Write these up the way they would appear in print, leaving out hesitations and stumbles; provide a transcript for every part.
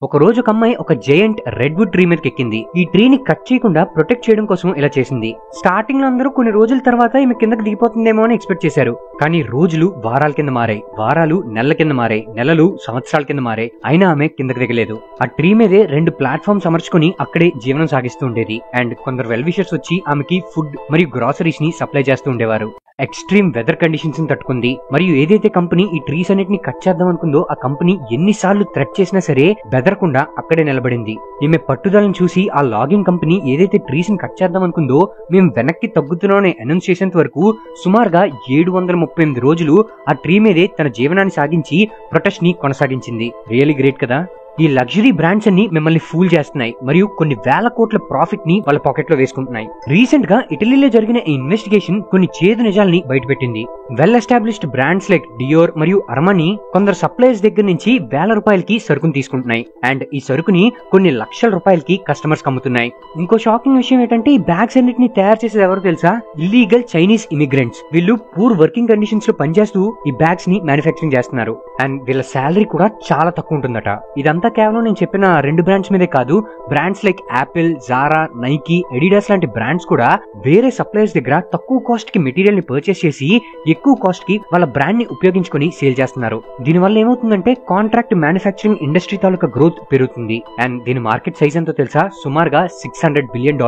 ఒక రోజు ఒక అమ్మాయి ఒక జైంట్ రెడ్ వుడ్ ట్రీ మీదకి ఎక్కింది. ఈ ట్రీని కట్ చేయకుండా ప్రొటెక్ట్ చేయడం కోసం ఇలా చేసింది. స్టార్టింగ్ లో అందరూ కొన్ని రోజుల తర్వాత ఈమె కిందకి దిగిపోతుందేమో అని ఎక్స్పెక్ట్ చేశారు. కానీ రోజులు వారాల కింద మారాయి, వారాలు నెలల కింద మారాయి, నెలలు సంవత్సరాల కింద మారాయి. అయినా ఆమె కిందకి దిగలేదు. ఆ ట్రీ మీదే 2 ప్లాట్ఫామ్స్ అమర్చుకుని అక్కడే జీవనం సాగిస్తూ ఉండేది. అండ్ కొందరు వెల్ విషర్స్ వచ్చి ఆమెకి ఫుడ్ మరియు గ్రాసరీస్ ని సప్లై చేస్తూ ఉండేవారు. ఎక్స్ట్రీమ్ వెదర్ కండిషన్స్ ని తట్టుకుంది. మరియు ఏదైతే కంపెనీ ఈ ట్రీస్ అన్నిటిని కట్ చేద్దాం అనుకుందో ఆ కంపెనీ ఎన్నిసార్లు థ్రెట్ చేసినా సరే బెదరకుండా అక్కడే నిలబడింది. ఈమె పట్టుదలను చూసి ఆ లాగింగ్ కంపెనీ ఏదైతే ట్రీస్ ని కట్ చేద్దాం అనుకుందో మేము వెనక్కి తగ్గుతున్నామని అనౌన్స్ చేసేంత వరకు సుమారుగా 738 రోజులు ఆ ట్రీ మీదే తన జీవనాన్ని సాగించి ప్రొటెస్ట్ ని కొనసాగించింది. రియల్లీ గ్రేట్ కదా. ఈ లగ్జరీ బ్రాండ్స్ అన్ని మిమ్మల్ని ఫూల్ చేస్తున్నాయి మరియు కొన్ని వేల కోట్ల ప్రాఫిట్ ని వాళ్ళ పాకెట్ లో వేసుకుంటున్నాయి. రీసెంట్ గా ఇటలీలో జరిగిన ఈ ఇన్వెస్టిగేషన్ కొన్ని చేదు నిజాలని బయటపెట్టింది. Well established brands like Dior మరియు అర్మానీ కొందరు సప్లయర్స్ దగ్గర నుంచి వేల రూపాయలకి సరుకుని తీసుకుంటున్నాయి. అండ్ ఈ సరుకుని కొన్ని లక్షల రూపాయలకి కస్టమర్స్ అమ్ముతున్నాయి. ఇంకో షాకింగ్ విషయం ఏంటంటే ఈ బ్యాగ్స్ అన్నిటిని తయారు చేసేది ఎవరు తెలుసా? Illegal Chinese immigrants. వీళ్ళు పూర్ వర్కింగ్ కండిషన్స్ లో పనిచేస్తూ ఈ బ్యాగ్స్ ని మ్యానుఫ్యాక్చరింగ్ చేస్తున్నారు. అండ్ వీళ్ళ శాలరీ కూడా చాలా తక్కువ ఉంటుందట. ఇదంతా కేవలం నేను చెప్పిన 2 బ్రాండ్స్ మీదే కాదు, brands like Apple, Zara, Nike, Adidas లాంటి బ్రాండ్స్ కూడా వేరే సప్లయర్స్ దగ్గర తక్కువ కాస్ట్ కి మెటీరియల్ ని పర్చేస్ చేసి ఎక్కువ కాస్ట్ కి వాళ్ళ బ్రాండ్ ని ఉపయోగించుకొని సేల్ చేస్తున్నారు. దీనివల్ల ఏమవుతుందంటే కాంట్రాక్ట్ మ్యానుఫ్యాక్చరింగ్ ఇండస్ట్రీ తాలూకా గ్రోత్ పెరుగుతుంది. అండ్ దీని మార్కెట్ సైజ్ ఎంతో తెలుసా? సుమారుగా $600 బిలియన్.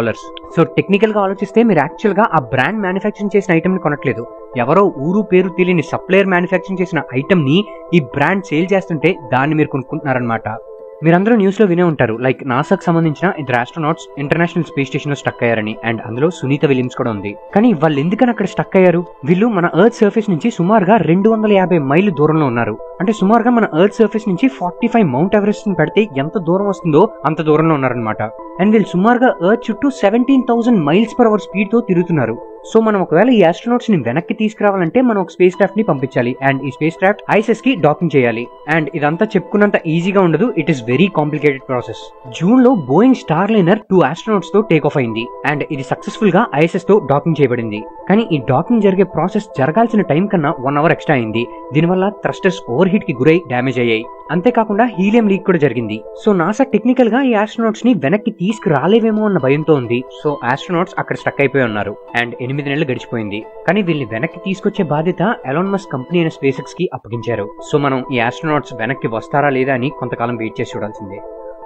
సో టెక్నికల్ గా ఆలోచిస్తే మీరు యాక్చువల్ గా ఆ బ్రాండ్ మ్యానుఫ్యాక్చరింగ్ చేసిన ఐటమ్ ని కొనట్లేదు. ఎవరో ఊరు పేరు తెలియని సప్లయర్ మ్యానుఫ్యాక్చరింగ్ చేసిన ఐటమ్ ని ఈ బ్రాండ్ సేల్ చేస్తుంటే దాన్ని మీరు కొనుక్కుంటున్నారనమాట. మీరందరూ న్యూస్ లో వినే ఉంటారు, లైక్ నాసాకు సంబంధించిన 2 ఆస్ట్రోనాట్స్ ఇంటర్నేషనల్ స్పేస్ స్టేషన్ లో స్టక్ అయ్యారని. అండ్ అందులో సునీత విలియమ్స్ కూడా ఉంది. కానీ వాళ్ళు ఎందుకని అక్కడ స్టక్ అయ్యారు? వీళ్ళు మన ఎర్త్ సర్ఫేస్ నుంచి సుమారుగా 250 మైళ్ళు దూరంలో ఉన్నారు. అంటే సుమారుగా మన ఎర్త్ సర్ఫేస్ నుంచి 45 మౌంట్ ఎవరెస్ట్ ని పెడితే ఎంత దూరం వస్తుందో అంత దూరంలో ఉన్నారనమాట. అండ్ వీళ్ళు సుమారుగా ఎర్త్ చుట్టూ 17,000 మైల్స్ పర్ అవర్ స్పీడ్ తో తిరుగుతున్నారు. సో మనం ఒకవేళ ఈ ఆస్ట్రోనాట్స్ ని వెనక్కి తీసుకురావాలంటే మనం ఒక స్పేస్ క్రాఫ్ట్ ని పంపించాలి. అండ్ ఈ స్పేస్ క్రాఫ్ట్ ఐఎస్ఎస్ కి డాకింగ్ చేయాలి. అండ్ ఇదంతా చెప్పుకున్నంత ఈజీగా ఉండదు, it is very complicated process. June లో బోయింగ్ స్టార్ లైనర్ 2 ఆస్ట్రోనాట్స్ తో టేక్ ఆఫ్ అయింది. అండ్ ఇది సక్సెస్ఫుల్ గా ఐఎస్ఎస్ తో డాకింగ్ చేయబడింది. కానీ ఈ డాకింగ్ జరిగే ప్రాసెస్ జరగాల్సిన టైం కన్నా 1 అవర్ ఎక్స్ట్రా అయింది. దీనివల్ల థ్రస్టర్స్ ఓవర్ హీట్ కి గురై డ్యామేజ్ అయ్యాయి. అంతేకాకుండా హీలియం లీక్ కూడా జరిగింది. సో నాసా టెక్నికల్ గా ఈ ఆస్ట్రోనాట్స్ ని వెనక్కి తీసుకురాలేవేమో అన్న భయంతో ఉంది. సో ఆస్ట్రోనాట్స్ అక్కడ స్టక్ అయిపోయి ఉన్నారు. అండ్ 8 నెలలు గడిచిపోయింది. కానీ వీళ్ళని వెనక్కి తీసుకొచ్చే బాధ్యత ఎలాన్ మస్క్ కంపెనీ అయిన స్పేస్ ఎక్స్ కి అప్పగించారు. సో మనం ఈ ఆస్ట్రోనాట్స్ వెనక్కి వస్తారా లేదా అని కొంతకాలం వెయిట్ చేసి చూడాల్సిందే.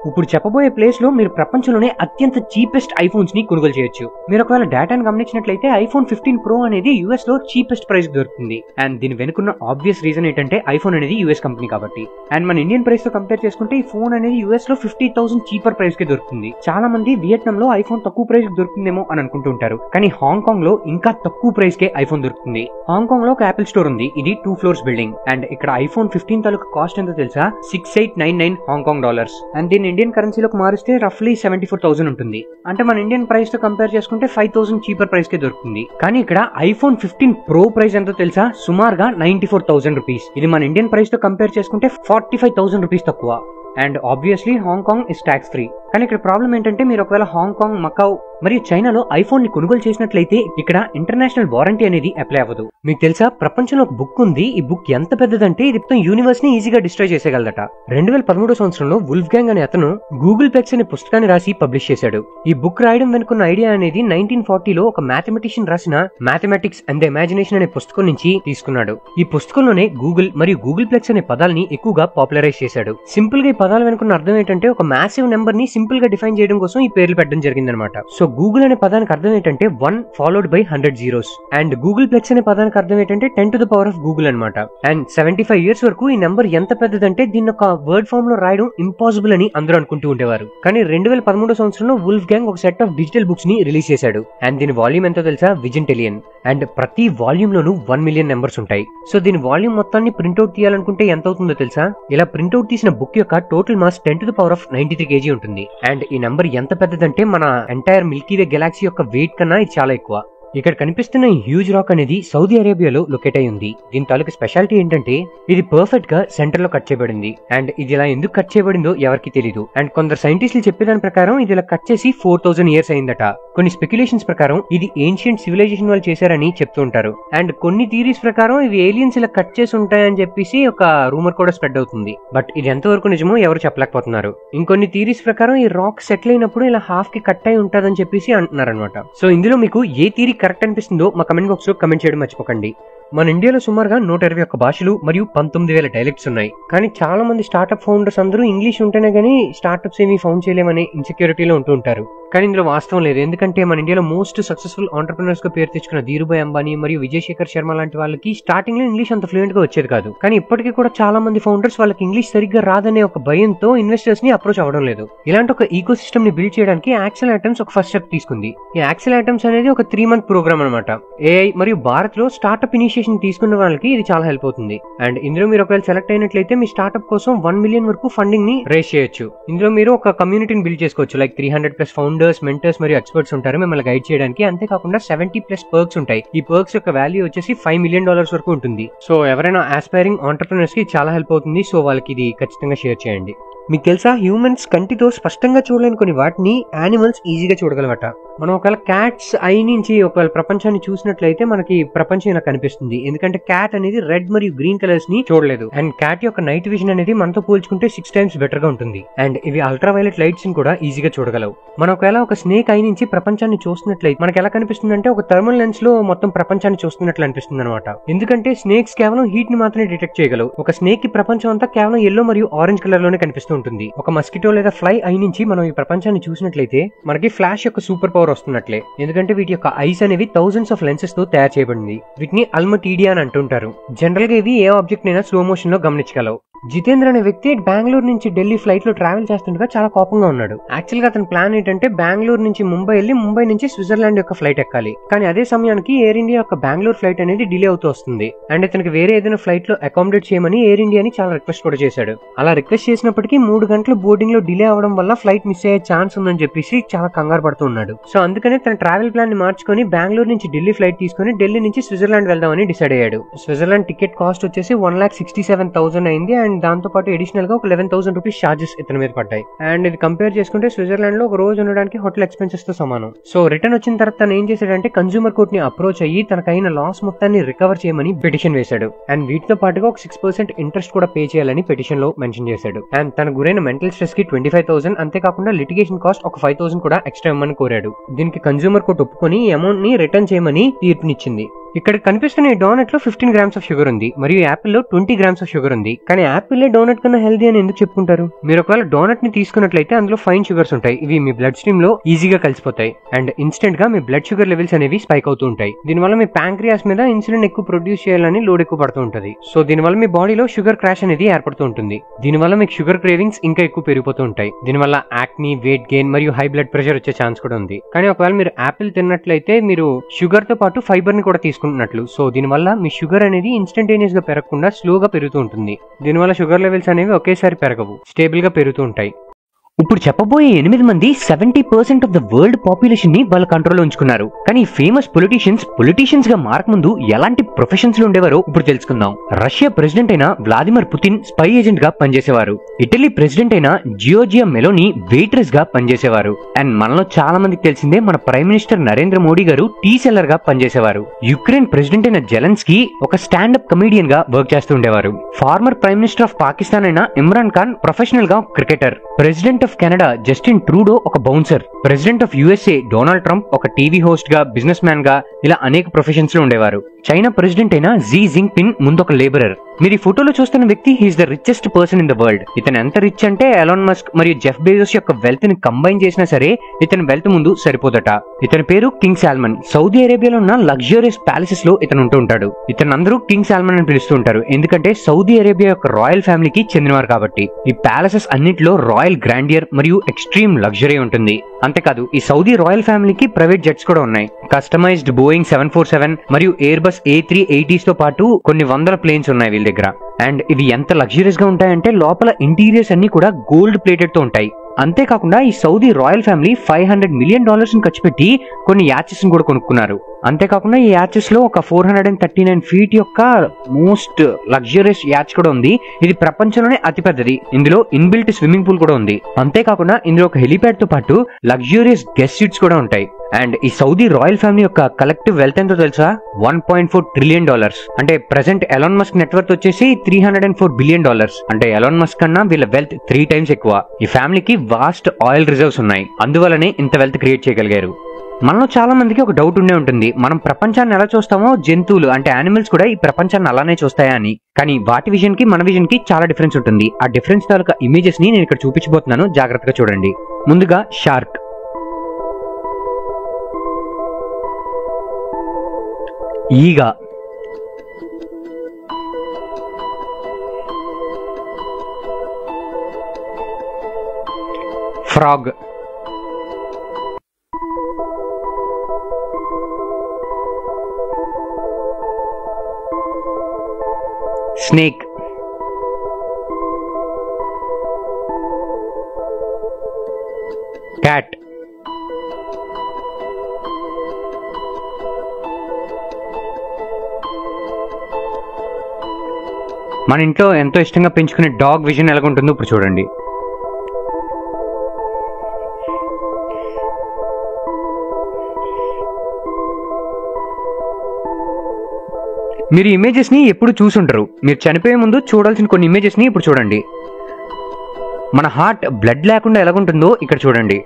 ఇప్పుడు చెప్పబోయే ప్లేస్ లో మీరు ప్రపంచంలోనే అత్యంత చీపెస్ట్ ఐఫోన్స్ ని కొనుగోలు చేయొచ్చు. మీరు ఒకవేళ డేటాను గమనించినట్లయితే ఐఫోన్ 15 Pro అనేది యూఎస్ లో చీపెస్ట్ ప్రైస్ దొరుకుతుంది. అండ్ దీని వెనుకున్న ఆబ్వియస్ రీజన్ ఏంటంటే ఐఫోన్ అనేది యూఎస్ కంపెనీ కాబట్టి. అండ్ మన ఇండియన్ ప్రైస్ తో కంపేర్ చేసుకుంటే ఈ ఫోన్ అనేది యూఎస్ లో 50,000 చీపర్ ప్రైస్ కి దొరుకుతుంది. చాలా మంది వియట్నాం లో ఐఫోన్ తక్కువ ప్రైస్ కి దొరుకుతుందేమో అని అనుకుంటూ ఉంటారు. కానీ హాంకాంగ్ లో ఇంకా తక్కువ ప్రైస్ కే ఐఫోన్ దొరుకుతుంది. హాంకాంగ్ లో ఒక యాపిల్ స్టోర్ ఉంది. ఇది 2 floors బిల్డింగ్. అండ్ ఇక్కడ ఐఫోన్ 15 తాలూకా కాస్ట్ ఎంతో తెలుసా? $6899 హాంకాంగ్ డాలర్స్. అండ్ దీని ఇండియన్ కరెన్సీలోకి మారిస్తే రఫ్లీ 74,000 ఉంటుంది. అంటే మన ఇండియన్ ప్రైస్ తో కంపేర్ చేసుకుంటే 5,000 చీపర్ ప్రైస్ కే దొరుకుతుంది. కానీ ఇక్కడ ఐఫోన్ 15 Pro ప్రైస్ ఎంతో తెలుసా? సుమారుగా 94,000 రూపీస్. ఇది మన ఇండియన్ ప్రైస్ తో కంపేర్ చేసుకుంటే 45,000 రూపీస్ తక్కువ. And obviously Hong Kong is tax free. కానీ ఇక్కడ ప్రాబ్లం ఏంటంటే మీరు ఒకవేళ హాంకాంగ్, మకావ్ మరియు చైనాలో ఐఫోన్ ని కొనుగోలు చేసినట్లయితే ఇక్కడ ఇంటర్నేషనల్ వారంటీ అనేది అప్లై అవ్వదు. మీకు తెలుసా ప్రపంచంలో ఒక బుక్ ఉంది. ఈ బుక్ ఎంత పెద్దదంటే ఇది మొత్తం యూనివర్స్ ని ఈజీగా డిస్ట్రాయ్ చేసేగలదట. 2013 సంవత్సరంలో వుల్ఫ్ గ్యాంగ్ అనే అతను గూగుల్ ప్లెక్స్ అనే పుస్తకాన్ని రాసి పబ్లిష్ చేశాడు. ఈ బుక్ రాయడం వెనుకున్న ఐడియా అనేది 1940లో ఒక మ్యాథమెటిషియన్ రాసిన మ్యాథమెటిక్స్ అండ్ ద ఇమాజినేషన్ అనే పుస్తకం నుంచి తీసుకున్నాడు. ఈ పుస్తకంలోనే గూగుల్ మరియు గూగుల్ ప్లెక్స్ అనే పదాలని ఎక్కువగా పాపులరైజ్ చేశాడు. సింపుల్ గా ఈ పదాలు వెనుకున్న అర్థం ఏంటంటే ఒక మ్యాసివ్ నెంబర్ ని సింపుల్ గా డిఫైన్ చేయడం కోసం ఈ పేర్లు పెట్టడం జరిగిందనమాట. సో గూగుల్ అనే పదానికి అర్థం ఏంటంటే 1 followed by 100 zeros. And googolplex అనే పదానికి అర్థం ఏంటంటే 10 to the power of Google అనమాట. అండ్ 75 years వరకు ఈ నెంబర్ ఎంత పెద్దదంటే దీన్ని ఒక వర్డ్ ఫామ్ లో రాయడం ఇంపాసిబుల్ అని అందరూ అనుకుంటూ ఉండేవారు. కానీ 2013 సంవత్సరంలో వుల్ఫ్ గ్యాంగ్ ఒక సెట్ ఆఫ్ డిజిటల్ బుక్స్ ని రిలీజ్ చేశాడు. అండ్ దీని వాల్యూమ్ ఎంతో తెలుసా? విజింటెలియన్. అండ్ ప్రతి వాల్యూమ్ లోనూ 1 million నెంబర్స్ ఉంటాయి. సో దీని వాల్యూమ్ మొత్తాన్ని ప్రింట్అవుట్ తీయాలనుకుంటే ఎంత అవుతుందో తెలుసా? ఇలా ప్రింట్అవుట్ తీసిన బుక్ యొక్క total mass 10 to the power of 93 kg ఉంటుంది. అండ్ ఈ నెంబర్ ఎంత పెద్దదంటే మన ఎంటైర్ మిల్కీ వే గెలాక్సీ యొక్క వెయిట్ కన్నా ఇది చాలా ఎక్కువ. ఇక్కడ కనిపిస్తున్న ఈ హ్యూజ్ రాక్ అనేది సౌదీ అరేబియాలో లొకేట్ అయి ఉంది. దీని తాలూకు స్పెషాలిటీ ఏంటంటే ఇది పర్ఫెక్ట్ గా సెంటర్ లో కట్ చేయబడింది. అండ్ ఇది ఇలా ఎందుకు కట్ చేయబడిందో ఎవరికి తెలియదు. అండ్ కొందరు సైంటిస్టులు చెప్పేదాని ప్రకారం ఇది ఇలా కట్ చేసి 4000 years అయిందట. కొన్ని స్పెక్యులేషన్స్ ప్రకారం ఇది ఏన్షియంట్ సివిలైజేషన్ వాళ్ళు చేశారని చెప్తూ ఉంటారు. అండ్ కొన్ని థియరీస్ ప్రకారం ఇవి ఏలియన్స్ ఇలా కట్ చేసి ఉంటాయని చెప్పేసి ఒక రూమర్ కూడా స్ప్రెడ్ అవుతుంది. బట్ ఇది ఎంతవరకు నిజమో ఎవరు చెప్పలేకపోతున్నారు. ఇంకొన్ని థియరీస్ ప్రకారం ఈ రాక్ సెటిల్ అయినప్పుడు ఇలా హాఫ్ కి కట్ అయి ఉంటదని చెప్పేసి అంటున్నారు అనమాట. సో ఇందులో మీకు ఏ థియరీ కరెక్ట్ అనిపిస్తుందో మా కమెంట్ బాక్స్ లో కమెంట్ చేయడం మర్చిపోకండి. మన ఇండియాలో సుమారుగా 121 భాషలు మరియు 19,000 డైలెక్ట్స్ ఉన్నాయి. కానీ చాలా మంది స్టార్ట్అప్ ఫౌండర్స్ అందరూ ఇంగ్లీష్ ఉంటేనే గానీ స్టార్ట్అప్స్ ఏమి ఫౌండ్ చేయలేమనే ఇన్సెక్యూరిటీలో ఉంటూ ఉంటారు. కానీ ఇందులో వాస్తవం లేదు. ఎందుకంటే మన ఇండియాలో మోస్ట్ సక్సెస్ఫుల్ ఆంటర్ప్రినర్స్ గా పేరు తెచ్చుకున్న ధీరుభాయ్ అంబానీ మరియు విజయ్ శేఖర్ శర్మ లాంటి వాళ్ళకి స్టార్టింగ్ లో ఇంగ్లీష్ అంత ఫ్లూయెంట్ గా వచ్చేది కాదు. కానీ ఇప్పటికీ కూడా చాలా మంది ఫౌండర్స్ వాళ్ళకి ఇంగ్లీష్ సరిగ్గా రాదనే ఒక భయంతో ఇన్వెస్టర్స్ ని అప్రోచ్ అవ్వడం లేదు. ఇలాంటి ఒక ఈకో సిస్టమ్ ని బిల్డ్ చేయడానికి యాక్సెల్ ఐటమ్స్ ఒక ఫస్ట్ స్టెప్ తీసుకుంది. ఈ యాక్సెల్ ఐటమ్స్ అనేది ఒక 3 month ప్రోగ్రామ్ అనమాట. ఏఐ మరియు భారత్ లో స్టార్ట్అప్ ఇనిషియేషన్ తీసుకున్న వాళ్ళకి ఇది చాలా హెల్ప్ అవుతుంది. అండ్ ఇందులో మీరు ఒకవేళ సెలెక్ట్ అయినట్లయితే మీ స్టార్ట్అప్ కోసం 1 million వరకు ఫండింగ్ ని రేస్ చేయొచ్చు. ఇందులో మీరు ఒక కమ్యూనిటీని బిల్డ్ చేసుకోవచ్చు. లైక్ 300+ ఫౌండర్స్, మెంటర్స్ మరియు ఎక్స్పర్ట్స్ ఉంటారు మిమ్మల్ని గైడ్ చేయడానికి. అంతేకాకుండా 70+ పర్క్స్ ఉంటాయి. ఈ పర్క్స్ యొక్క వాల్యూ వచ్చేసి $5 million వరకు ఉంటుంది. సో ఎవరైనా ఆస్పైరింగ్ ఆంటర్ప్రినర్స్ కి చాలా హెల్ప్ అవుతుంది. సో వాళ్ళకి ఇది ఖచ్చితంగా షేర్ చేయండి. మీకు తెలుసా, హ్యూమన్స్ కంటితో స్పష్టంగా చూడలేని కొన్ని వాటిని యానిమల్స్ ఈజీగా చూడగలవట. మనం ఒకవేళ క్యాట్స్ ఐ నుంచి ఒకవేళ ప్రపంచాన్ని చూసినట్లయితే మనకి ప్రపంచం ఇలా కనిపిస్తుంది. ఎందుకంటే క్యాట్ అనేది రెడ్ మరియు గ్రీన్ కలర్స్ ని చూడలేదు. అండ్ క్యాట్ యొక్క నైట్ విజన్ అనేది మనతో పోల్చుకుంటే 6 times బెటర్ గా ఉంటుంది. అండ్ ఇవి అల్ట్రా వైలెట్ లైట్స్ ని కూడా ఈజీగా చూడగలవు. మనం ఒకవేళ ఒక స్నేక్ ఐ నుంచి ప్రపంచాన్ని చూస్తున్నట్లయితే మనకి ఎలా కనిపిస్తుంది అంటే ఒక థర్మల్ లెన్స్ లో మొత్తం ప్రపంచాన్ని చూస్తున్నట్లు అనిపిస్తుంది అనమాట. ఎందుకంటే స్నేక్స్ కేవలం హీట్ ని మాత్రమే డిటెక్ట్ చేయగలవు. ఒక స్నేక్ కి ప్రపంచం అంతా కేవలం ఎల్లో మరియు ఆరెంజ్ కలర్ లోనే కనిపిస్తుంది. ఒక మస్కిటో లేదా ఫ్లై ఐ నుంచి మనం ఈ ప్రపంచాన్ని చూసినట్లయితే మనకి ఫ్లాష్ యొక్క సూపర్ పవర్ వస్తున్నట్లే. ఎందుకంటే వీటి యొక్క ఐస్ అనేవి thousands of lenses తో తయారు చేయబడింది. వీటిని అల్మటీడియా అని అంటుంటారు. జనరల్ గా ఇవి ఏ ఆబ్జెక్ట్ అయినా స్లో మోషన్ లో గమనించగలవు. జితేంద్ర అనే వ్యక్తి బెంగళూరు నుంచి ఢిల్లీ ఫ్లైట్ లో ట్రావెల్ చేస్తుండగా చాలా కోపంగా ఉన్నాడు. యాక్చువల్ గా అతని ప్లాన్ ఏంటంటే బెంగళూరు నుంచి ముంబై వెళ్లి ముంబై నుంచి స్విట్జర్లాండ్ యొక్క ఫ్లైట్ ఎక్కాలి. కానీ అదే సమయానికి ఎయిర్ ఇండియా యొక్క బెంగళూరు ఫ్లైట్ అనేది డిలే అవుతూ వస్తుంది. అండ్ ఇతనికి వేరే ఏదైనా ఫ్లైట్ లో అకామిడేట్ చేయమని ఎయిర్ ఇండియాని చాలా రిక్వెస్ట్ కూడా చేశాడు. అలా రిక్వెస్ట్ చేసినప్పటికీ 3 గంటలు బోర్డింగ్ లో డిలే అవడం వల్ల ఫ్లైట్ మిస్ అయ్యే ఛాన్స్ ఉందని చెప్పేసి చాలా కంగారు పడుతూ ఉన్నాడు. సో అందుకనే తన ట్రావెల్ ప్లాన్ ని మార్చుకొని బెంగళూరు నుంచి ఢిల్లీ ఫ్లైట్ తీసుకుని ఢిల్లీ నుంచి స్విట్జర్లాండ్ వెళ్దామని డిసైడ్ అయ్యాడు. స్విట్జర్లాండ్ టికెట్ కాస్ట్ వచ్చేసి 1,67,000 అయింది. అండ్ దాంతో పాటు అడిషనల్ గా ఒక 11,000 రూపీస్ చార్జెస్ ఇతని మీద పడ్డాయి. అండ్ ఇది కంపేర్ చేసుకుంటే స్విట్జర్లాండ్ లో ఒక రోజు ఉండడానికి హోటల్ ఎక్స్పెన్సెస్ తో సమానం. సో రిటర్న్ వచ్చిన తర్వాత తను ఏం చేశాడంటే కన్స్యూమర్ కోర్ట్ ని అప్రోచ్ అయ్యి తనకైన లాస్ మొత్తాన్ని రికవర్ చేయమని పిటిషన్ వేశాడు. అండ్ వీటితో పాటుగా ఒక 6% ఇంట్రెస్ట్ కూడా పే చేయాలని పిటిషన్ లో మెన్షన్ చేశాడు. అండ్ తన గురైన మెంటల్ స్ట్రెస్ కి 25,000 అంతేకాకుండా లిటిగేషన్ కాస్ట్ ఒక 5,000 కూడా ఎక్స్ట్రా ఇవ్వమని కోరాడు. దీనికి కన్స్యూమర్ కోర్ట్ ఒప్పుకొని ఈ అమౌంట్ ని రిటర్న్ చేయమని తీర్పునిచ్చింది. ఇక్కడ కనిపిస్తున్న ఈ డోనట్ లో 15 grams ఆఫ్ షుగర్ ఉంది మరియు యాపిల్ లో 20 grams ఆఫ్ షుగర్ ఉంది. కానీ యాపిల్ డోనట్ కన్నా హెల్దీ అని ఎందుకు చెప్పుకుంటారు? మీరు ఒకవేళ డోనట్ ని తీసుకున్నట్లయితే అందులో ఫైన్ షుగర్స్ ఉంటాయి. ఇవి మీ బ్లడ్ స్ట్రీమ్ లో ఈజీగా కలిసిపోతాయి. అండ్ ఇన్స్టెంట్ గా మీ బ్లడ్ షుగర్ లెవెల్స్ అనేవి స్పైక్ అవుతూ ఉంటాయి. దీనివల్ల మీ ప్యాంక్రియాస్ మీద ఇన్సులిన్ ఎక్కువ ప్రొడ్యూస్ చేయాలని లోడ్ ఎక్కువ పడుతూ ఉంటుంది. సో దీనివల్ల మీ బాడీలో షుగర్ క్రాష్ అనేది ఏర్పడుతూ ఉంటుంది. దీనివల్ల మీకు షుగర్ క్రేవింగ్స్ ఇంకా ఎక్కువ పెరిగిపోతూ ఉంటాయి. దీనివల్ల యాక్నీ, వెయిట్ గెయిన్ మరియు హై బ్లడ్ ప్రెషర్ వచ్చే ఛాన్స్ కూడా ఉంది. కానీ ఒకవేళ మీరు యాపిల్ తిన్నట్లయితే మీరు షుగర్ తో పాటు ఫైబర్ ని కూడా తీసుకుంటున్నట్లు. సో దీనివల్ల మీ షుగర్ అనేది ఇన్స్టంటేనియస్ గా పెరగకుండా స్లోగా పెరుగుతూ ఉంటుంది. దీనివల్ల షుగర్ లెవెల్స్ అనేవి ఒకేసారి పెరగవు, స్టేబుల్ గా పెరుగుతూ ఉంటాయి. ఇప్పుడు చెప్పబోయే 8 మంది 70% ఆఫ్ ద వరల్డ్ పాపులేషన్ ని వాళ్ళ కంట్రోల్లో ఉంచుకున్నారు. కానీ ఫేమస్ పొలిటీషియన్స్ గా మారకముందు ఎలాంటి ప్రొఫెషన్స్ లో ఉండేవారో ఇప్పుడు తెలుసుకుందాం. రష్యా ప్రెసిడెంట్ అయిన వ్లాదిమిర్ పుతిన్ స్పై ఏజెంట్ గా పనిచేసేవారు. ఇటలీ ప్రెసిడెంట్ అయిన జియోర్జియా మెలోని వెయిట్రెస్ గా పనిచేసేవారు. అండ్ మనలో చాలా మందికి తెలిసిందే మన ప్రైమ్ మినిస్టర్ నరేంద్ర మోడీ గారు టీ సెల్లర్ గా పనిచేసేవారు. యుక్రెయిన్ ప్రెసిడెంట్ అయిన జెలెన్స్కీ ఒక స్టాండప్ కమీడియన్ గా వర్క్ చేస్తూ ఉండేవారు. Former prime minister of Pakistan అయిన ఇమ్రాన్ ఖాన్ ప్రొఫెషనల్ గా cricketer. President of Canada Justin Trudeau ఒక bouncer. President of USA Donald Trump ఒక టీవీ హోస్ట్ గా, బిజినెస్ మ్యాన్ గా ఇలా అనేక ప్రొఫెషన్స్ లో ఉండేవారు. చైనా ప్రెసిడెంట్ అయిన జీ జింగ్పిన్ ముందు ఒక లేబరర్. మీరు ఈ ఫోటోలో చూస్తున్న వ్యక్తి he's the richest person in the world. ఇతను ఎంత రిచ్ అంటే ఎలాన్ మస్క్ మరియు జెఫ్ బెజోస్ యొక్క వెల్త్ ని కంబైన్ చేసినా సరే ఇతని వెల్త్ ముందు సరిపోదట. ఇతని పేరు కింగ్ సాల్మన్. సౌదీ అరేబియాలో ఉన్న లగ్జరియస్ ప్యాలెసెస్ లో ఇతను ఉంటూ ఉంటాడు. ఇతను అందరూ కింగ్ సాల్మన్ అని పిలుస్తూ ఉంటారు. ఎందుకంటే సౌదీ అరేబియా యొక్క రాయల్ ఫ్యామిలీకి చెందినవారు కాబట్టి. ఈ ప్యాలెసెస్ అన్నింటిలో రాయల్ గ్రాండియర్ మరియు ఎక్స్ట్రీమ్ లగ్జరీ ఉంటుంది. అంతేకాదు ఈ సౌదీ రాయల్ ఫ్యామిలీకి ప్రైవేట్ జెట్స్ కూడా ఉన్నాయి. కస్టమైజ్డ్ బోయింగ్ 747 మరియు ఎయిర్ బస్ A380s తో పాటు కొన్ని వందల ప్లేన్స్ ఉన్నాయి వీళ్ళ దగ్గర. అండ్ ఇవి ఎంత లగ్జరియస్ గా ఉంటాయంటే లోపల ఇంటీరియర్స్ అన్ని కూడా గోల్డ్ ప్లేటెడ్ తో ఉంటాయి. అంతేకాకుండా ఈ సౌదీ రాయల్ ఫ్యామిలీ $500 million ఖర్చు పెట్టి కొన్ని యాచెస్ కూడా కొనుక్కున్నారు. అంతేకాకుండా ఈ యాచెస్ లో ఒక 439 ఫీట్ యొక్క మోస్ట్ లగ్జరియస్ యాచ్ కూడా ఉంది. ఇది ప్రపంచంలోనే అతిపెద్దది. ఇందులో ఇన్బిల్ట్ స్విమ్మింగ్ పూల్ కూడా ఉంది. అంతేకాకుండా ఇందులో ఒక హెలిప్యాడ్ తో పాటు లగ్జూరియస్ గెస్ట్ సీట్స్ కూడా ఉంటాయి. అండ్ ఈ సౌదీ రాయల్ ఫ్యామిలీ యొక్క కలెక్టివ్ వెల్త్ ఎంతో తెలుసా? $1.4 ట్రిలియన్. అంటే ప్రెసెంట్ ఎలాన్ మస్క్ నెట్వర్త్ వచ్చేసి $304 బిలియన్. అంటే ఎలాన్ మస్క్ కన్నా వీళ్ళ వెల్త్ 3 times ఎక్కువ. ఈ ఫ్యామిలీకి వాస్ట్ ఆయిల్ రిజర్వ్స్ ఉన్నాయి. అందువల్లనే ఇంత వెల్త్ క్రియేట్ చేయగలిగారు. మనలో చాలా మందికి ఒక డౌట్ ఉండే ఉంటుంది, మనం ప్రపంచాన్ని ఎలా చూస్తామో జంతువులు అంటే యానిమల్స్ కూడా ఈ ప్రపంచాన్ని అలానే చూస్తాయా అని. కానీ వాటి విజన్ కి మన విజన్ కి చాలా డిఫరెన్స్ ఉంటుంది. ఆ డిఫరెన్స్ తాలూకా ఇమేజెస్ ని నేను ఇక్కడ చూపించబోతున్నాను, జాగ్రత్తగా చూడండి. ముందుగా షార్క్. ఈగ. ఫ్రాగ్. స్నేక్. క్యాట్. మన ఇంట్లో ఎంతో ఇష్టంగా పెంచుకునే డాగ్ విజన్ ఎలాగుంటుందో ఇప్పుడు చూడండి. మీరు ఇమేజెస్ ని ఎప్పుడు చూసుంటారు. మీరు చనిపోయే ముందు చూడాల్సిన కొన్ని ఇమేజెస్ ని ఇప్పుడు చూడండి. మన హార్ట్ బ్లడ్ లేకుండా ఎలాగుంటుందో ఇక్కడ చూడండి.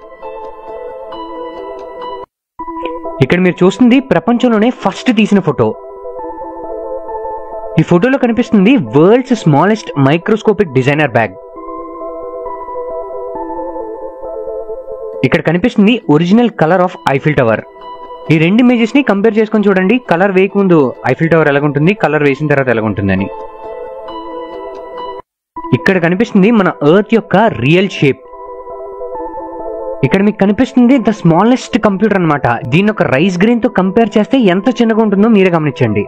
ఇక్కడ మీరు చూస్తుంది ప్రపంచంలోనే ఫస్ట్ తీసిన ఫోటో. ఈ ఫోటోలో కనిపిస్తుంది world's smallest microscopic designer bag. ఇక్కడ కనిపిస్తుంది original colour of Eiffel tower. ఈ రెండు ఇమేజెస్ ని కంపేర్ చేసుకొని చూడండి. కలర్ వేయకముందు ఐఫిల్ టవర్ ఎలాగుంటుంది, కలర్ వేసిన తర్వాత ఎలాగుంటుందని. ఇక్కడ కనిపిస్తుంది మన ఎర్త్ యొక్క రియల్ షేప్. ఇక్కడ మీకు కనిపిస్తుంది ద స్మాలెస్ట్ కంప్యూటర్ అన్నమాట. దీన్ని ఒక రైస్ గ్రెయిన్ తో కంపేర్ చేస్తే ఎంత చిన్నగా ఉంటుందో మీరే గమనించండి.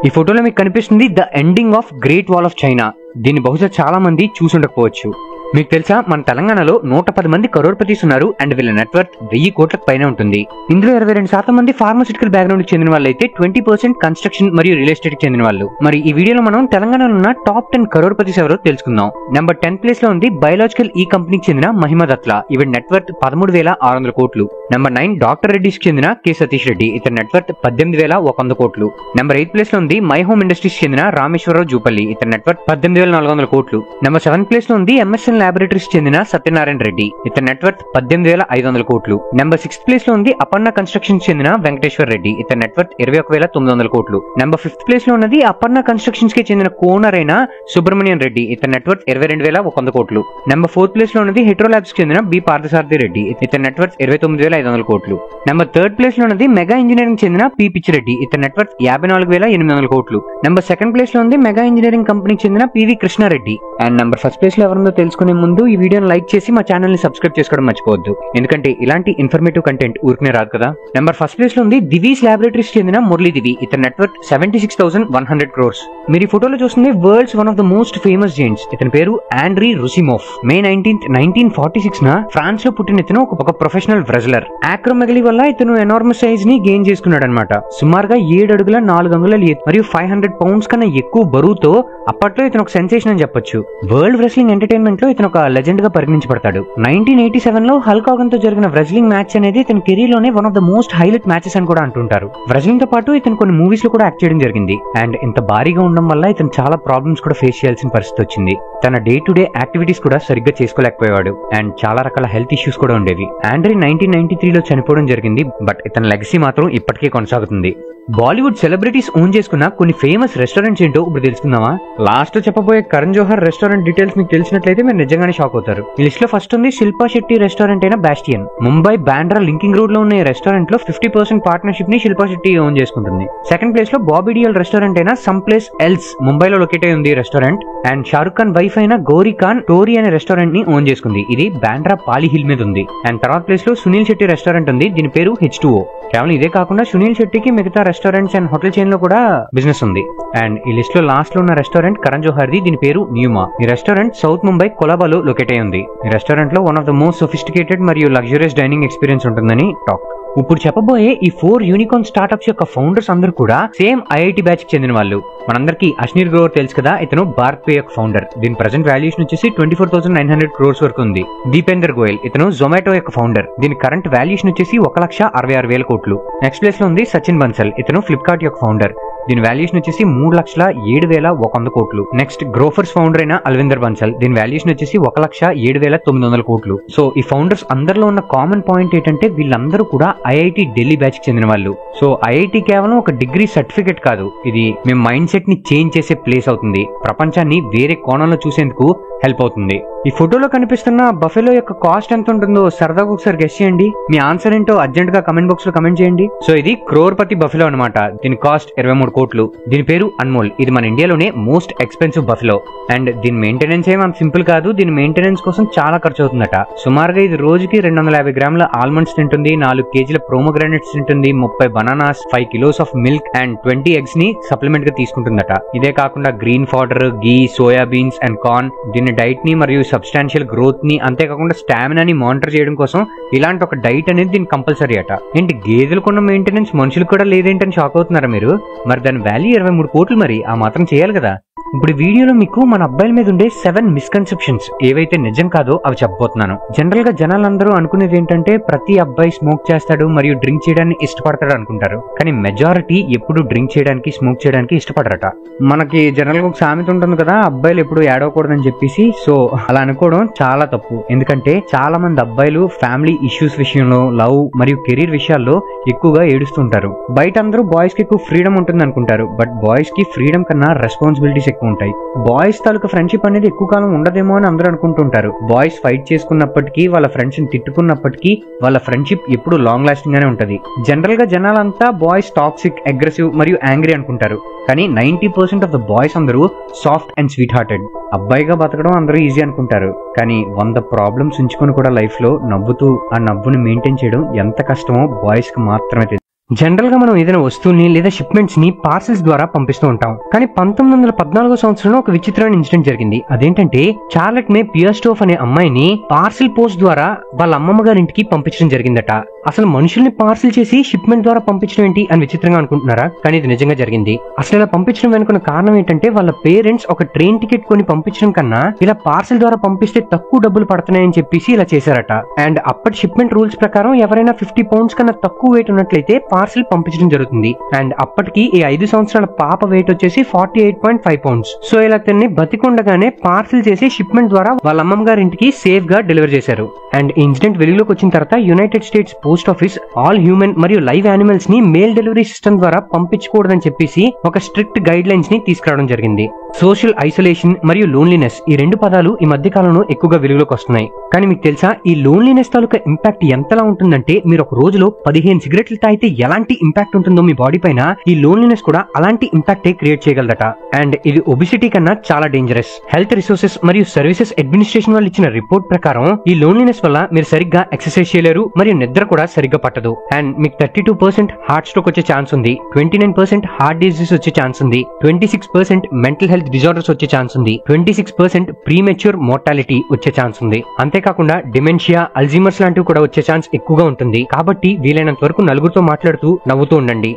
ఈ ఫోటోలో మీకు కనిపిస్తుంది the ending of great wall of China. దీన్ని బహుశా చాలా మంది చూసుండకపోవచ్చు. మీకు తెలుసా, మన తెలంగాణలో 110 మంది కరోడ్పతిస్ ఉన్నారు. అండ్ వీళ్ళ నెట్వర్క్ 1000 కోట్లకు పైన ఉంటుంది. ఇందులో 22% మంది ఫార్మాస్యూటికల్ బ్యాక్గ్రౌండ్ కి చెందిన వాళ్ళు అయితే 20% కన్స్ట్రక్షన్ మరియు రియల్ ఎస్టేట్ కి చెందిన వాళ్ళు. మరి ఈ వీడియోలో మనం తెలంగాణలో ఉన్న టాప్ 10 కరోడ్పతిస్ ఎవరో తెలుసుకుందాం. నెంబర్ 10 ప్లేస్ లో ఉంది బయోలాజికల్ ఈ కంపెనీకి చెందిన మహిమ దత్లా. ఈవిడ నెట్వర్క్ 13,600 కోట్లు. నెంబర్ 9 డాక్టర్ రెడ్డిస్ చెందిన కె సతీష్ రెడ్డి. ఇతని నెట్వర్క్ 18,100 కోట్లు. నెంబర్ 8 ప్లేస్ లో ఉంది మై హోమ్ ఇండస్ట్రీస్ చెందిన రామేశ్వరరావు జూపల్లి. ఇతని నెట్వర్క్ 18,400 కోట్లు. నెంబర్ 7 ప్లేస్ లో ఉంది ఎంఎస్ఎన్ ల్యాబొరేటరీస్ చెందిన సత్యనారాయణ రెడ్డి. ఇతని నెట్వర్క్ 18,500 కోట్లు. నెంబర్ 6 ప్లేస్ లో ఉంది అపర్ణ కన్స్ట్రక్షన్స్ చెందిన వెంకటేశ్వర్ రెడ్డి. ఇతని నెట్వర్క్ 21,900 కోట్లు. నెంబర్ 5th ప్లేస్ లో ఉన్నది అపర్ణ కన్స్ట్రక్షన్స్ కి చెందిన కోనర్ అయిన సుబ్రహ్మణ్యం రెడ్డి. ఇతని నెట్వర్క్ 22,100 కోట్లు. నెంబర్ 4th ప్లేస్ లో ఉన్నది హెట్రోలాబ్స్ కి చెందిన బి పార్థసారథి రెడ్డి. ఇతని నెట్వర్క్ 29,500 కోట్లు. నెంబర్ 3rd ప్లేస్ లో ఉన్నది మెగా ఇంజనీరింగ్ చెందిన పి పిచ్చిరెడ్డి. ఇతని నెట్వర్క్ 54,800 కోట్లు. నెంబర్ 2nd ప్లేస్ లో ఉంది మెగా ఇంజనీరింగ్ కంపెనీకి చెందిన PV Krishna Reddy. And number 1st place లో ఎవరుందో తెలుసుకునే ముందు ఈ వీడియోని లైక్ చేసి మా ఛానల్ ని సబ్స్క్రైబ్ చేసుకోవడం మర్చిపోవద్దు. ఎందుకంటే ఇలాంటి ఇన్ఫర్మేటివ్ కంటెంట్ ఊరికనే రాదు కదా. నెంబర్ 1st ప్లేస్ లో ఉంది దివీస్ ల్యాబొరేటరీస్ చెందిన మురళీ దివి. ఇతని నెట్వర్క్ 76,100 crores. మీరు ఈ ఫోటోలో చూస్తుంది world's one of the most famous giants. ఇతని పేరు ఆండ్రీ రుసిమోఫ్. మే 19th, 1946 ఫ్రాన్స్ లో పుట్టిన ఇతను ఒక ప్రొఫెషనల్ రెజ్లర్. ఆక్రోమెగలీ వల్ల ఇతను ఎనార్మస్ సైజ్ ని గెయిన్ చేసుకున్నాడు అనమాట. సుమారుగా 7 అడుగుల 4 అంగుళాల మరియు 500 pounds కన్నా ఎక్కువ బరువుతో అప్పట్లో ఇతను ఒక సెన్సేషన్ అని చెప్పొచ్చు. వరల్డ్ రెస్లింగ్ ఎంటర్టైన్మెంట్ లో ఇతను ఒక లెజెండ్ గా పరిగణించబడతాడు. 1987 లో హల్క్ హోగన్ తో జరిగిన రెజ్లింగ్ మ్యాచ్ అనేది ఇతని కెరీర్ లోనే one of the most highlight matches అని కూడా అంటుంటారు. రెజ్లింగ్ తో పాటు ఇతను కొన్ని మూవీస్ లో కూడా యాక్ట్ చేయడం జరిగింది. అండ్ ఇంత భారీగా ఉండడం వల్ల ఇతను చాలా ప్రాబ్లమ్స్ కూడా ఫేస్ చేయాల్సిన పరిస్థితి వచ్చింది. తన డే టు డే యాక్టివిటీస్ కూడా సరిగ్గా చేసుకోలేకపోయేవాడు. అండ్ చాలా రకాల హెల్త్ ఇష్యూస్ కూడా ఉండేవి. ఆండ్రీ 1993 లో చనిపోవడం జరిగింది. బట్ ఇతని లెగసీ మాత్రం ఇప్పటికే కొనసాగుతుంది. బాలీవుడ్ సెలబ్రిటీస్ ఓన్ చేసుకున్న కొన్ని ఫేమస్ రెస్టారెంట్స్ ఏంటో ఇప్పుడు తెలుసుకుందామా. లాస్ట్ చెప్పబోయే కరణ్ జోహర్ రెస్టారెంట్ డీటెయిల్స్ మీకు తెలిసినట్లయితే మీరు నిజంగానే షాక్ అవుతారు. ఈ లిస్ట్ లో ఫస్ట్ ఉంది శిల్పా శెట్టి రెస్టారెంట్ అయిన Bastian. Mumbai Bandra linking road లో ఉన్న ఈ రెస్టారెంట్ లో 50% పార్ట్నర్షిప్ ని శిల్పా శెట్టి ఓన్ చేసుకుంటుంది. సెకండ్ ప్లేస్ లో బాబీ డియల్ రెస్టారెంట్ అయిన సమ్ ప్లేస్ ఎల్స్ ముంబైలో లొకేట్ అయి ఉంది restaurant. And Shahrukh Khan wife అయిన గౌరీ ఖాన్ టోరీ అనే రెస్టారెంట్ ని ఓన్ చేసుకుంది. ఇది బాండ్రా పాలి హిల్ మీద ఉంది. అండ్ తర్వాత ప్లేస్ లో సునీల్ శెట్టి రెస్టారెంట్ ఉంది. దీని పేరు H2O. కేవలం ఇదే కాకుండా సునీల్ శెట్టికి మిగతా రెస్టారెంట్స్ అండ్ హోటల్ చైన్ లో కూడా బిజినెస్ ఉంది. అండ్ ఈ లిస్ట్ లో లాస్ట్ లో ఉన్న రెస్టారెంట్ కరణ్ జోహర్ ది. దీని పేరు న్యూమా. ఈ రెస్టారెంట్ సౌత్ ముంబై కొలాబాలో లొకేట్ అయి ఉంది. ఈ రెస్టారెంట్ లో one of the most sophisticated మరియు లగ్జరియస్ డైనింగ్ ఎక్స్పీరియన్స్ ఉంటుందని టాక్. ఇప్పుడు చెప్పబోయే ఈ 4 యూనికార్న్ స్టార్ట్అప్స్ యొక్క ఫౌండర్స్ అందరూ కూడా సేమ్ ఐఐటి బ్యాచ్ కి చెందిన వాళ్ళు. మనందరికీ అశ్నీర్ గ్రోవర్ తెలుసు కదా, ఇతను భారత్ పే యొక్క ఫౌండర్. దీని ప్రెజెంట్ వాల్యూషన్ వచ్చేసి 24,900 crores వరకు ఉంది. దీపేందర్ గోయల్, ఇతను జొమాటో యొక్క ఫౌండర్. దీని కరెంట్ వాల్యూషన్ వచ్చేసి 1,66,000 కోట్లు. నెక్స్ట్ ప్లేస్ లో ఉంది సచిన్ బన్సల్, ఇతను ఫ్లిప్కార్ట్ యొక్క ఫౌండర్. దీని వాల్యూషన్ వచ్చేసి 3,07,100 కోట్లు. నెక్స్ట్ గ్రోఫర్స్ ఫౌండర్ అయిన అల్విందర్ బన్సల్, దీని వాల్యూషన్ వచ్చేసి 1,07,900 కోట్లు. సో ఈ ఫౌండర్స్ అందరిలో ఉన్న కామన్ పాయింట్ ఏంటంటే వీళ్ళందరూ కూడా ఐఐటి ఢిల్లీ బ్యాచ్ కి చెందిన వాళ్ళు. సో ఐఐటి కేవలం ఒక డిగ్రీ సర్టిఫికేట్ కాదు, ఇది మేము మైండ్ సెట్ ని చేంజ్ చేసే ప్లేస్ అవుతుంది. ప్రపంచాన్ని వేరే కోణంలో చూసేందుకు హెల్ప్ అవుతుంది. ఈ ఫోటోలో కనిపిస్తున్న బఫెలో యొక్క కాస్ట్ ఎంత ఉంటుందో సరదాగా ఒకసారి గెస్ చేయండి. మీ ఆన్సర్ ఏంటో అర్జెంట్ గా కమెంట్ బాక్స్ లో కమెంట్ చేయండి. సో ఇది క్రోర్పతి బఫెలో అనమాట. దీని కాస్ట్ 23 కోట్లు. దీని పేరు అన్మోల్. ఇది మన ఇండియాలోనే మోస్ట్ ఎక్స్పెన్సివ్ బఫెలో. అండ్ దీని మెయింటెనెన్స్ ఏం అంత సింపుల్ కాదు. దీని మెయింటెనెన్స్ కోసం చాలా ఖర్చు అవుతుందట. సుమారుగా ఇది రోజుకి 250 గ్రాముల ఆల్మండ్స్ తింటుంది, 4 kgs ప్రోమోగ్రానైట్స్ తింటుంది, 30 bananas, 5 kilos of milk and 20 eggs ని సప్లిమెంట్ గా తీసుకుంటుందట. ఇదే కాకుండా green powder, ghee, soya beans and corn. దీని డైట్ ని మరియు సబ్స్టాన్షియల్ గ్రోత్ ని, అంతేకాకుండా స్టామినాని మానిటర్ చేయడం కోసం ఇలాంటి ఒక డైట్ అనేది దీనికి కంపల్సరీ అట. ఏంటి గేదెలకున్న మెయింటెనెన్స్ మనుషులకు కూడా లేదేంటని షాక్ అవుతున్నారా మీరు? మరి దాని వాల్యూ 23 కోట్లు, మరి ఆ మాత్రం చేయాలి కదా. ఇప్పుడు వీడియోలో మీకు మన అబ్బాయిల మీద ఉండే 7 మిస్కన్సెప్షన్స్ ఏవైతే నిజం కాదో అవి చెప్పబోతున్నాను. జనరల్ గా జనాలందరూ అనుకునేది ఏంటంటే ప్రతి అబ్బాయి స్మోక్ చేస్తాడు మరియు డ్రింక్ చేయడాన్ని ఇష్టపడతాడు అనుకుంటారు. కానీ మెజారిటీ ఎప్పుడు డ్రింక్ చేయడానికి, స్మోక్ చేయడానికి ఇష్టపడరట. మనకి జనరల్ గా ఒక సామెత ఉంటుంది కదా, అబ్బాయిలు ఎప్పుడు ఏడవకూడదని చెప్పేసి. సో అలా అనుకోవడం చాలా తప్పు. ఎందుకంటే చాలా మంది అబ్బాయిలు ఫ్యామిలీ ఇష్యూస్ విషయంలో, లవ్ మరియు కెరీర్ విషయాల్లో ఎక్కువగా ఏడుస్తుంటారు. బయట అందరూ బాయ్స్ కి ఎక్కువ ఫ్రీడమ్ ఉంటుంది అనుకుంటారు, బట్ బాయ్స్ కి ఫ్రీడమ్ కన్నా రెస్పాన్సిబిలిటీస్ ఎక్కువ ఉంటాయి. బాయ్స్ తాలూకా ఫ్రెండ్షిప్ అనేది ఎక్కువ కాలం ఉండదేమో అని అందరూ అనుకుంటుంటారు. బాయ్స్ ఫైట్ చేసుకున్నప్పటికీ, వాళ్ళ ఫ్రెండ్స్ ని తిట్టుకున్నప్పటికీ వాళ్ళ ఫ్రెండ్షిప్ ఎప్పుడు లాంగ్ లాస్టింగ్ గానే ఉంటది. జనరల్ గా జనాలంతా బాయ్స్ టాక్సిక్, అగ్రెసివ్ మరియు యాంగ్రీ అనుకుంటారు. కానీ 90% ఆఫ్ ద బాయ్స్ అందరూ సాఫ్ట్ అండ్ స్వీట్ హార్టెడ్. అబ్బాయిగా బతకడం అందరూ ఈజీ అనుకుంటారు, కానీ 100 ప్రాబ్లమ్స్ ఉంచుకొని కూడా లైఫ్ లో నవ్వుతూ ఆ నవ్వుని మెయింటైన్ చేయడం ఎంత కష్టమో బాయ్స్ కి మాత్రమే తెలుసు. జనరల్ గా మనం ఏదైనా వస్తువుల్ని లేదా షిప్మెంట్స్ ని పార్సల్స్ ద్వారా పంపిస్తూ ఉంటాం. కానీ 1914 సంవత్సరంలో ఒక విచిత్రమైన ఇన్సిడెంట్ జరిగింది. అదేంటంటే చార్లెట్ మే పియర్స్టోఫ్ అనే అమ్మాయిని పార్సిల్ పోస్ట్ ద్వారా వాళ్ళ అమ్మమ్మ గారి ఇంటికి పంపించడం జరిగిందట. అసలు మనుషుల్ని పార్సిల్ చేసి షిప్మెంట్ ద్వారా పంపించడం ఏంటి అని విచిత్రంగా అనుకుంటున్నారా? కానీ ఇది నిజంగా జరిగింది. అసలు ఇలా పంపించడం వెనుకున్న కారణం ఏంటంటే వాళ్ళ పేరెంట్స్ ఒక ట్రైన్ టికెట్ కొని పంపించడం కన్నా ఇలా పార్సిల్ ద్వారా పంపిస్తే తక్కువ డబ్బులు పడుతున్నాయని చెప్పేసి ఇలా చేశారట. అండ్ అప్పటి షిప్మెంట్ రూల్స్ ప్రకారం ఎవరైనా 50 pounds కన్నా తక్కువ వెయిట్ ఉన్నట్లయితే పార్సిల్ పంపించడం జరుగుతుంది. అండ్ అప్పటికి ఈ 5 సంవత్సరాల పాప వెయిట్ వచ్చేసి 48.5 pounds. సో ఇలా తన్ని బతికుండగానే పార్సిల్ చేసి షిప్మెంట్ ద్వారా వాళ్ళ అమ్మమ్మ గారి ఇంటికి సేఫ్ గా డెలివర్ చేశారు. అండ్ ఈ ఇన్సిడెంట్ వెలుగులోకి వచ్చిన తర్వాత United states post office all human మరియు లైవ్ యానిమల్స్ ని మెయిల్ డెలివరీ సిస్టమ్ ద్వారా పంపించకూడదని చెప్పేసి ఒక స్ట్రిక్ట్ గైడ్ లైన్స్ ని తీసుకురావడం జరిగింది. సోషల్ ఐసోలేషన్ మరియు లోన్లీనెస్ ఈ 2 పదాలు ఈ మధ్య కాలంలో ఎక్కువగా వెలుగులోకి వస్తున్నాయి. కానీ మీకు తెలుసా ఈ లోన్లీనెస్ తాలూకా ఇంపాక్ట్ ఎంతలా ఉంటుందంటే మీరు ఒక రోజులో 15 సిగరెట్లు తాగితే ఎలాంటి ఇంపాక్ట్ ఉంటుందో మీ బాడీ పైన ఈ లోన్లీనెస్ కూడా అలాంటి ఇంపాక్టే క్రియేట్ చేయగలదట. అండ్ ఇది ఒబిసిటీ కన్నా చాలా డేంజరస్. హెల్త్ రిసోర్సెస్ మరియు సర్వీసెస్ అడ్మినిస్ట్రేషన్ వాళ్ళు ఇచ్చిన రిపోర్ట్ ప్రకారం ఈ లోన్లీనెస్ వల్ల మీరు సరిగ్గా ఎక్సర్సైజ్ చేయలేరు మరియు నిద్ర కూడా సరిగ్గా పట్టదు. అండ్ మీకు 32% హార్ట్ స్ట్రోక్ వచ్చే ఛాన్స్ ఉంది, 29% హార్ట్ డిసీజ్ వచ్చే ఛాన్స్ ఉంది, 26% మెంటల్ హెల్త్ డిజార్డర్స్ వచ్చే ఛాన్స్ ఉంది, 26% ప్రీమెచ్యూర్ మోర్టాలిటీ వచ్చే ఛాన్స్ ఉంది. అంతేకాకుండా డిమెన్షియా, అల్జీమర్స్ లాంటివి కూడా వచ్చే ఛాన్స్ ఎక్కువగా ఉంటుంది. కాబట్టి వీలైనంత వరకు నలుగురితో మాట్లాడుతూ నవ్వుతూ ఉండండి.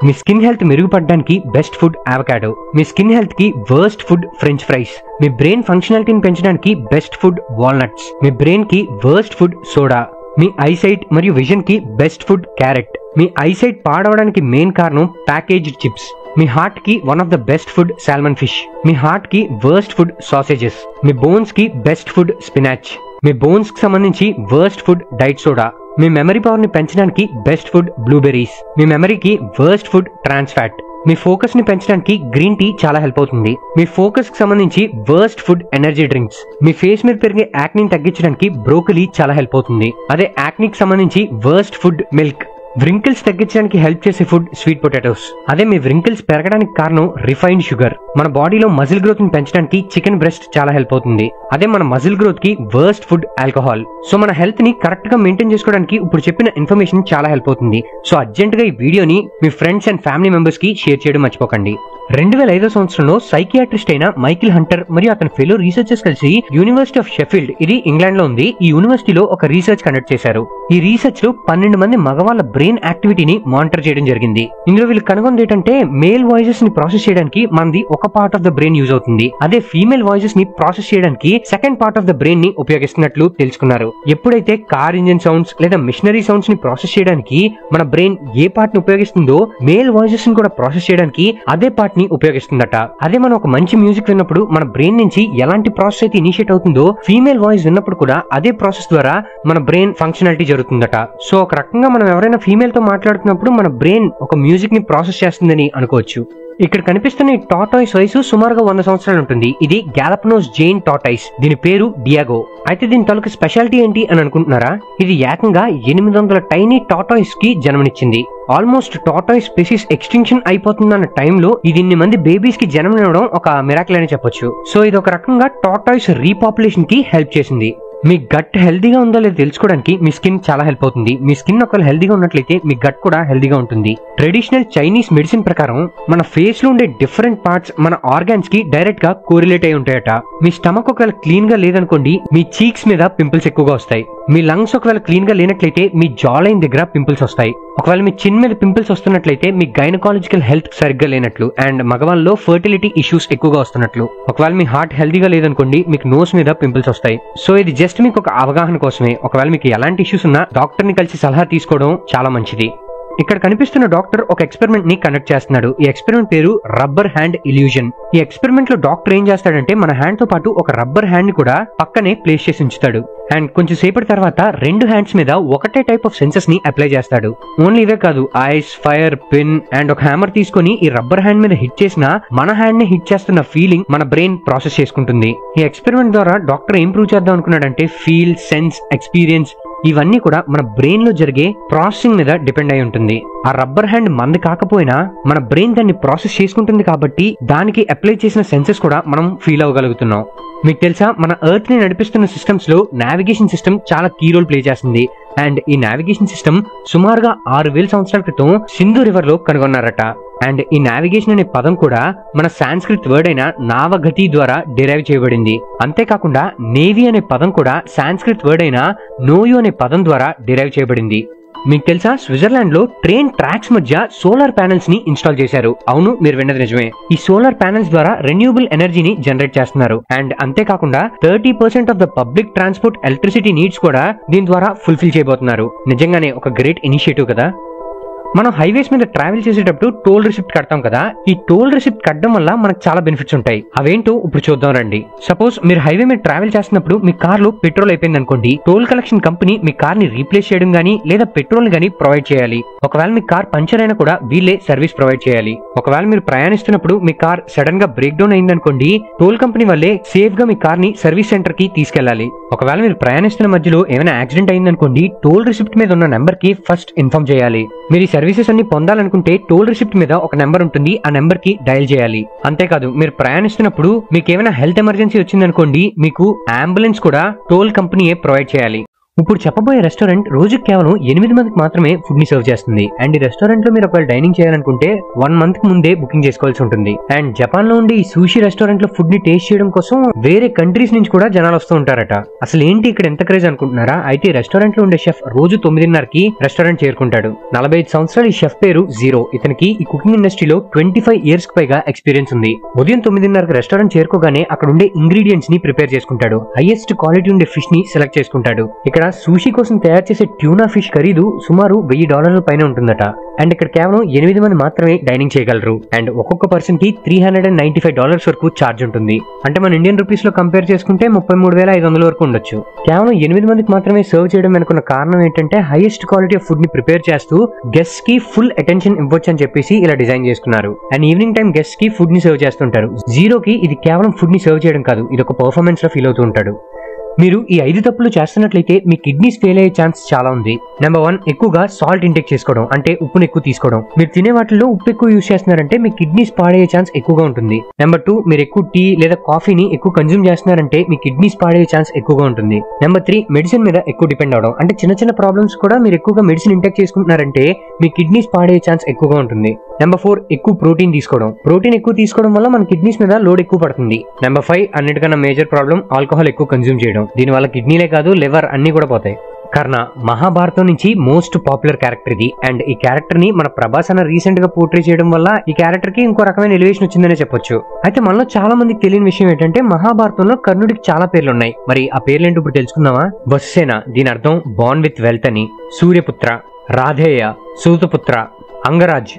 మీ స్కిన్ హెల్త్ మెరుగుపడడానికి బెస్ట్ ఫుడ్ అవకాడో. మీ స్కిన్ హెల్త్ కి వర్స్ట్ ఫుడ్ ఫ్రెంచ్ ఫ్రైస్. మీ బ్రెయిన్ ఫంక్షనాలిటీని పెంచడానికి బెస్ట్ ఫుడ్ వాల్నట్స్. మీ బ్రెయిన్ కి వర్స్ట్ ఫుడ్ సోడా. మీ ఐసైట్ మరియు విజన్ కి బెస్ట్ ఫుడ్ క్యారెట్. మీ ఐసైట్ పాడవడానికి మెయిన్ కారణం ప్యాకేజ్డ్ చిప్స్. మీ హార్ట్ కి one of the best food salmon fish. మీ హార్ట్ కి వర్స్ట్ ఫుడ్ సాసేజెస్. మీ బోన్స్ కి బెస్ట్ ఫుడ్ స్పినాచ్. మీ బోన్స్ కి సంబంధించి వర్స్ట్ ఫుడ్ డైట్ సోడా. మీ మెమరీ పవర్ ని పెంచడానికి బెస్ట్ ఫుడ్ బ్లూబెర్రీస్. మీ మెమరీకి వర్స్ట్ ఫుడ్ ట్రాన్స్ ఫ్యాట్. మీ ఫోకస్ ని పెంచడానికి గ్రీన్ టీ చాలా హెల్ప్ అవుతుంది. మీ ఫోకస్ కి సంబంధించి వర్స్ట్ ఫుడ్ ఎనర్జీ డ్రింక్స్. మీ ఫేస్ మీద పెరిగే యాక్నీని తగ్గించడానికి బ్రోకలీ చాలా హెల్ప్ అవుతుంది. అదే యాక్నీకి సంబంధించి వర్స్ట్ ఫుడ్ మిల్క్. వ్రింకిల్స్ తగ్గించడానికి హెల్ప్ చేసే ఫుడ్ స్వీట్ పొటాటోస్. అదే మీ వ్రింకిల్స్ పెరగడానికి కారణం రిఫైన్డ్ షుగర్. మన బాడీలో మజిల్ గ్రోత్ ని పెంచడానికి చికెన్ బ్రెస్ట్ చాలా హెల్ప్ అవుతుంది. అదే మన మజిల్ గ్రోత్ కి వర్స్ట్ ఫుడ్ ఆల్కహాల్. సో మన హెల్త్ ని కరెక్ట్ గా మెయింటైన్ చేసుకోవడానికి ఇప్పుడు చెప్పిన ఇన్ఫర్మేషన్ చాలా హెల్ప్ అవుతుంది. సో అర్జెంట్ గా ఈ వీడియోని మీ ఫ్రెండ్స్ అండ్ ఫ్యామిలీ మెంబర్స్ కి షేర్ చేయడం మర్చిపోకండి. 2005 సంవత్సరంలో సైకియాట్రిస్ట్ అయిన మైకిల్ హంటర్ మరియు అతని ఫెలో రీసెర్చర్స్ కలిసి యూనివర్సిటీ ఆఫ్ షెఫీల్డ్, ఇది ఇంగ్లాండ్ లో ఉంది, ఈ యూనివర్సిటీలో ఒక రీసెర్చ్ కండక్ట్ చేశారు. ఈ రీసెర్చ్ లో 12 మంది మగవాళ్ళ బ్రెయిన్ యాక్టివిటీని మానిటర్ చేయడం జరిగింది. ఇందులో వీళ్ళు కనుగొంది ఏంటంటే మేల్ వాయిసెస్ ని ప్రాసెస్ చేయడానికి మనది ఒక part of the brain use అవుతుంది, అదే ఫీమేల్ వాయిసెస్ ని ప్రాసెస్ చేయడానికి second part of the brain ని ఉపయోగిస్తున్నట్లు తెలుసుకున్నారు. ఎప్పుడైతే కార్ ఇంజిన్ సౌండ్స్ లేదా మిషనరీ సౌండ్స్ ని ప్రాసెస్ చేయడానికి మన బ్రెయిన్ ఏ పార్ట్ ని ఉపయోగిస్తుందో మేల్ వాయిసెస్ ని కూడా ప్రాసెస్ చేయడానికి అదే పార్ట్ ని ఉపయోగిస్తుందట. అదే మనం ఒక మంచి మ్యూజిక్ విన్నప్పుడు మన బ్రెయిన్ నుంచి ఎలాంటి ప్రాసెస్ అయితే ఇనిషియేట్ అవుతుందో ఫీమేల్ వాయిస్ విన్నప్పుడు కూడా అదే ప్రాసెస్ ద్వారా మన బ్రెయిన్ ఫంక్షనాలిటీ జరుగుతుందట. సో ఒక రకంగా మనం ఎవరైనా ఫీమేల్ తో మాట్లాడుతున్నప్పుడు మన బ్రెయిన్ ఒక మ్యూజిక్ ని ప్రాసెస్ చేస్తుందని అనుకోవచ్చు. ఇక్కడ కనిపిస్తున్న ఈ టార్టాయిస్ వయసు సుమారుగా 100 సంవత్సరాలు ఉంటుంది. ఇది గ్యాలపనోస్ జైన్ టార్టాయిస్, దీని పేరు డియాగో. అయితే దీని తాలూకు స్పెషాలిటీ ఏంటి అని అనుకుంటున్నారా? ఇది ఏకంగా 800 టైనీ టార్టాయిస్ కి జన్మనిచ్చింది. ఆల్మోస్ట్ టార్టాయిస్ స్పీసీస్ ఎక్స్టింక్షన్ అయిపోతుందన్న టైంలో ఇది ఇన్ని మంది బేబీస్ కి జన్మనివ్వడం ఒక మిరాకిల్ అని చెప్పొచ్చు. సో ఇది ఒక రకంగా టార్టాయిస్ రీపాపులేషన్ కి హెల్ప్ చేసింది. మీ గట్ హెల్దీగా ఉందో లేదో తెలుసుకోవడానికి మీ స్కిన్ చాలా హెల్ప్ అవుతుంది. మీ స్కిన్ ఒకవేళ హెల్దీగా ఉన్నట్లయితే మీ గట్ కూడా హెల్దీగా ఉంటుంది. ట్రెడిషనల్ చైనీస్ మెడిసిన్ ప్రకారం మన ఫేస్ లో ఉండే డిఫరెంట్ పార్ట్స్ మన ఆర్గాన్స్ కి డైరెక్ట్ గా కోరిలేట్ అయి ఉంటాయట. మీ స్టమక్ ఒకవేళ క్లీన్ గా లేదనుకోండి మీ చీక్స్ మీద పింపుల్స్ ఎక్కువగా వస్తాయి. మీ లంగ్స్ ఒకవేళ క్లీన్ గా లేనట్లయితే మీ జా లైన్ దగ్గర పింపుల్స్ వస్తాయి. ఒకవేళ మీ చిన్ మీద పింపుల్స్ వస్తున్నట్లయితే మీ గైనకాలజికల్ హెల్త్ సరిగ్గా లేనట్లు అండ్ మగవాళ్ళలో ఫర్టిలిటీ ఇష్యూస్ ఎక్కువగా వస్తున్నట్లు. ఒకవేళ మీ హార్ట్ హెల్దీగా లేదనుకోండి మీకు నోస్ మీద పింపుల్స్ వస్తాయి. సో ఇది జస్ట్ మీకు ఒక అవగాహన కోసమే. ఒకవేళ మీకు ఎలాంటి ఇష్యూస్ ఉన్నా డాక్టర్ ని కలిసి సలహా తీసుకోవడం చాలా మంచిది. ఇక్కడ కనిపిస్తున్న డాక్టర్ ఒక ఎక్స్పెరిమెంట్ ని కండక్ట్ చేస్తున్నాడు. ఈ ఎక్స్పెరిమెంట్ పేరు రబ్బర్ హ్యాండ్ ఇల్యూజన్. ఈ ఎక్స్పెరిమెంట్ లో డాక్టర్ ఏం చేస్తాడంటే మన హ్యాండ్ తో పాటు ఒక రబ్బర్ హ్యాండ్ ని కూడా పక్కనే ప్లేస్ చేసి ఉంచుతాడు. అండ్ కొంచెం సేపటి తర్వాత 2 హ్యాండ్స్ మీద ఒకటే టైప్ ఆఫ్ సెన్సెస్ ని అప్లై చేస్తాడు. ఓన్లీ ఇవే కాదు, ఐస్, ఫైర్, పిన్ అండ్ ఒక హ్యామర్ తీసుకొని ఈ రబ్బర్ హ్యాండ్ మీద హిట్ చేసినా మన హ్యాండ్ ని హిట్ చేస్తున్న ఫీలింగ్ మన బ్రెయిన్ ప్రాసెస్ చేసుకుంటుంది. ఈ ఎక్స్పెరిమెంట్ ద్వారా డాక్టర్ ఏం ప్రూవ్ చేద్దాం అనుకున్నాడంటే ఫీల్, సెన్స్, ఎక్స్పీరియన్స్ ఇవన్నీ కూడా మన బ్రెయిన్ లో జరిగే ప్రాసెసింగ్ మీద డిపెండ్ అయి ఉంటుంది. ఆ రబ్బర్ హ్యాండ్ మంది కాకపోయినా మన బ్రెయిన్ దాన్ని ప్రాసెస్ చేసుకుంటుంది కాబట్టి దానికి అప్లై చేసిన సెన్సెస్ కూడా మనం ఫీల్ అవ్వగలుగుతున్నాం. మీకు తెలుసా మన ఎర్త్ ని నడిపిస్తున్న సిస్టమ్స్ లో నావిగేషన్ సిస్టమ్ చాలా కీ రోల్ ప్లే చేస్తుంది. అండ్ ఈ నావిగేషన్ సిస్టమ్ సుమారుగా 6000 సంవత్సరాల క్రితం సింధు రివర్ లో కనుగొన్నారట. అండ్ ఈ నావిగేషన్ అనే పదం కూడా మన సాంస్క్రిట్ వర్డ్ అయిన నావగతి ద్వారా డిరైవ్ చేయబడింది. అంతేకాకుండా నేవీ అనే పదం కూడా సాంస్క్రిట్ వర్డ్ అయిన నోయో అనే పదం ద్వారా డిరైవ్ చేయబడింది. మీకు తెలుసా స్విట్జర్లాండ్ లో ట్రైన్ ట్రాక్స్ మధ్య సోలార్ ప్యానెల్స్ ని ఇన్స్టాల్ చేశారు. అవును, మీరు విన్నది నిజమే. ఈ సోలార్ ప్యానెల్స్ ద్వారా రెన్యూబుల్ ఎనర్జీని జనరేట్ చేస్తున్నారు. అండ్ అంతేకాకుండా 30% of the public transport electricity needs కూడా దీని ద్వారా ఫుల్ఫిల్ చేయబోతున్నారు. నిజంగానే ఒక గ్రేట్ ఇనిషియేటివ్ కదా. మనం హైవేస్ మీద ట్రావెల్ చేసేటప్పుడు టోల్ రిసిప్ట్ కడతాం కదా. ఈ టోల్ రిసిప్ట్ కట్టడం వల్ల మనకు చాలా బెనిఫిట్స్ ఉంటాయి. అవేంటో ఇప్పుడు చూద్దాం రండి. సపోజ్ మీరు హైవే మీద ట్రావెల్ చేస్తున్నప్పుడు మీ కార్ లో పెట్రోల్ అయిపోయింది అనుకోండి. టోల్ కలెక్షన్ కంపెనీ మీ కార్ ని రీప్లేస్ చేయడం గానీ లేదా పెట్రోల్ గానీ ప్రొవైడ్ చేయాలి. ఒకవేళ మీ కార్ పంచర్ అయినా కూడా వీళ్ళే సర్వీస్ ప్రొవైడ్ చేయాలి. ఒకవేళ మీరు ప్రయాణిస్తున్నప్పుడు మీ కార్ సడన్ గా బ్రేక్ డౌన్ అయిందనుకోండి, టోల్ కంపెనీ వల్లే సేఫ్ గా మీ కార్ ని సర్వీస్ సెంటర్ కి తీసుకెళ్లాలి. ఒకవేళ మీరు ప్రయాణిస్తున్న మధ్యలో ఏమైనా యాక్సిడెంట్ అయిందనుకోండి, టోల్ రిసిప్ట్ మీద ఉన్న నెంబర్ కి ఫస్ట్ ఇన్ఫార్మ్ చేయాలి. మీరు సర్వీసెస్ అన్ని పొందాలనుకుంటే టోల్ రిసిప్ట్ మీద ఒక నెంబర్ ఉంటుంది, ఆ నెంబర్ కి డయల్ చేయాలి. అంతేకాదు మీరు ప్రయాణిస్తున్నప్పుడు మీకు ఏమైనా హెల్త్ ఎమర్జెన్సీ వచ్చిందనుకోండి, మీకు అంబులెన్స్ కూడా టోల్ కంపెనీయే ప్రొవైడ్ చేయాలి. ఇప్పుడు చెప్పబోయే రెస్టారెంట్ రోజుకి కేవలం 8 మందికి మాత్రమే ఫుడ్ ని సర్వ్ చేస్తుంది. అండ్ ఈ రెస్టారెంట్ లో మీరు ఒకవేళ డైనింగ్ చేయాలనుకుంటే 1 మంత్ కి ముందే బుకింగ్ చేసుకోవాల్సి ఉంటుంది. అండ్ జపాన్ లో ఉండే ఈ సూషి రెస్టారెంట్ లో ఫుడ్ ని టేస్ట్ చేయడం కోసం వేరే కంట్రీస్ నుంచి కూడా జనాలు వస్తూ ఉంటారట. అసలు ఏంటి ఇక్కడ ఎంత క్రేజ్ అనుకుంటున్నారా? అయితే రెస్టారెంట్ లో ఉండే షెఫ్ రోజు 9:30కి రెస్టారెంట్ చేరుకుంటాడు. 45 సంవత్సరాలు ఈ షెఫ్ పేరు జీరో. ఇతనికి ఈ కుకింగ్ ఇండస్ట్రీలో 25 ఇయర్స్ కి పైగా ఎక్స్పీరియన్స్ ఉంది. ఉదయం 9:30కి రెస్టారెంట్ చేరుకోగానే అక్కడ ఉండే ఇంగ్రీడియంట్స్ ని ప్రిపేర్ చేసుకుంటాడు. హైయెస్ట్ క్వాలిటీ ఉండే ఫిష్ ని సెలెక్ట్ చేసుకుంటాడు. ఇక్కడ సూషి కోసం తయారు చేసే ట్యూనా ఫిష్ ఖరీదు సుమారు $1000 పైన ఉంటుందట. అండ్ ఇక్కడ కేవలం 8 మంది మాత్రమే డైనింగ్ చేయగలరు. అండ్ ఒక్కొక్క పర్సన్ కి $395 వరకు ఛార్జ్ ఉంటుంది. అంటే మన ఇండియన్ రూపీస్ లో కంపేర్ చేసుకుంటే 33,500 వరకు ఉండొచ్చు. కేవలం 8 మందికి మాత్రమే సర్వ్ చేయడం అనుకున్న కారణం ఏంటంటే హైయెస్ట్ క్వాలిటీ ఆఫ్ ఫుడ్ ని ప్రిపేర్ చేస్తూ గెస్ట్ కి ఫుల్ అటెన్షన్ ఇవ్వచ్చు అని చెప్పేసి ఇలా డిజైన్ చేసుకున్నారు. అండ్ ఈవినింగ్ టైం గెస్ట్ కి ఫుడ్ ని సర్వ్ చేస్తుంటారు. జీరోకి ఇది కేవలం ఫుడ్ ని సర్వ్ చేయడం కాదు, ఇది ఒక పర్ఫార్మెన్స్ లో ఫీల్ అవుతూ ఉంటాడు. మీరు ఈ 5 తప్పులు చేస్తున్నట్లయితే మీ కిడ్నీస్ ఫెయిల్ అయ్యే ఛాన్స్ చాలా ఉంది. నెంబర్ 1, ఎక్కువగా సాల్ట్ ఇంటేక్ చేసుకోవడం, అంటే ఉప్పును ఎక్కువ తీసుకోవడం. మీరు తినే వాటిలో ఉప్పు ఎక్కువ యూజ్ చేస్తున్నారంటే మీ కిడ్నీస్ పాడయ్యే ఛాన్స్ ఎక్కువగా ఉంటుంది. నెంబర్ 2, మీరు ఎక్కువ టీ లేదా కాఫీని ఎక్కువ కన్జ్యూమ్ చేస్తున్నారంటే మీ కిడ్నీస్ పాడయ్యే ఛాన్స్ ఎక్కువగా ఉంటుంది. నెంబర్ 3, మెడిసిన్ మీద ఎక్కువ డిపెండ్ అవడం, అంటే చిన్న చిన్న ప్రాబ్లమ్స్ కూడా మీరు ఎక్కువగా మెడిసిన్ ఇంటేక్ చేసుకుంటున్నారంటే మీ కిడ్నీస్ పాడయ్యే ఛాన్స్ ఎక్కువగా ఉంటుంది. నెంబర్ 4 ఎక్కువ ప్రోటీన్ తీసుకోవడం. ప్రోటీన్ ఎక్కువ తీసుకోవడం వల్ల మన కిడ్నీస్ మీద లోడ్ ఎక్కువ పడుతుంది. నెంబర్ 5 అన్నిటికన్నా మేజర్ ప్రాబ్లం ఆల్కహాల్ ఎక్కువ కన్జ్యూమ్ చేయడం. దీని వల్ల కిడ్నీలే కాదు లివర్ అన్ని కూడా పోతాయి. కర్ణ మహాభారతం నుంచి మోస్ట్ పాపులర్ క్యారెక్టర్ ఇది. అండ్ ఈ క్యారెక్టర్ ని మన ప్రభాస్ అన్న రీసెంట్ గా పోర్ట్రే చేయడం వల్ల ఈ క్యారెక్టర్ కి ఇంకో రకమైన ఎలివేషన్ వచ్చిందనే చెప్పొచ్చు. అయితే మనలో చాలా మందికి తెలియని విషయం ఏంటంటే మహాభారతంలో కర్ణుడికి చాలా పేర్లు ఉన్నాయి. మరి ఆ పేర్లు ఏంటో ఇప్పుడు తెలుసుకుందామా? వసుసేన, దీని అర్థం బాండ్ విత్ వెల్త్ అని. సూర్యపుత్ర, రాధేయ, సూతపుత్ర, అంగరాజ్,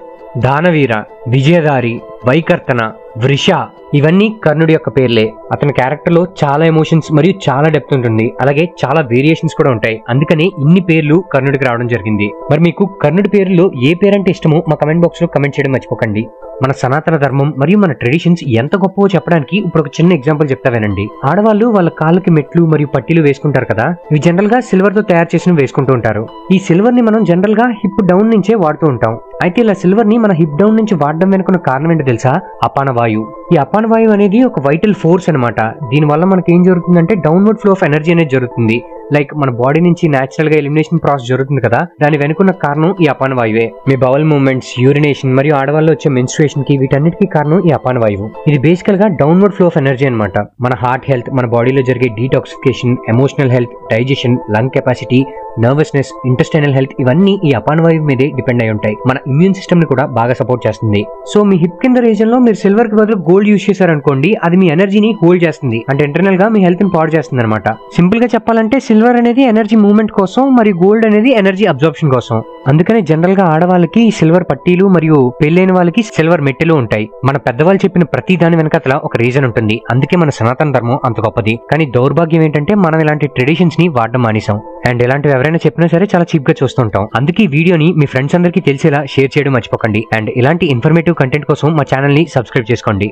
దానవీర, విజయదారి, వైకర్తన, వృష, ఇవన్నీ కర్ణుడి యొక్క పేర్లే. అతని క్యారెక్టర్ లో చాలా ఎమోషన్స్ మరియు చాలా డెప్త్ ఉంటుంది. అలాగే చాలా వేరియేషన్స్ కూడా ఉంటాయి. అందుకనే ఇన్ని పేర్లు కర్ణుడికి రావడం జరిగింది. మరి మీకు కర్ణుడి పేరులో ఏ పేరంటే ఇష్టమో మా కమెంట్ బాక్స్ లో కమెంట్ చేయడం మర్చిపోకండి. మన సనాతన ధర్మం మరియు మన ట్రెడిషన్స్ ఎంత గొప్పవో చెప్పడానికి ఇప్పుడు ఒక చిన్న ఎగ్జాంపుల్ చెప్తా వినండి. ఆడవాళ్ళు వాళ్ళ కాళ్ళకి మెట్లు మరియు పట్టీలు వేసుకుంటారు కదా, ఇవి జనరల్ గా సిల్వర్ తో తయారు చేసిన వేసుకుంటూ ఉంటారు. ఈ సిల్వర్ ని మనం జనరల్ గా హిప్ డౌన్ నుంచే వాడుతూ ఉంటాం. అయితే ఇలా సిల్వర్ ని మన హిప్ డౌన్ నుంచి వాడడం వెనుకున్న కారణం ఏంటో తెలుసా? అపానవాయు. ఈ అపానవాయు అనేది ఒక వైటల్ ఫోర్స్ అనమాట. దీని వల్ల మనకి ఏం జరుగుతుందంటే డౌన్వర్డ్ ఫ్లో ఆఫ్ ఎనర్జీ అనేది జరుగుతుంది. లైక్ మన బాడీ నుంచి నేచురల్ గా ఎలిమినేషన్ ప్రాసెస్ జరుగుతుంది కదా, దాని వెనుకున్న కారణం ఈ అపానవాయువే. మీ బౌల్ మూవ్మెంట్స్, యూరినేషన్ మరియు ఆడవాళ్ళు వచ్చే మెన్స్ట్రుయేషన్ కి వీటన్నిటికీ కారణం ఈ అపానవాయువు. ఇది బేసికల్ గా డౌన్వర్డ్ ఫ్లో ఆఫ్ ఎనర్జీ అనమాట. మన హార్ట్ హెల్త్, మన బాడీలో జరిగే detoxification, emotional health, digestion, lung capacity, nervousness, intestinal health ఇవన్నీ ఈ అపానవాయువు మీదే డిపెండ్ అయి ఉంటాయి. మన ఇమ్యూన్ సిస్టమ్ ని కూడా బాగా సపోర్ట్ చేస్తుంది. సో మీ హిప్ కింద రీజన్ లో మీరు సిల్వర్ కి బదులు గోల్డ్ యూజ్ చేశారనుకోండి, అది మీ ఎనర్జీని హోల్డ్ చేస్తుంది. అంటే ఇంటర్నల్ గా మీ హెల్త్ ని పాడు చేస్తుంది అనమాట. సింపుల్ గా చెప్పాలంటే సిల్వర్ అనేది ఎనర్జీ మూవ్మెంట్ కోసం మరియు గోల్డ్ అనేది ఎనర్జీ అబ్జార్ప్షన్ కోసం. అందుకనే జనరల్ గా ఆడవాళ్ళకి సిల్వర్ పట్టీలు మరియు పెళ్ళైన వాళ్ళకి సిల్వర్ మెట్టెలు ఉంటాయి. మన పెద్దవాళ్ళు చెప్పిన ప్రతి దాని వెనకాల ఒక రీజన్ ఉంటుంది. అందుకే మన సనాతన ధర్మం అంత గొప్పది. కానీ దౌర్భాగ్యం ఏంటంటే మనం ఇలాంటి ట్రెడిషన్స్ ని వాడడం మానేసాం. అండ్ ఇలాంటివి ఎవరైనా చెప్పినా సరే చాలా చీప్ గా చూస్తుంటాం. అందుకే ఈ వీడియోని మీ ఫ్రెండ్స్ అందరికీ తెలిసేలా షేర్ చేయడం మర్చిపోకండి. అండ్ ఇలాంటి ఇన్ఫర్మేటివ్ కంటెంట్ కోసం మా ఛానల్ ని సబ్స్క్రైబ్ చేసుకోండి.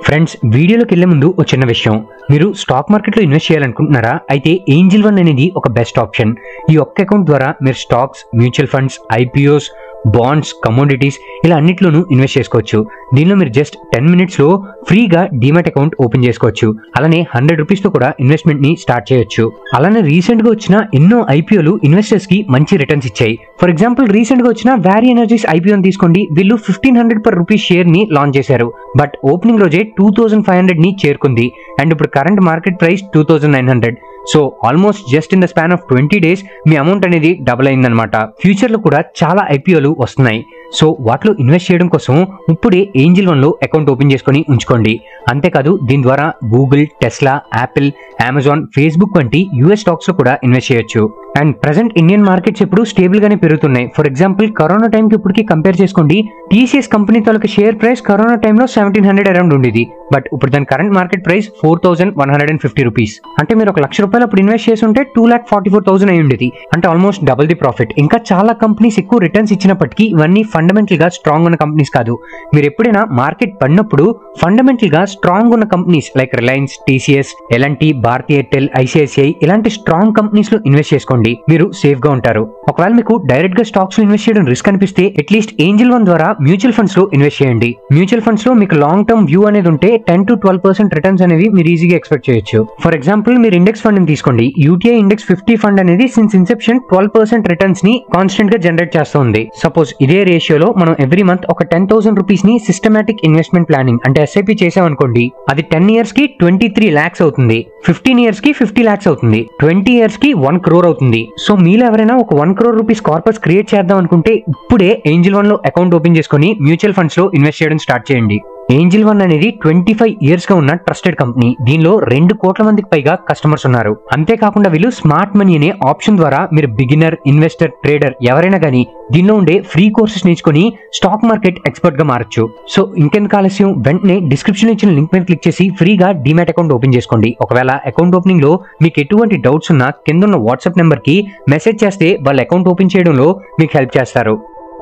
ఫ్రెండ్స్, వీడియోలోకి వెళ్లే ముందు ఒక చిన్న విషయం. మీరు స్టాక్ మార్కెట్ లో ఇన్వెస్ట్ చేయాలనుకుంటున్నారా? అయితే ఏంజిల్ వన్ అనేది ఒక బెస్ట్ ఆప్షన్. ఈ ఒక్క అకౌంట్ ద్వారా మీరు stocks, mutual funds, IPOs, bonds, commodities ఇలా అన్నిట్లోనూ ఇన్వెస్ట్ చేసుకోవచ్చు. దీనిలో మీరు జస్ట్ 10 minutes లో ఫ్రీగా డీమాట్ అకౌంట్ ఓపెన్ చేసుకోవచ్చు. అలానే 100 rupees తో కూడా ఇన్వెస్ట్మెంట్ ని స్టార్ట్ చేయొచ్చు. అలానే రీసెంట్ గా వచ్చిన ఎన్నో ఐపీఓలు ఇన్వెస్టర్స్ కి మంచి రిటర్న్స్ ఇచ్చాయి. ఫర్ ఎగ్జాంపుల్ రీసెంట్ గా వచ్చిన వ్యారీ ఎనర్జీస్ ఐపీఓ తీసుకోండి. వీళ్ళు 1500 per rupee షేర్ ని లాంచ్ చేశారు. బట్ ఓపెనింగ్ రోజే 2500 ని చేరుకుంది. అండ్ ఇప్పుడు current market price 2900. So almost just in the span of 20 days me amount అనేది డబుల్ అయిందనమాట. ఫ్యూచర్ లో కూడా చాలా ఐపీఓలు వస్తున్నాయి. సో వాటిలో ఇన్వెస్ట్ చేయడం కోసం ఇప్పుడే ఏంజిల్ వన్ లో అకౌంట్ ఓపెన్ చేసుకుని ఉంచుకోండి. అంతేకాదు దీని ద్వారా Google, Tesla, Apple, Amazon, Facebook వంటి యూఎస్ స్టాక్స్ లో కూడా ఇన్వెస్ట్ చేయొచ్చు. అండ్ ప్రెసెంట్ ఇండియన్ మార్కెట్స్ ఇప్పుడు స్టేబుల్ గానే పెరుగుతున్నాయి. ఫర్ ఎగ్జాంపుల్ కరోనా టైం కి ఇప్పటికి కంపేర్ చేసుకోండి. టీసీఎస్ కంపెనీ తాలూకా షేర్ ప్రైస్ కరోనా టైంలో 1700 అరౌండ్ ఉండేది. బట్ ఇప్పుడు దాని కరెంట్ మార్కెట్ ప్రైస్ 4150 rupees. అంటే మీరు ₹1,00,000 అప్పుడు ఇన్వెస్ట్ చేసి ఉంటే 2,44,000 అయి ఉండేది. అంటే ఆల్మోస్ట్ డబుల్ ది ప్రాఫిట్. ఇంకా చాలా కంపెనీస్ ఎక్కువ రిటర్న్స్ ఇచ్చినప్పటికీ ఇవన్నీ ఫండమెంటల్ గా స్ట్రాంగ్ ఉన్న కంపెనీస్ కాదు. మీరు ఎప్పుడైనా మార్కెట్ పడినప్పుడు ఫండమెంటల్ గా స్ట్రాంగ్ ఉన్న కంపెనీస్ లైక్ రిలయన్స్, టీసీఎస్, ఎల్ఎన్టీ, భారతీ ఎయిర్టెల్, ఐసిఐసిఐ ఇలాంటి స్ట్రాంగ్ కంపెనీస్ లో ఇన్వెస్ట్ చేసుకోండి. మీరు సేఫ్ గా ఉంటారు. ఒకవేళ మీకు డైరెక్ట్ గా స్టాక్స్ లో ఇన్వెస్ట్ చేయడం రిస్క్ అనిపిస్తే అట్లీస్ట్ ఏంజిల్ వన్ ద్వారా మ్యూచువల్ ఫండ్స్ లో ఇన్వెస్ట్ చేయండి. మ్యూచువల్ ఫండ్స్ లో మీకు లాంగ్ టర్మ్ వ్యూ అనేది ఉంటే 10 to 12% రిటర్న్స్ అనేవి మీరు ఈజీగా ఎక్స్పెక్ట్ చేయొచ్చు. ఫర్ ఎగ్జాంపుల్ మీరు ఇండెక్స్ ఫండ్ ని తీసుకోండి. యూటీఐ ఇండెక్స్ 50 ఫండ్ అనేది సిన్స్ ఇన్సెప్షన్ 12% రిటర్న్స్ ని కాన్స్టెంట్ గా జనరేట్ చేస్తుంది. సపోజ్ ఇదే రేషియోలో మనం ఎవ్రీ మంత్ ఒక 10,000 rupees ని సిస్టమాటిక్ ఇన్వెస్ట్మెంట్ ప్లానింగ్ అంటే ఎస్ఐపి చేసామనుకోండి, అది 10 years కి 23 lakhs అవుతుంది, 15 years కి 50 lakhs అవుతుంది, 20 years కి 1 crore అవుతుంది. సో మీలో ఎవరైనా ఒక 1 crore rupees కార్పస్ క్రియేట్ చేద్దాం అనుకుంటే ఇప్పుడే ఏంజిల్ వన్ లో అకౌంట్ ఓపెన్ చేసుకుని మ్యూచువల్ ఫండ్స్ లో ఇన్వెస్ట్ చేయడం స్టార్ట్ చేయండి. ఏంజిల్ వన్ అనేది 25 years గా ఉన్న ట్రస్టెడ్ కంపెనీ. దీనిలో 2 కోట్ల మందికి పైగా కస్టమర్స్ ఉన్నారు. అంతేకాకుండా వీళ్ళు స్మార్ట్ మనీ అనే ఆప్షన్ ద్వారా మీరు బిగినర్, ఇన్వెస్టర్, ట్రేడర్ ఎవరైనా కానీ దీనిలో ఉండే ఫ్రీ కోర్సెస్ నేర్చుకుని స్టాక్ మార్కెట్ ఎక్స్పర్ట్ గా మారచ్చు. సో ఇంకెందుకు ఆలస్యం, వెంటనే డిస్క్రిప్షన్ ఇచ్చిన లింక్ మీద క్లిక్ చేసి ఫ్రీగా డీమాట్ అకౌంట్ ఓపెన్ చేసుకోండి. ఒకవేళ అకౌంట్ ఓపెనింగ్ లో మీకు ఎటువంటి డౌట్స్ ఉన్నా కింద ఉన్న వాట్సాప్ నెంబర్ కి మెసేజ్ చేస్తే వాళ్ళ అకౌంట్ ఓపెన్ చేయడంలో మీకు హెల్ప్ చేస్తారు.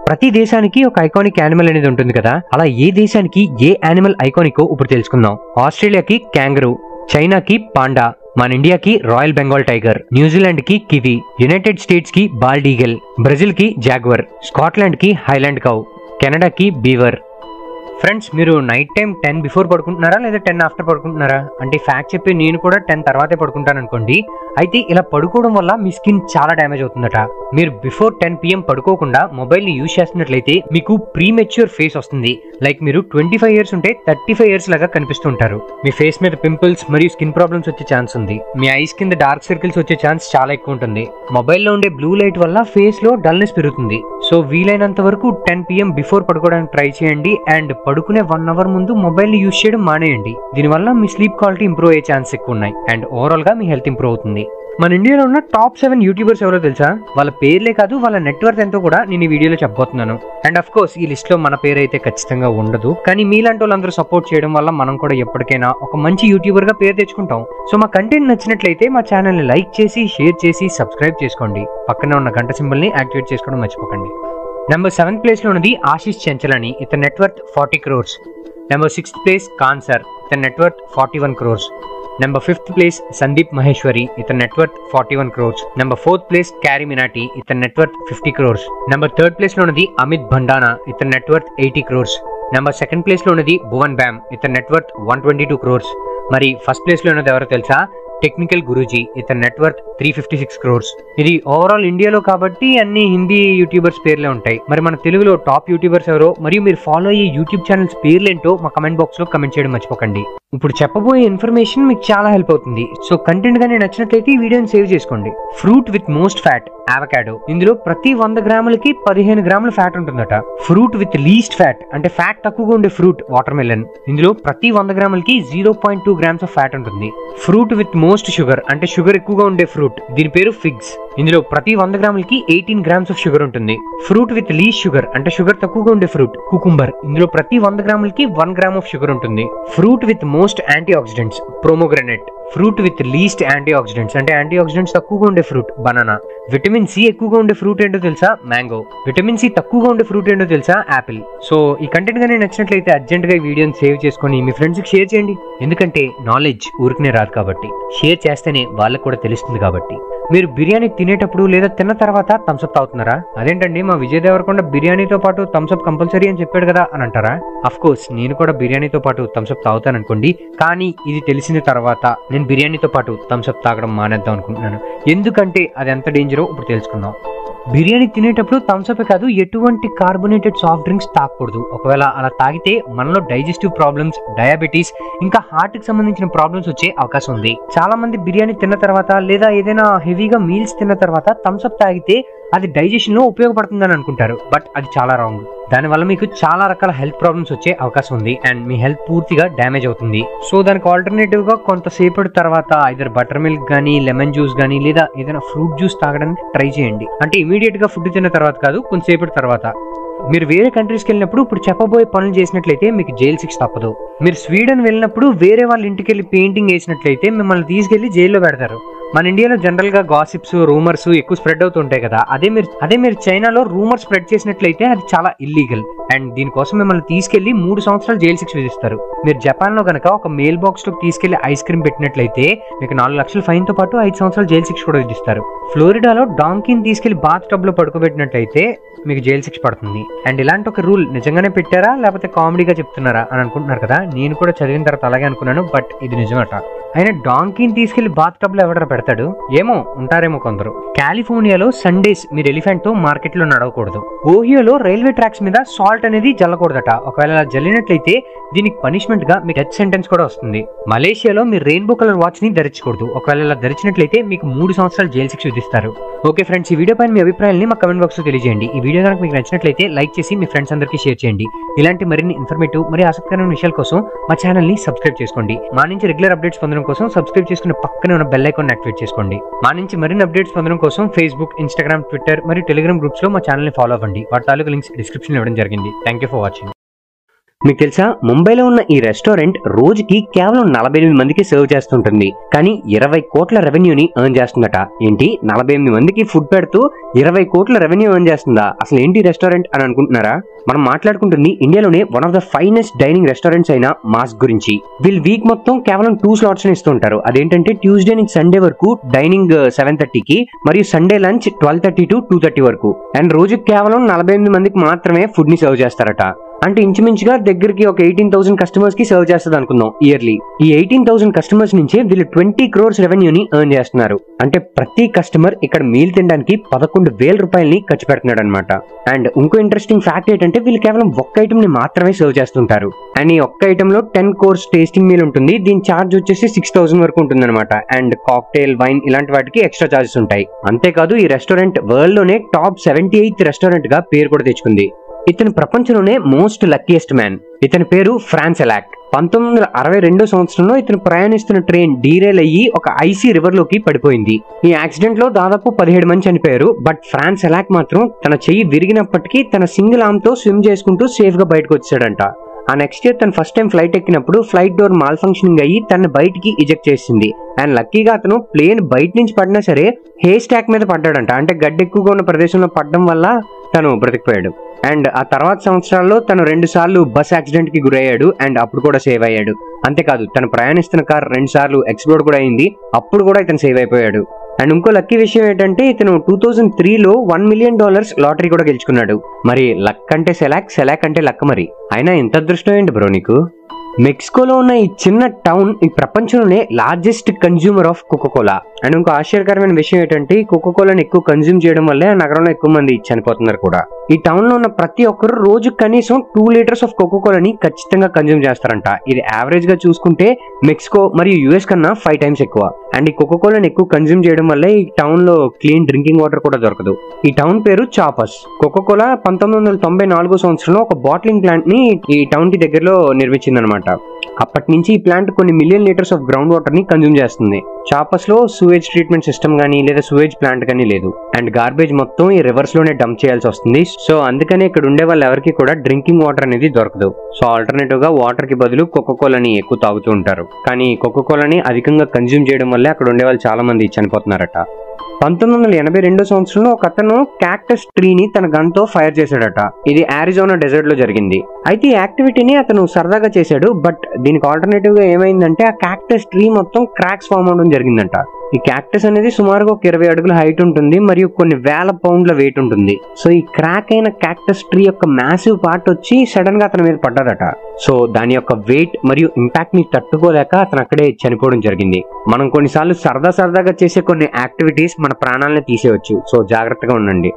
ప్రతి దేశానికి ఒక ఐకానిక్ యానిమల్ అనేది ఉంటుంది కదా, అలా ఏ దేశానికి ఏ యానిమల్ ఐకానిక్ ఇప్పుడు తెలుసుకుందాం. ఆస్ట్రేలియాకి క్యాంగరూ, చైనాకి పాండా, మన ఇండియాకి రాయల్ బెంగాల్ టైగర్, న్యూజిలాండ్ కి కివి, యునైటెడ్ స్టేట్స్ కి బాల్డ్ ఈగల్, బ్రెజిల్ కి జాగ్వర్, స్కాట్లాండ్ కి హైలాండ్ కౌ, కెనడాకి బీవర్, ఫ్రెండ్స్, మీరు నైట్ టైం 10 బిఫోర్ పడుకుంటున్నారా లేదా 10 ఆఫ్టర్ పడుకుంటున్నారా? అంటే ఫ్యాక్ట్ చెప్పి నేను కూడా 10 తర్వాతే పడుకుంటాను అనుకోండి. అయితే ఇలా పడుకోవడం వల్ల మీ స్కిన్ చాలా డ్యామేజ్ అవుతుందట. మీరు బిఫోర్ 10 PM పడుకోకుండా మొబైల్ ని యూజ్ చేస్తున్నట్లయితే మీకు ప్రీమెచ్యూర్ ఫేస్ వస్తుంది. లైక్ మీరు 25 ఇయర్స్ ఉంటే 35 ఇయర్స్ లాగా కనిపిస్తుంటారు. మీ ఫేస్ మీద పింపుల్స్ మరియు స్కిన్ ప్రాబ్లమ్స్ వచ్చే ఛాన్స్ ఉంది. మీ ఐస్ కింద డార్క్ సర్కిల్స్ వచ్చే ఛాన్స్ చాలా ఎక్కువ ఉంటుంది. మొబైల్లో ఉండే బ్లూ లైట్ వల్ల ఫేస్ లో డల్నెస్ పెరుగుతుంది. సో వీలైనంత వరకు 10 PM బిఫోర్ పడుకోవడానికి ట్రై చేయండి. అండ్ పడుకునే 1 అవర్ ముందు మొబైల్ ని యూజ్ చేయడం మానేయండి. దీనివల్ల మీ స్లీప్ క్వాలిటీ ఇంప్రూవ్ అయ్యే ఛాన్స్ ఎక్కువ ఉన్నాయి. అండ్ ఓవరాల్ గా మీ హెల్త్ ఇంప్రూవ్ అవుతుంది. మన ఇండియాలో ఉన్న టాప్ 7 యూట్యూబర్స్ ఎవరో తెలుసా? వాళ్ళ పేర్లే కాదు, వాళ్ళ నెట్వర్క్ ఎంతో కూడా నేను ఈ వీడియోలో చెప్పబోతున్నాను. అండ్ అఫ్ కోర్స్ ఈ లిస్ట్ లో మన పేరు అయితే ఖచ్చితంగా ఉండదు. కానీ మీలాంటి వాళ్ళందరూ సపోర్ట్ చేయడం వల్ల మనం కూడా ఎప్పటికైనా ఒక మంచి యూట్యూబర్ గా పేరు తెచ్చుకుంటాం. సో మా కంటెంట్ నచ్చినట్లయితే మా ఛానల్ ని లైక్ చేసి, షేర్ చేసి, సబ్స్క్రైబ్ చేసుకోండి. పక్కనే ఉన్న గంట సింబల్ ని యాక్టివేట్ చేసుకోవడం మర్చిపోకండి. నెంబర్ 7th ప్లేస్ లో ఉన్నది ఆశీష్ చెంచల్ అని. ఇతని network 40 crores. Number 6th place కాన్సర్. ఇతని network 41 crores. Number 5th place Sandeep Maheshwari. ఇతని network 41 crores. Number 4th place Carry Minati. ఇతని network 50 crores. Number 3rd place లో ఉన్నది అమిత్ భండానా. ఇతని network 80 crores. Number 2nd place లో ఉన్నది భువన్ బ్యామ్. ఇతని నెట్వర్క్ 122 crores. మరి ఫస్ట్ ప్లేస్ లో ఉన్నది ఎవరో తెలుసా? టెక్నికల్ గురూజీ. ఇతని నెట్వర్క్ 356 crores. ఇది ఓవరాల్ ఇండియాలో కాబట్టి అన్ని హిందీ యూట్యూబర్స్ పేర్లే ఉంటాయి. మరి మన తెలుగులో టాప్ యూట్యూబర్స్ ఎవరో మరియు మీరు ఫాలో అయ్యే యూట్యూబ్ ఛానల్స్ పేర్లేంటో మా కమెంట్ బాక్స్ లో కమెంట్ చేయడం మర్చిపోకండి. ఇప్పుడు చెప్పబోయే ఇన్ఫర్మేషన్ మీకు చాలా హెల్ప్ అవుతుంది. సో కంటెంట్ గానీ నచ్చినట్లయితే ఈ వీడియోని సేవ్ చేసుకోండి. Fruit with most fat avocado. ఇందులో ప్రతి 100 గ్రాములకి 15 గ్రాముల ఫ్యాట్ ఉంటుందట. ఫ్రూట్ విత్ లీస్ట్ ఫ్యాట్ అంటే ఫ్యాట్ తక్కువగా ఉండే ఫ్రూట్ వాటర్ మెలన్. ఇందులో ప్రతి 100 గ్రాములకి 0.2 grams ఆఫ్ ఫ్యాట్ ఉంటుంది. ఫ్రూట్ విత్ మోస్ట్ షుగర్ అంటే షుగర్ ఎక్కువగా ఉండే ఫ్రూట్, దీని పేరు ఫిగ్స్. ఇందులో ప్రతి 100 గ్రాములకి 18 grams ఆఫ్ షుగర్ ఉంటుంది. ఫ్రూట్ విత్ లీస్ట్ షుగర్ అంటే షుగర్ తక్కువగా ఉండే ఫ్రూట్ కుకుంబర్. ఇందులో ప్రతి 100 గ్రాములకి 1 gram ఆఫ్ షుగర్ ఉంటుంది. Fruit with most antioxidants pomegranate. Fruit with least antioxidants అంటే యాంటీ ఆక్సిడెంట్స్ తక్కువగా ఉండే ఫ్రూట్ బనానా. విటమిన్ సి ఎక్కువగా ఉండే ఫ్రూట్ ఏంటో తెలుసా? మ్యాంగో. విటమిన్ సి తక్కువగా ఉండే ఫ్రూట్ ఏంటో తెలుసా? యాపిల్. సో ఈ కంటెంట్ గానీ నచ్చినట్లయితే అర్జెంట్ గా ఈ వీడియోని సేవ్ చేసుకొని మీ ఫ్రెండ్స్ కి షేర్ చేయండి. ఎందుకంటే నాలెడ్జ్ ఊరికనే రాదు కాబట్టి, షేర్ చేస్తేనే వాళ్ళకు కూడా తెలుస్తుంది కాబట్టి. మీరు బిర్యానీ తినేటప్పుడు లేదా తిన్న తర్వాత థమ్స్అప్ తాగుతున్నారా? అదేంటండి మా విజయ్ దేవరకొండ బిర్యానీతో పాటు థమ్స్అప్ కంపల్సరీ అని చెప్పాడు కదా అని అంటారా? అఫ్ కోర్స్ నేను కూడా బిర్యానీతో పాటు థమ్స్అప్ తాగుతాను అనుకోండి. కానీ ఇది తెలిసిన తర్వాత నేను బిర్యానీతో పాటు థమ్స్అప్ తాగడం మానేద్దాం అనుకుంటున్నాను. ఎందుకంటే అది ఎంత డేంజరో ఇప్పుడు తెలుసుకుందాం. బిర్యానీ తినేటప్పుడు థమ్స్అప్ కాదు, ఎటువంటి కార్బోనేటెడ్ సాఫ్ట్ డ్రింక్స్ తాగకూడదు. ఒకవేళ అలా తాగితే మనలో డైజెస్టివ్ ప్రాబ్లమ్స్, డయాబెటీస్ ఇంకా హార్ట్ కి సంబంధించిన ప్రాబ్లమ్స్ వచ్చే అవకాశం ఉంది. చాలా మంది బిర్యానీ తిన్న తర్వాత లేదా ఏదైనా హెవీగా మీల్స్ తిన్న తర్వాత థమ్స్అప్ తాగితే అది డైజెషన్ లో ఉపయోగపడుతుందని అనుకుంటారు. బట్ అది చాలా రాంగ్. దానివల్ల మీకు చాలా రకాల హెల్త్ ప్రాబ్లమ్స్ వచ్చే అవకాశం ఉంది అండ్ మీ హెల్త్ పూర్తిగా డ్యామేజ్ అవుతుంది. సో దానికి ఆల్టర్నేటివ్ గా కొంతసేపటి తర్వాత ఐదర్ బటర్ మిల్క్ గానీ, లెమన్ జ్యూస్ గానీ లేదా ఏదైనా ఫ్రూట్ జ్యూస్ తాగడానికి ట్రై చేయండి. అంటే ఇమీడియట్ గా ఫుడ్ తిన్న తర్వాత కాదు, కొంతసేపటి తర్వాత. మీరు వేరే కంట్రీస్కి వెళ్ళినప్పుడు ఇప్పుడు చెప్పబోయే పనులు చేసినట్లయితే మీకు జైలు శిక్ష తప్పదు. మీరు స్వీడన్ వెళ్ళినప్పుడు వేరే వాళ్ళ ఇంటికి వెళ్ళి పెయింటింగ్ వేసినట్లయితే మిమ్మల్ని తీసుకెళ్లి జైల్లో పెడతారు. మన ఇండియాలో జనరల్ గా గాసిప్స్, రూమర్స్ ఎక్కువ స్ప్రెడ్ అవుతుంటాయి కదా. అదే మీరు చైనాలో రూమర్ స్ప్రెడ్ చేసినట్లయితే అది చాలా ఇల్లీగల్ అండ్ దీనికోసం మిమ్మల్ని తీసుకెళ్లి 3 సంవత్సరాలు జైలు శిక్ష విధిస్తారు. మీరు జపాన్ లో గనక ఒక మెయిల్ బాక్స్ లో తీసుకెళ్లి ఐస్ క్రీమ్ పెట్టినట్లయితే మీకు 4 లక్షల ఫైన్ తో పాటు 5 సంవత్సరాలు జైలు శిక్ష కూడా విధిస్తారు. ఫ్లోరిడాలో డాంకీని తీసుకెళ్లి బాత్ టబ్ లో పడుకోబెట్టినట్లయితే మీకు జైలు శిక్ష పడుతుంది. అండ్ ఇలాంటి ఒక రూల్ నిజంగానే పెట్టారా లేకపోతే కామెడీగా చెప్తున్నారా అని అనుకుంటున్నారు కదా. నేను కూడా చదివిన తర్వాత అలాగే అనుకున్నాను, బట్ ఇది నిజమట. అయినా డాంకీని తీసుకెళ్లి బాత్ టబ్ లో ఎవడరా పెడతాడు? ఏమో, ఉంటారేమో కొందరు. కాలిఫోర్నియాలో సండేస్ మీరు ఎలిఫెంట్ తో మార్కెట్ లో నడవకూడదు. ఓహియోలో రైల్వే ట్రాక్స్ మీద సాల్ట్ అనేది జల్లకూడదట. ఒకవేళ అలా జల్లినట్లయితే దీనికి పనిష్మెంట్ గా మీకు డెత్ సెంటెన్స్ కూడా వస్తుంది. మలేషియాలో మీరు రెయిన్బో కలర్ వాచ్ ని ధరించకూడదు. ఒకవేళ అలా ధరించినట్లయితే మీకు 3 సంవత్సరాలు జైలు శిక్ష విధిస్తారు. ఓకే ఫ్రెండ్స్, ఈ వీడియో పైన మీ అభిప్రాయాన్ని మా కమెంట్ బాక్స్ లో తెలియజేయండి. ఈ వీడియో కనుక మీకు నచ్చినట్లయితే లైక్ చేసి మీ ఫ్రెండ్స్ అందరికీ షేర్ చేయండి. ఇలాంటి మరిన్ని ఇన్ఫర్మేటివ్ మరియు ఆసక్తికరమైన విషయాల కోసం మా ఛానల్ ని సబ్స్క్రైబ్ చేసుకోండి. మా నుంచి రెగ్యులర్ అప్డేట్స్ పొందడం కోసం సబ్స్క్రైబ్ చేసుకున్న పక్కనే ఉన్న బెల్ ఐకాన్ యాక్టివేట్ చేసుకోండి. మా నుంచి మరిన్ని అప్డేట్స్ పొందడం కోసం ఫేస్బుక్, ఇన్స్టాగ్రామ్, ట్విట్టర్ మరియు టెలిగ్రామ్ గ్రూప్స్ లో మా ఛానల్ ని ఫాలో అవ్వండి. వాటి తాలూకు లింక్స్ డిస్క్రిప్షన్ ఇవ్వడం జరిగింది. Thank you for watching. మీకు తెలుసా, ముంబైలో ఉన్న ఈ రెస్టారెంట్ రోజుకి కేవలం 48 మందికి సర్వ్ చేస్తుంటుంది. కానీ 20 కోట్ల రెవెన్యూని ఎర్న్ చేస్తుందట. ఏంటి, 48 మందికి ఫుడ్ పెడుతూ 20 కోట్ల రెవెన్యూ ఎర్న్ చేస్తుందా? అసలు ఏంటి రెస్టారెంట్ అని అనుకుంటున్నారా? మనం మాట్లాడుకుంటుంది ఇండియాలోనే one of the finest dining restaurants అయిన మాస్క్ గురించి. వీళ్ళు వీక్ మొత్తం కేవలం 2 slots ఇస్తుంటారు. అదేంటంటే ట్యూస్డే నుంచి సండే వరకు డైనింగ్ 7:30కి మరియు సండే లంచ్ 12:30 to 2:30 వరకు. అండ్ రోజుకి కేవలం 48 మందికి మాత్రమే ఫుడ్ ని సర్వ్ చేస్తారట. అంటే ఇంచుమించుగా దగ్గరికి ఒక 18,000 కస్టమర్స్ కి సర్వ్ చేస్తుంది అనుకుందాం ఇయర్లీ. ఈ 18,000 కస్టమర్స్ నుంచే వీళ్ళు 20 crores రెవెన్యూని ఎర్న్ చేస్తున్నారు. అంటే ప్రతి కస్టమర్ ఇక్కడ మీల్ తినడానికి 11,000 రూపాయలని ఖర్చు పెడుతున్నాడు అనమాట. అండ్ ఇంకో ఇంట్రెస్టింగ్ ఫ్యాక్ట్ ఏంటంటే వీళ్ళు కేవలం ఒక్క ఐటమ్ ని మాత్రమే సర్వ్ చేస్తుంటారు. అండ్ ఈ ఒక్క ఐటమ్ లో 10 course టేస్టింగ్ మీల్ ఉంటుంది. దీని చార్జ్ వచ్చేసి 6,000 వరకు ఉంటుంది అనమాట. అండ్ కాక్టైల్, వైన్ ఇలాంటి వాటికి ఎక్స్ట్రా చార్జెస్ ఉంటాయి. అంతేకాదు ఈ రెస్టారెంట్ వరల్డ్ లోనే టాప్ 78th రెస్టారెంట్ గా పేరు కూడా తెచ్చుకుంది. ఇతను ప్రపంచంలోనే మోస్ట్ లక్కీయెస్ట్ మ్యాన్. ఇతని పేరు ఫ్రాన్స్ ఎలాక్. 1962 సంవత్సరంలో ఇతను ప్రయాణిస్తున్న ట్రైన్ డీరైల్ అయ్యి ఒక ఐసీ రివర్ లోకి పడిపోయింది. ఈ యాక్సిడెంట్ లో దాదాపు 17 మంది చనిపోయారు. బట్ ఫ్రాన్స్ ఎలాక్ మాత్రం తన చెయ్యి విరిగినప్పటికీ తన సింగిల్ ఆర్మ్ తో స్విమ్ చేసుకుంటూ సేఫ్ గా బయటకు వచ్చాడంట. ఆ నెక్స్ట్ ఇయర్ తను ఫస్ట్ టైం ఫ్లైట్ ఎక్కినప్పుడు ఫ్లైట్ డోర్ మాల్ ఫంక్షనింగ్ అయ్యి తన బయటికి ఇజెక్ట్ చేసింది. అండ్ లక్కీగా అతను ప్లేన్ బయట నుంచి పడినా సరే హే స్టాక్ మీద పడ్డాడంట. అంటే గడ్డ ఎక్కువగా ఉన్న ప్రదేశంలో పడడం వల్ల తను బ్రతికిపోయాడు. అండ్ ఆ తర్వాత సంవత్సరాల్లో తను 2 సార్లు బస్ యాక్సిడెంట్ కి గురయ్యాడు. అండ్ అప్పుడు కూడా సేవ్ అయ్యాడు. అంతేకాదు తను ప్రయాణిస్తున్న కార్ 2 సార్లు ఎక్స్ప్లోడ్ కూడా అయింది. అప్పుడు కూడా ఇతను సేవ్ అయిపోయాడు. అండ్ ఇంకో లక్కీ విషయం ఏంటంటే ఇతను 2003లో $1 million లాటరీ కూడా గెలుచుకున్నాడు. మరి లక్ అంటే సెలాక్ అంటే లక్. మరి అయినా ఎంత అదృష్టం ఏంటి బ్రో నీకు. మెక్సికోలో ఉన్న ఈ చిన్న టౌన్ ఈ ప్రపంచంలోనే largest consumer of Coca Cola. And ఇంకో ఆశ్చర్యకరమైన విషయం ఏంటంటే కోకోకోలాని ఎక్కువ కన్జ్యూమ్ చేయడం వల్లే ఆ నగరంలో ఎక్కువ మంది చనిపోతున్నారు కూడా. ఈ టౌన్ లో ఉన్న ప్రతి ఒక్కరు రోజు కనీసం 2 liters ఆఫ్ కోకోకోలాని ఖచ్చితంగా కన్జ్యూమ్ చేస్తారంట. ఇది యావరేజ్ గా చూసుకుంటే మెక్సికో మరియు యుఎస్ కన్నా 5 times ఎక్కువ. అండ్ ఈ కోకోకోలాని ఎక్కువ కన్జ్యూమ్ చేయడం వల్ల ఈ టౌన్ లో క్లీన్ డ్రింకింగ్ వాటర్ కూడా దొరకదు. ఈ టౌన్ పేరు చాపస్. కోకోకోలా 1994 సంవత్సరంలో ఒక బాటిలింగ్ ప్లాంట్ ని ఈ టౌన్ కి దగ్గరలో నిర్మించింది అనమాట. అప్పటి నుంచి ఈ ప్లాంట్ కొన్ని million litres of ground water ని కన్జ్యూమ్ చేస్తుంది. చాపస్ లో సూవేజ్ ట్రీట్మెంట్ సిస్టమ్ గానీ లేదా సూవేజ్ ప్లాంట్ గానీ లేదు. అండ్ గార్బేజ్ మొత్తం ఈ రివర్స్ లోనే డంప్ చేయాల్సి వస్తుంది. సో అందుకనే ఇక్కడ ఉండే వాళ్ళు ఎవరికి కూడా డ్రింకింగ్ వాటర్ అనేది దొరకదు. సో ఆల్టర్నేటివ్ గా వాటర్ కి బదులు కోకోకోలాని ఎక్కువ తాగుతూ ఉంటారు. కానీ కోకోకోలాని అధికంగా కన్జ్యూమ్ చేయడం వల్లే అక్కడ ఉండే వాళ్ళు చాలా మంది చనిపోతున్నారట. 1982 సంవత్సరంలో ఒక అతను క్యాక్టస్ ట్రీని తన గన్ తో ఫైర్ చేశాడట. ఇది ఆరిజోనా డెజర్ట్ లో జరిగింది. అయితే ఈ యాక్టివిటీని అతను సరదాగా చేశాడు. బట్ దీనికి ఆల్టర్నేటివ్ గా ఏమైందంటే ఆ క్యాక్టస్ ట్రీ మొత్తం క్రాక్స్ ఫామ్ అవడం జరిగిందంట. ఈ క్యాక్టస్ అనేది సుమారుగా ఒక 20 అడుగుల హైట్ ఉంటుంది మరియు కొన్ని వేల పౌండ్ల వెయిట్ ఉంటుంది. సో ఈ క్రాక్ అయిన క్యాక్టస్ ట్రీ యొక్క మ్యాసివ్ పార్ట్ వచ్చి సడన్ గా అతని మీద పడ్డదట. సో దాని యొక్క వెయిట్ మరియు ఇంపాక్ట్ ని తట్టుకోలేక అతను అక్కడే చనిపోవడం జరిగింది. మనం కొన్నిసార్లు సరదాగా చేసే కొన్ని యాక్టివిటీస్ మన ప్రాణాలను తీసేయవచ్చు. సో జాగ్రత్తగా ఉండండి.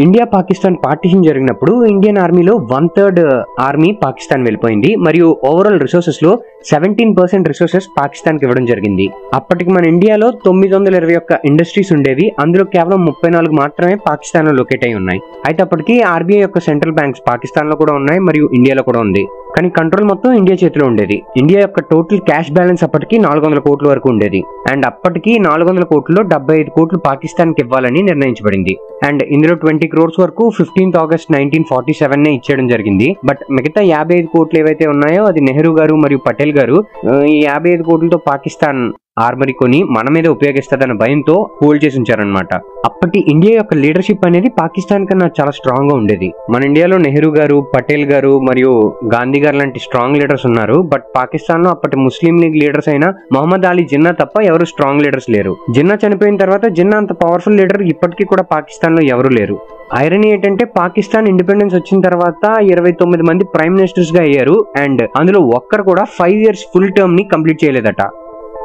ఇండియా పాకిస్తాన్ పార్టీషన్ జరిగినప్పుడు ఇండియన్ ఆర్మీలో 1/3 ఆర్మీ పాకిస్తాన్ వెళ్ళిపోయింది మరియు ఓవరాల్ రిసోర్సెస్ లో 17% రిసోర్సెస్ పాకిస్తాన్ కి ఇవ్వడం జరిగింది. అప్పటికి మన ఇండియాలో 921 ఇండస్ట్రీస్ ఉండేవి. అందులో కేవలం 34 మాత్రమే పాకిస్తాన్ లో లొకేట్ అయి ఉన్నాయి. అయితే అప్పటికి ఆర్బీఐ యొక్క సెంట్రల్ బ్యాంక్స్ పాకిస్తాన్ లో కూడా ఉన్నాయి మరియు ఇండియాలో కూడా ఉంది. కానీ కంట్రోల్ మొత్తం ఇండియా చేతిలో ఉండేది. ఇండియా యొక్క టోటల్ క్యాష్ బ్యాలెన్స్ అప్పటికి 400 కోట్ల వరకు ఉండేది. అండ్ అప్పటికి 400 కోట్లలో 75 కోట్లు పాకిస్తాన్ కి ఇవ్వాలని నిర్ణయించబడింది. అండ్ ఇందులో 20 crores వరకు 15th August 1947 ఇచ్చేయడం జరిగింది. బట్ మిగతా 55 కోట్లు ఏవైతే ఉన్నాయో అది నెహ్రూ గారు మరియు పటేల్ గారు ఈ 55 కోట్లతో పాకిస్తాన్ ఆర్మరీ కొని మన మీద ఉపయోగిస్తుందన్న భయంతో హోల్డ్ చేసి ఉంచారనమాట. అప్పటి ఇండియా యొక్క లీడర్షిప్ అనేది పాకిస్తాన్ కన్నా చాలా స్ట్రాంగ్ గా ఉండేది. మన ఇండియాలో నెహ్రూ గారు, పటేల్ గారు మరియు గాంధీ గారు లాంటి స్ట్రాంగ్ లీడర్స్ ఉన్నారు. బట్ పాకిస్తాన్ లో అప్పటి ముస్లిం లీగ్ లీడర్స్ అయిన మొహమ్మద్ అలీ జిన్నా తప్ప ఎవరు స్ట్రాంగ్ లీడర్స్ లేరు. జిన్నా చనిపోయిన తర్వాత జిన్నా అంత పవర్ఫుల్ లీడర్ ఇప్పటికీ కూడా పాకిస్తాన్ లో ఎవరు లేరు. ఐరనీ ఏంటంటే పాకిస్తాన్ ఇండిపెండెన్స్ వచ్చిన తర్వాత 29 మంది ప్రైమ్ మినిస్టర్స్ గా అయ్యారు. అండ్ అందులో ఒక్కరు కూడా 5 years ఫుల్ టర్మ్ ని కంప్లీట్ చేయలేదట.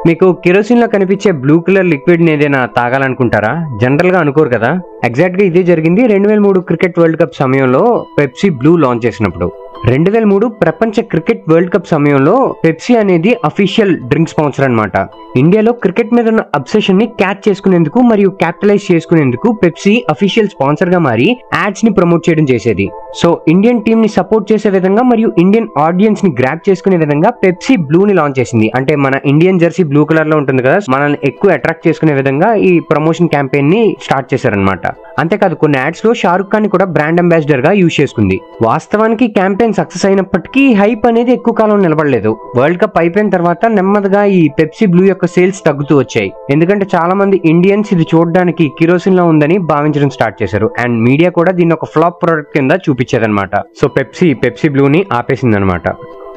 మీకు కిరోసిన్ లో కనిపించే బ్లూ కలర్ లిక్విడ్ ని ఏదైనా తాగాలనుకుంటారా? జనరల్ గా అనుకోరు కదా. ఎగ్జాక్ట్ గా ఇదే జరిగింది 2003 క్రికెట్ వరల్డ్ కప్ సమయంలో పెప్సీ బ్లూ లాంచ్ చేసినప్పుడు. 2003 ప్రపంచ క్రికెట్ వరల్డ్ కప్ సమయంలో పెప్సీ అనేది అఫీషియల్ డ్రింక్ స్పాన్సర్ అనమాట. ఇండియాలో క్రికెట్ మీద ఉన్న అబ్సెషన్ ని క్యాచ్ చేసుకునేందుకు మరియు క్యాపిటలైజ్ చేసుకునేందుకు పెప్సీ అఫీషియల్ స్పాన్సర్ గా మారి యాడ్స్ ని ప్రమోట్ చేయడం చేసేది. సో ఇండియన్ టీమ్ ని సపోర్ట్ చేసే విధంగా మరియు ఇండియన్ ఆడియన్స్ ని గ్రాప్ చేసుకునే విధంగా పెప్సీ బ్లూ ని లాంచ్ చేసింది. అంటే మన ఇండియన్ జెర్సీ బ్లూ కలర్ లో ఉంటుంది కదా, మనల్ని ఎక్కువ అట్రాక్ట్ చేసుకునే విధంగా ఈ ప్రమోషన్ క్యాంపెయిన్ ని స్టార్ట్ చేశారనమాట. అంతేకాదు కొన్ని యాడ్స్ లో షారుఖ్ ఖాన్ కూడా బ్రాండ్ అంబాసిడర్ గా యూజ్ చేసుకుంది. వాస్తవానికి క్యాంపెయిన్ సక్సెస్ అయినప్పటికీ హైప్ అనేది ఎక్కువ కాలం నిలబడలేదు. వరల్డ్ కప్ అయిపోయిన తర్వాత నెమ్మదిగా ఈ పెప్సీ బ్లూ యొక్క సేల్స్ తగ్గుతూ వచ్చాయి. ఎందుకంటే చాలా మంది ఇండియన్స్ ఇది చూడడానికి కిరోసిన్ లో ఉందని భావించడం స్టార్ట్ చేశారు. అండ్ మీడియా కూడా దీన్ని ఒక ఫ్లాప్ ప్రోడక్ట్ కింద చూపించేదన్నమాట. So Pepsi బ్లూని ఆపేసిందనమాట.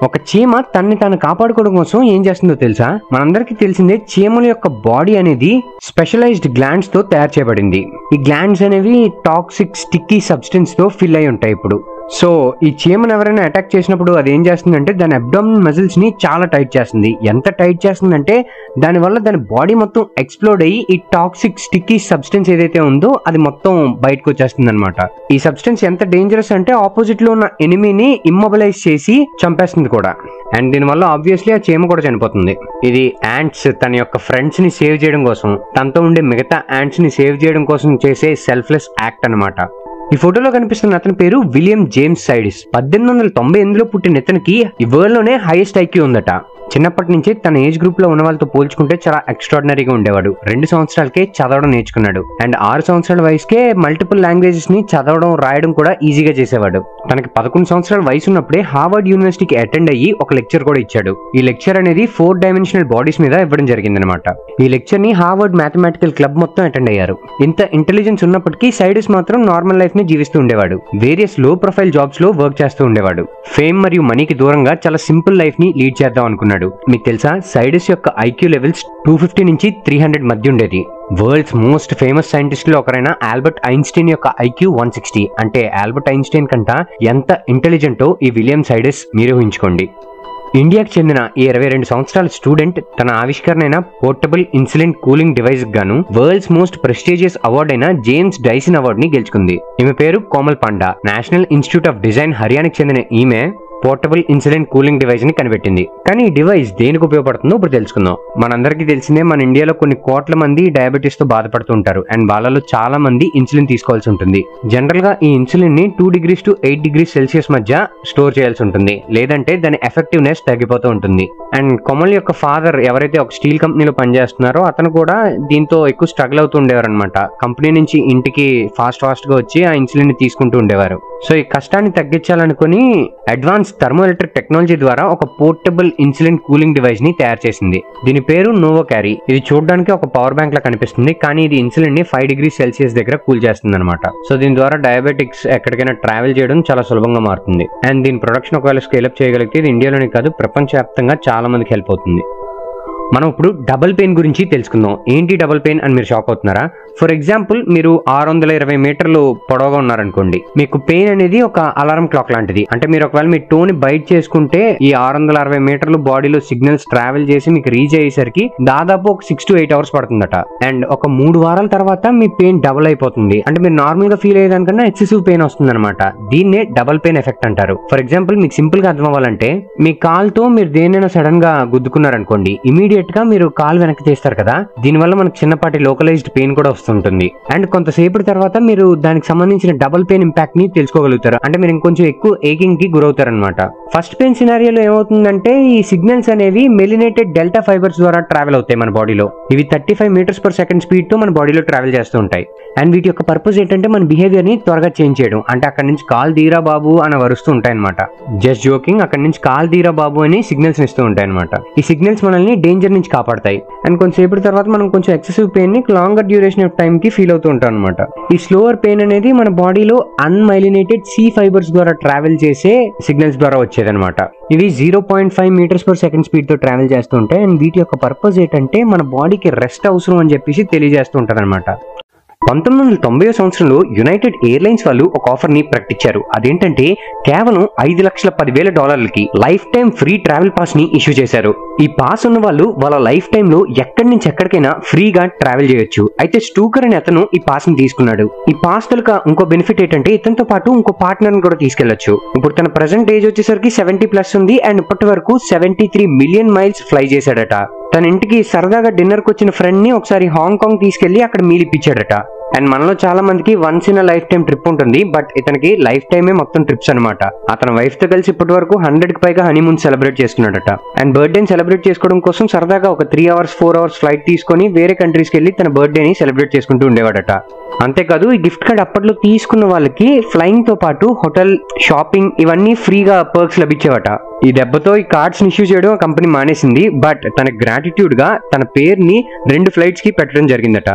ఒక చీమ తన్ని తాను కాపాడుకోవడం కోసం ఏం చేస్తుందో తెలుసా? మనందరికీ తెలిసిందే చీమల యొక్క బాడీ అనేది స్పెషలైజ్డ్ గ్లాండ్స్ తో తయారు చేయబడింది. ఈ గ్లాండ్స్ అనేవి టాక్సిక్ స్టిక్కీ సబ్స్టెన్స్ తో ఫిల్ అయి ఉంటాయి ఇప్పుడు. సో ఈ చీమను ఎవరైనా అటాక్ చేసినప్పుడు అది ఏం చేస్తుందంటే దాని అబ్డామినల్ మజిల్స్ ని చాలా టైట్ చేస్తుంది. ఎంత టైట్ చేస్తుందంటే దానివల్ల దాని బాడీ మొత్తం ఎక్స్ప్లోడ్ అయ్యి ఈ టాక్సిక్ స్టిక్కీ సబ్స్టెన్స్ ఏదైతే ఉందో అది మొత్తం బయటకు వచ్చేస్తుంది అనమాట. ఈ సబ్స్టెన్స్ ఎంత డేంజరస్ అంటే ఆపోజిట్ లో ఉన్న ఎనిమీని ఇమ్మొబిలైజ్ చేసి చంపేస్తుంది కూడా. అండ్ దీనివల్ల ఆబ్వియస్లీ ఆ చీమ కూడా చనిపోతుంది. ఇది యాంట్స్ తన యొక్క ఫ్రెండ్స్ ని సేవ్ చేయడం కోసం, తనతో ఉండే మిగతా యాంట్స్ ని సేవ్ చేయడం కోసం చేసే సెల్ఫ్లెస్ యాక్ట్ అనమాట. ఈ ఫోటోలో కనిపిస్తున్న అతని పేరు విలియం జేమ్స్ సైడిస్. 1898లో పుట్టిన ఇతనికి ఈ వరల్డ్ లోనే హైయెస్ట్ ఐక్యూ ఉందట. చిన్నప్పటి నుంచి తన ఏజ్ గ్రూప్ లో ఉన్న వాళ్ళతో పోల్చుకుంటే చాలా ఎక్స్ట్రాడినరీగా ఉండేవాడు. 2 సంవత్సరాలకే చదవడం నేర్చుకున్నాడు. అండ్ 6 సంవత్సరాల వయసుకే మల్టిపుల్ లాంగ్వేజెస్ ని చదవడం రాయడం కూడా ఈజీగా చేసేవాడు. తనకి 11 సంవత్సరాల వయసు ఉన్నప్పుడే హార్వర్డ్ యూనివర్సిటీకి అటెండ్ అయ్యి ఒక లెక్చర్ కూడా ఇచ్చాడు. ఈ లెక్చర్ అనేది 4 డైమెన్షనల్ బాడీస్ మీద ఇవ్వడం జరిగిందనమాట. ఈ లెక్చర్ ని హార్వర్డ్ మ్యాథమెటికల్ క్లబ్ మొత్తం అటెండ్ అయ్యారు. ఇంత ఇంటెలిజెన్స్ ఉన్నప్పటికీ సైడిస్ మాత్రం నార్మల్ లైఫ్ ని జీవిస్తూ ఉండేవాడు. వేరియస్ లో ప్రొఫైల్ జాబ్స్ లో వర్క్ చేస్తూ ఉండేవాడు. ఫేమ్ మరియు మనీకి దూరంగా చాలా సింపుల్ లైఫ్ ని లీడ్ చేద్దాం అనుకున్నాడు. మీకు తెలుసా, సైడిస్ యొక్క ఐక్యూ లెవెల్స్ 250 నుంచి 300 మధ్య ఉండేది. వరల్డ్స్ మోస్ట్ ఫేమస్ సైంటిస్ట్ లో ఒకరైన ఆల్బర్ట్ ఐన్స్టీన్ యొక్క ఐక్యూ 160. అంటే ఆల్బర్ట్ ఐన్స్టీన్ కంట ఎంత ఇంటెలిజెంటో ఈ విలియం సైడిస్ మీరు ఊహించుకోండి. ఇండియాకి చెందిన ఈ 22 సంవత్సరాల స్టూడెంట్ తన ఆవిష్కరణ అయిన పోర్టబుల్ ఇన్సులిన్ కూలింగ్ డివైస్ గాను వరల్డ్స్ మోస్ట్ ప్రెస్టీజియస్ అవార్డ్ అయిన జేమ్స్ డైసన్ అవార్డ్ ని గెలుచుకుంది. ఈమె పేరు Komal Panda. National institute of design హర్యానాకి చెందిన ఈమె పోర్టబుల్ ఇన్సులిన్ కూలింగ్ డివైస్ ని కనిపెట్టింది. కానీ ఈ డివైస్ దేనికి ఉపయోగపడుతుందో ఇప్పుడు తెలుసుకుందాం. మనందరికీ తెలిసిందే, మన ఇండియాలో కొన్ని కోట్ల మంది డయాబెటీస్ తో బాధపడుతూ ఉంటారు. అండ్ వాళ్ళలో చాలా మంది ఇన్సులిన్ తీసుకోవాల్సి ఉంటుంది. జనరల్ గా ఈ ఇన్సులిన్ ని 2 degrees to 8 degrees Celsius మధ్య స్టోర్ చేయాల్సి ఉంటుంది, లేదంటే దాని ఎఫెక్టివ్నెస్ తగ్గిపోతూ ఉంటుంది. అండ్ కోమల్ యొక్క ఫాదర్ ఎవరైతే ఒక స్టీల్ కంపెనీలో పనిచేస్తున్నారో అతను కూడా దీంతో ఎక్కువ స్ట్రగుల్ అవుతూ ఉండేవారు అనమాట. కంపెనీ నుంచి ఇంటికి ఫాస్ట్ గా వచ్చి ఆ ఇన్సులిన్ ని తీసుకుంటూ ఉండేవారు. సో ఈ కష్టాన్ని తగ్గించాలనుకుని అడ్వాన్స్ థర్మో ఎలక్ట్రిక్ టెక్నాలజీ ద్వారా ఒక పోర్టబుల్ ఇన్సులిన్ కూలింగ్ డివైస్ ని తయారు చేసింది. దీని పేరు నోవో క్యారీ. ఇది చూడడానికి ఒక పవర్ బ్యాంక్ లా కనిపిస్తుంది, కానీ ఇది ఇన్సులిన్ ని 5 degrees Celsius దగ్గర కూల్ చేస్తుంది అనమాట. సో దీని ద్వారా డయాబెటిక్స్ ఎక్కడికైనా ట్రావెల్ చేయడం చాలా సులభంగా మారుతుంది. అండ్ దీని ప్రొడక్షన్ ఒకవేళ స్కేలప్ చేయగలిగితే ఇది ఇండియాలోనే కాదు ప్రపంచవ్యాప్తంగా చాలా మందికి హెల్ప్ అవుతుంది. మనం ఇప్పుడు డబుల్ పెయిన్ గురించి తెలుసుకుందాం. ఏంటి డబుల్ పెయిన్ అని మీరు షాక్ అవుతున్నారా? ఫర్ ఎగ్జాంపుల్, మీరు 620 మీటర్లు పొడవుగా ఉన్నారనుకోండి. మీకు పెయిన్ అనేది ఒక అలారం క్లాక్ లాంటిది. అంటే మీరు ఒకవేళ మీ టోని బైట్ చేసుకుంటే ఈ 660 మీటర్లు బాడీలో సిగ్నల్స్ ట్రావెల్ చేసి మీకు రీచ్ అయ్యేసరికి దాదాపు ఒక 6 to 8 hours పడుతుందట. అండ్ ఒక 3 వారాల తర్వాత మీ పెయిన్ డబుల్ అయిపోతుంది. అంటే మీరు నార్మల్ గా ఫీల్ అయ్యేదానికన్నా ఎక్సెసివ్ పెయిన్ వస్తుంది అనమాట. దీన్నే డబుల్ పెయిన్ ఎఫెక్ట్ అంటారు. ఫర్ ఎగ్జాంపుల్, మీకు సింపుల్ గా అర్థం అవ్వాలంటే, మీ కాల్తో మీరు దేనైనా సడన్ గా గుద్దుకున్నారనుకోండి, ఇమీడియట్ గా మీరు కాల్ వెనక్కి తీస్తారు కదా, దీనివల్ల మనకు చిన్నపాటి లోకలైజ్డ్ పెయిన్ కూడా వస్తుంటుంది. అండ్ కొంతసేపటి తర్వాత మీరు దానికి సంబంధించిన డబుల్ పెయిన్ ఇంపాక్ట్ ని తెలుసుకోగలుగుతారు. అంటే మీరు ఇంకొంచెం ఎక్కువ ఏకింగ్ కి గురవుతారు అనమాట. ఫస్ట్ పెయిన్ సినారియోలో ఏమవుతుందంటే, ఈ సిగ్నల్స్ అనేవి మెలినేటెడ్ డెల్టా ఫైబర్స్ ద్వారా ట్రావెల్ అవుతాయి మన బాడీలో. ఇవి 35 meters/second స్పీడ్ తో మన బాడీలో ట్రావెల్ చేస్తూ ఉంటాయి. అండ్ వీటి యొక్క పర్పస్ ఏంటంటే మన బిహేవియర్ ని త్వరగా చేంజ్ చేయడం. అంటే అక్కడ నుంచి కాల్ తీరా బాబు అని వరుస్తూ ఉంటాయి అనమాట. జస్ట్ జోకింగ్, అక్కడ నుంచి కాల్ తీరా బాబు అని సిగ్నల్స్ ఇస్తూ ఉంటాయి అనమాట. ఈ సిగ్నల్స్ మనల్ని డేంజర్ నుంచి కాపాడతాయి. అండ్ కొంతసేపటి తర్వాత మనం కొంచెం ఎక్సెసివ్ పెయిన్ ని లాంగర్ డ్యూరేషన్ ఆఫ్ టైం కి ఫీల్ అవుతూ ఉంటాం అనమాట. ఈ స్లోవర్ పెయిన్ అనేది మన బాడీలో అన్మైలినేటెడ్ సి ఫైబర్స్ ద్వారా ట్రావెల్ చేసే సిగ్నల్స్ ద్వారా వచ్చేదన్నమాట. ఇవి 0.5 meters/second స్పీడ్ తో ట్రావెల్ చేస్తూ ఉంటాయి. అండ్ వీటి యొక్క పర్పస్ ఏంటంటే మన బాడీకి రెస్ట్ అవసరం అని చెప్పేసి తెలియజేస్తూ ఉంటారు అనమాట. 1990 సంవత్సరంలో యునైటెడ్ ఎయిర్లైన్స్ వాళ్ళు ఒక ఆఫర్ ని ప్రకటించారు. అదేంటంటే కేవలం $5,10,000 life time free travel pass ని ఇష్యూ చేశారు. ఈ పాస్ ఉన్న వాళ్ళు వాళ్ళ లైఫ్ టైం లో ఎక్కడి నుంచి ఎక్కడికైనా ఫ్రీగా ట్రావెల్ చేయొచ్చు. అయితే స్టూకర్ అనే అతను ఈ పాస్ ని తీసుకున్నాడు. ఈ పాస్ తలక ఇంకో బెనిఫిట్ ఏంటంటే ఇతనితో పాటు ఇంకో పార్ట్నర్ ని కూడా తీసుకెళ్లొచ్చు. ఇప్పుడు తన ప్రెసెంట్ ఏజ్ వచ్చేసరికి 70+ ఉంది. అండ్ ఇప్పటి వరకు 73 million miles ఫ్లై చేశాడట. తన ఇంటికి సరదాగా డిన్నర్ కు వచ్చిన ఫ్రెండ్ ని ఒకసారి హాంకాంగ్ తీసుకెళ్లి అక్కడ మీల్ ఇప్పించాడట. అండ్ మనలో చాలా మందికి once in life time trip ఉంటుంది, బట్ ఇతనికి లైఫ్ టైమే మొత్తం ట్రిప్స్ అనమాట. అతని వైఫ్ తో కలిసి ఇప్పటి వరకు 100కి పైగా హనీమూన్ సెలబ్రేట్ చేసుకున్నాడట. అండ్ బర్త్డే సెలబ్రేట్ చేసుకోవడం కోసం సరదాగా ఒక 3 hours 4 hours ఫ్లైట్ తీసుకొని వేరే కంట్రీస్కి వెళ్ళి తన బర్త్డేని సెలబ్రేట్ చేసుకుంటూ ఉండేవాడట. అంతేకాదు, ఈ గిఫ్ట్ కార్డ్ అప్పట్లో తీసుకున్న వాళ్ళకి ఫ్లైయింగ్ తో పాటు హోటల్, షాపింగ్ ఇవన్నీ ఫ్రీగా పర్క్స్ లభించేవట. ఈ దెబ్బతో ఈ కార్డ్స్ ఇష్యూ చేయడం కంపెనీ మానేసింది. బట్ తన గ్రాటిట్యూడ్ గా తన పేరుని 2 ఫ్లైట్స్ కి పెట్టడం జరిగిందట.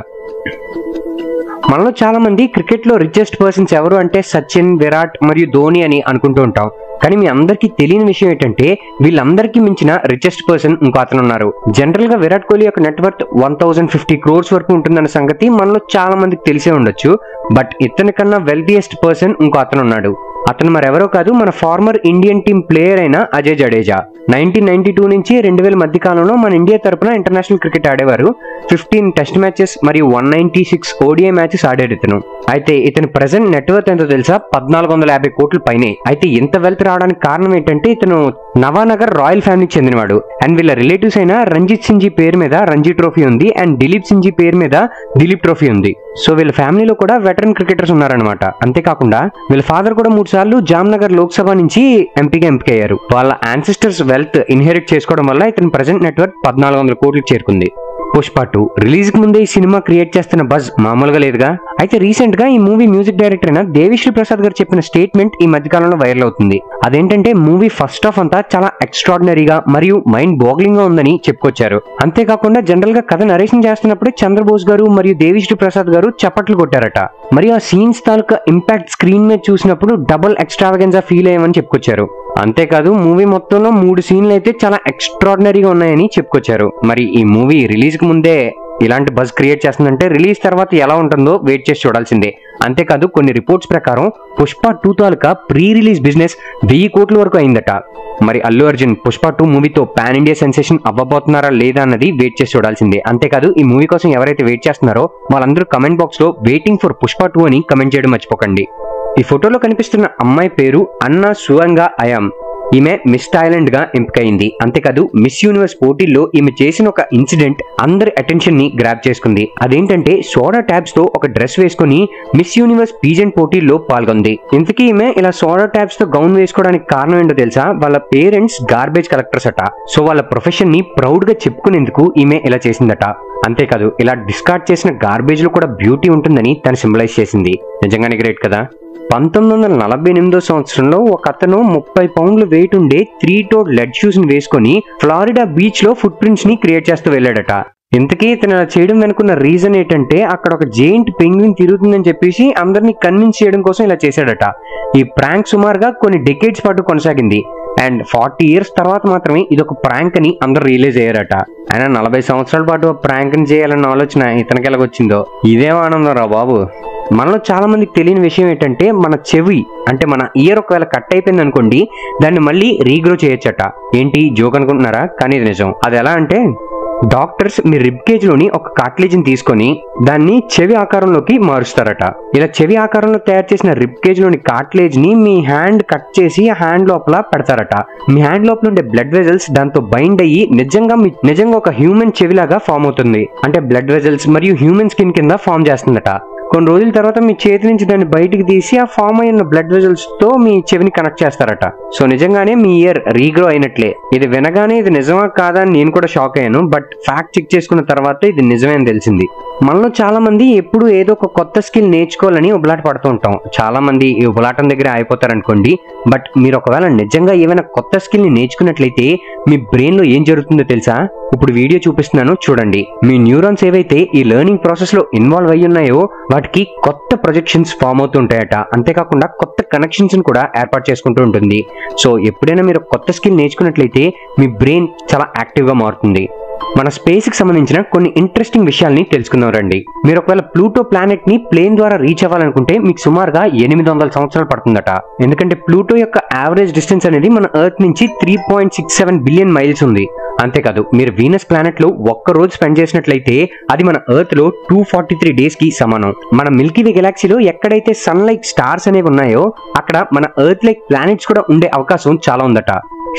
మనలో చాలా మంది క్రికెట్ లో రిచెస్ట్ పర్సన్స్ ఎవరు అంటే సచిన్, విరాట్ మరియు ధోని అని అనుకుంటూ ఉంటాం. కానీ మీ అందరికీ తెలియని విషయం ఏంటంటే వీళ్ళందరికీ మించిన రిచెస్ట్ పర్సన్ ఇంకో అతను ఉన్నారు. జనరల్ గా విరాట్ కోహ్లీ యొక్క నెట్వర్త్ 1050 crores వరకు ఉంటుందన్న సంగతి మనలో చాలా మందికి తెలిసే ఉండొచ్చు. బట్ ఇతని కన్నా వెల్తియెస్ట్ పర్సన్ ఇంకో అతను ఉన్నాడు. అతను మరెవరో కాదు, మన ఫార్మర్ ఇండియన్ టీం ప్లేయర్ అయిన అజయ్ జడేజా. 1992 నుంచి 2000 మధ్య కాలంలో మన ఇండియా తరపున ఇంటర్నేషనల్ క్రికెట్ ఆడేవారు. 15 టెస్ట్ మ్యాచెస్ మరియు 196 ఓడిఐ మ్యాచెస్ ఆడారు ఇతను. అయితే ఇతని ప్రెసెంట్ నెట్వర్త్ ఎంతో తెలుసా? 1450 కోట్ల పైనే. అయితే ఇంత వెల్త్ రావడానికి కారణం ఏంటంటే ఇతను నవానగర్ రాయల్ ఫ్యామిలీకి చెందినవాడు. అండ్ వీళ్ళ రిలేటివ్స్ అయిన రంజిత్ సింగ్ జీ పేరు మీద రంజీ ట్రోఫీ ఉంది అండ్ దిలీప్ సింగ్ జీ పేరు మీద దిలీప్ ట్రోఫీ ఉంది. సో వీళ్ళ ఫ్యామిలీలో కూడా వెటరన్ క్రికెటర్స్ ఉన్నారనమాట. అంతేకాకుండా వీళ్ళ ఫాదర్ కూడా 3 సార్లు జామ్నగర్ లోక్సభ నుంచి ఎంపీగా ఎంపికయ్యారు. వాళ్ళ యాన్సిస్టర్స్ వెల్త్ ఇన్హెరిట్ చేసుకోవడం వల్ల ఇతని ప్రెసెంట్ నెట్వర్క్ 1400 కోట్లకు చేరుకుంది. పుష్ప 2 రిలీజ్ కి ముందే ఈ సినిమా క్రియేట్ చేస్తున్న బజ్ మామూలుగా లేదుగా. అయితే రీసెంట్ గా ఈ మూవీ మ్యూజిక్ డైరెక్టర్ అయిన దేవిశ్రీ ప్రసాద్ గారు చెప్పిన స్టేట్మెంట్ ఈ మధ్య కాలంలో వైరల్ అవుతుంది. అదేంటంటే మూవీ ఫస్ట్ హాఫ్ అంతా చాలా ఎక్స్ట్రాడినరీగా మరియు మైండ్ బాగ్లింగ్ గా ఉందని చెప్పుకొచ్చారు. అంతేకాకుండా జనరల్ గా కథ నరేషన్ చేస్తున్నప్పుడు చంద్రబోస్ గారు మరియు దేవిశ్రీ ప్రసాద్ గారు చప్పట్లు కొట్టారట. మరియు ఆ సీన్స్ తాలూకా ఇంపాక్ట్ స్క్రీన్ మీద చూసినప్పుడు డబుల్ ఎక్స్ట్రావగెన్సా ఫీల్ అయ్యామని చెప్పుకొచ్చారు. అంతేకాదు మూవీ మొత్తంలో 3 సీన్లు అయితే చాలా ఎక్స్ట్రాడినరీగా ఉన్నాయని చెప్పుకొచ్చారు. మరి ఈ మూవీ రిలీజ్ కి ముందే ఇలాంటి బజ్ క్రియేట్ చేస్తుందంటే రిలీజ్ తర్వాత ఎలా ఉంటుందో వెయిట్ చేసి చూడాల్సిందే. అంతేకాదు కొన్ని రిపోర్ట్స్ ప్రకారం పుష్ప 2 తాలూకా ప్రీ రిలీజ్ బిజినెస్ 1000 కోట్ల వరకు అయిందట. మరి అల్లు అర్జున్ పుష్ప 2 మూవీతో పాన్ ఇండియా సెన్సేషన్ అవ్వబోతున్నారా లేదా అన్నది వెయిట్ చేసి చూడాల్సిందే. అంతేకాదు ఈ మూవీ కోసం ఎవరైతే వెయిట్ చేస్తున్నారో వాళ్ళందరూ కమెంట్ బాక్స్ లో వెయిటింగ్ ఫర్ పుష్ప 2 అని కమెంట్ చేయడం మర్చిపోకండి. ఈ ఫోటోలో కనిపిస్తున్న అమ్మాయి పేరు అన్నా సువంగా అయామ్. ఈమె మిస్ థాయిలాండ్ గా ఎంపికైంది. అంతేకాదు మిస్ యూనివర్స్ పోటీల్లో ఈమె చేసిన ఒక ఇన్సిడెంట్ అందరి అటెన్షన్ ని గ్రాప్ చేసుకుంది. అదేంటంటే సోడా ట్యాబ్స్ తో ఒక డ్రెస్ వేసుకుని మిస్ యూనివర్స్ పీజెంట్ పోటీల్లో పాల్గొంది. ఇంతకీ ఈమె ఇలా సోడా ట్యాబ్స్ తో గౌన్ వేసుకోవడానికి కారణం ఏంటో తెలుసా? వాళ్ళ పేరెంట్స్ గార్బేజ్ కలెక్టర్స్ అట. సో వాళ్ళ ప్రొఫెషన్ ని ప్రౌడ్ గా చెప్పుకునేందుకు ఈమె ఇలా చేసిందట. అంతేకాదు ఇలా డిస్కార్డ్ చేసిన గార్బేజ్ లో కూడా బ్యూటీ ఉంటుందని తను సింబలైజ్ చేసింది. నిజంగానే గ్రేట్ కదా. 1948 సంవత్సరంలో ఒక అతను 30 పౌండ్ల వెయిట్ ఉండే 3-toed లెడ్ షూస్ ని వేసుకుని ఫ్లారిడా బీచ్ లో ఫుట్ ప్రింట్స్ ని క్రియేట్ చేస్తూ వెళ్ళాడట. ఇంతకీ ఇతను అలా చేయడం వెనుకున్న రీజన్ ఏంటంటే అక్కడ ఒక జెయింట్ పెంగ్విన్ తిరుగుతుందని చెప్పేసి అందరినీ కన్విన్స్ చేయడం కోసం ఇలా చేశాడట. ఈ ప్రాంక్ సుమారుగా కొన్ని డెకేడ్స్ పాటు కొనసాగింది. అండ్ 40 years తర్వాత మాత్రమే ఇది ఒక ప్రాంక్ అని అందరూ రియలైజ్ అయ్యారట. ఆయన 40 సంవత్సరాల పాటు ప్రాంక్ ని చేయాలన్న ఆలోచన ఇతనికి ఎలాగొచ్చిందో ఇదేం ఆనందం రా బాబు. మనలో చాలా మందికి తెలియని విషయం ఏంటంటే మన చెవి అంటే మన ఇయర్ ఒకవేళ కట్ అయిపోయింది అనుకోండి దాన్ని మళ్ళీ రీగ్రో చేయొచ్చట. ఏంటి జోక్ అనుకుంటున్నారా? కానీ ఇది నిజం. అది ఎలా అంటే డాక్టర్స్ మీ రిబ్ కేజ్ లోని ఒక కార్టిలేజ్ ని తీసుకొని దాన్ని చెవి ఆకారంలోకి మారుస్తారట. ఇలా చెవి ఆకారంలో తయారు చేసిన రిబ్ కేజ్ లోని కార్టిలేజ్ ని మీ హ్యాండ్ కట్ చేసి ఆ హ్యాండ్ లోపల పెడతారట. మీ హ్యాండ్ లోపల ఉండే బ్లడ్ వెజల్స్ దాంతో బైండ్ అయ్యి నిజంగా ఒక హ్యూమన్ చెవిలాగా ఫామ్ అవుతుంది. అంటే బ్లడ్ వెజల్స్ మరియు హ్యూమన్ స్కిన్ కింద ఫామ్ చేస్తుందట. కొన్ని రోజుల తర్వాత మీ చేతి నుంచి దాన్ని బయటికి తీసి ఆ ఫామ్ అయిన బ్లడ్ వెజల్స్ తో మీ చెవిని కనెక్ట్ చేస్తారట. సో నిజంగానే మీ ఇయర్ రీగ్రో అయినట్లే. ఇది వినగానే ఇది నిజమా కాదా అని నేను కూడా షాక్ అయ్యాను. బట్ ఫ్యాక్ట్ చెక్ చేసుకున్న తర్వాత ఇది నిజమే అని తెలిసింది. మనలో చాలా మంది ఎప్పుడు ఏదో ఒక కొత్త స్కిల్ నేర్చుకోవాలని ఉబలాట పడుతూ ఉంటాం. చాలా మంది ఈ ఉబలాటం దగ్గర అయిపోతారనుకోండి. బట్ మీరు ఒకవేళ నిజంగా ఏమైనా కొత్త స్కిల్ ని నేర్చుకున్నట్లయితే మీ బ్రెయిన్ లో ఏం జరుగుతుందో తెలుసా? ఇప్పుడు వీడియో చూపిస్తున్నాను చూడండి. మీ న్యూరాన్స్ ఏవైతే ఈ లెర్నింగ్ ప్రాసెస్ లో ఇన్వాల్వ్ అయ్యి ఉన్నాయో వాటికి కొత్త ప్రొజెక్షన్స్ ఫామ్ అవుతూ ఉంటాయట. అంతేకాకుండా కొత్త కనెక్షన్స్ కూడా ఏర్పాటు చేసుకుంటూ ఉంటుంది. సో ఎప్పుడైనా మీరు కొత్త స్కిల్ నేర్చుకున్నట్లయితే మీ బ్రెయిన్ చాలా యాక్టివ్ గా మారుతుంది. మన స్పేస్ కి సంబంధించిన కొన్ని ఇంట్రెస్టింగ్ విషయాల్ని తెలుసుకుందాం రండి. మీరు ఒకవేళ ప్లూటో ప్లానెట్ ని ప్లేన్ ద్వారా రీచ్ అవ్వాలనుకుంటే మీకు సుమారుగా 800 సంవత్సరాలు పడుతుందట. ఎందుకంటే ప్లూటో యొక్క యావరేజ్ డిస్టెన్స్ అనేది మన ఎర్త్ నుంచి 3.67 బిలియన్ మైల్స్ ఉంది. అంతేకాదు మీరు వీనస్ ప్లానెట్ లో ఒక్క రోజు స్పెండ్ చేసినట్లయితే అది మన ఎర్త్ లో 243 డేస్ కి సమానం. మన మిల్కీవే గెలాక్సీలో ఎక్కడైతే సన్ లైక్ స్టార్స్ అనేవి ఉన్నాయో అక్కడ మన ఎర్త్ లైక్ ప్లానెట్స్ కూడా ఉండే అవకాశం చాలా ఉందట.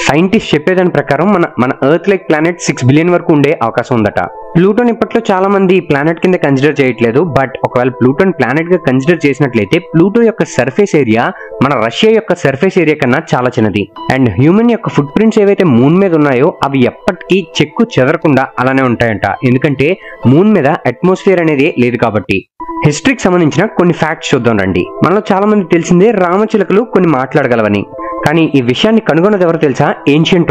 సైంటిస్ట్ చెప్పేదాని ప్రకారం మన ఎర్త్ లైక్ ప్లానెట్ 6 బిలియన్ వరకు ఉండే అవకాశం ఉందట. ప్లూటోని ఇప్పట్లో చాలా మంది ప్లానెట్ కింద కన్సిడర్ చేయట్లేదు. బట్ ఒకవేళ ప్లూటోని ప్లానెట్ గా కన్సిడర్ చేసినట్లయితే ప్లూటో యొక్క సర్ఫేస్ ఏరియా మన రష్యా యొక్క సర్ఫేస్ ఏరియా కన్నా చాలా చిన్నది. అండ్ హ్యూమన్ యొక్క ఫుట్ ప్రింట్స్ ఏవైతే మూన్ మీద ఉన్నాయో అవి ఎప్పటికీ చెక్కు చెదరకుండా అలానే ఉంటాయంట. ఎందుకంటే మూన్ మీద అట్మాస్ఫియర్ అనేది లేదు కాబట్టి. హిస్టరీకి సంబంధించిన కొన్ని ఫ్యాక్ట్స్ చూద్దాం రండి. మనలో చాలా మంది తెలిసిందే రామచిలకలు కొన్ని మాట్లాడగలవని. కానీ ఈ విషయాన్ని కనుగొన్నది ఎవరు తెలుసా? ఏన్షియంట్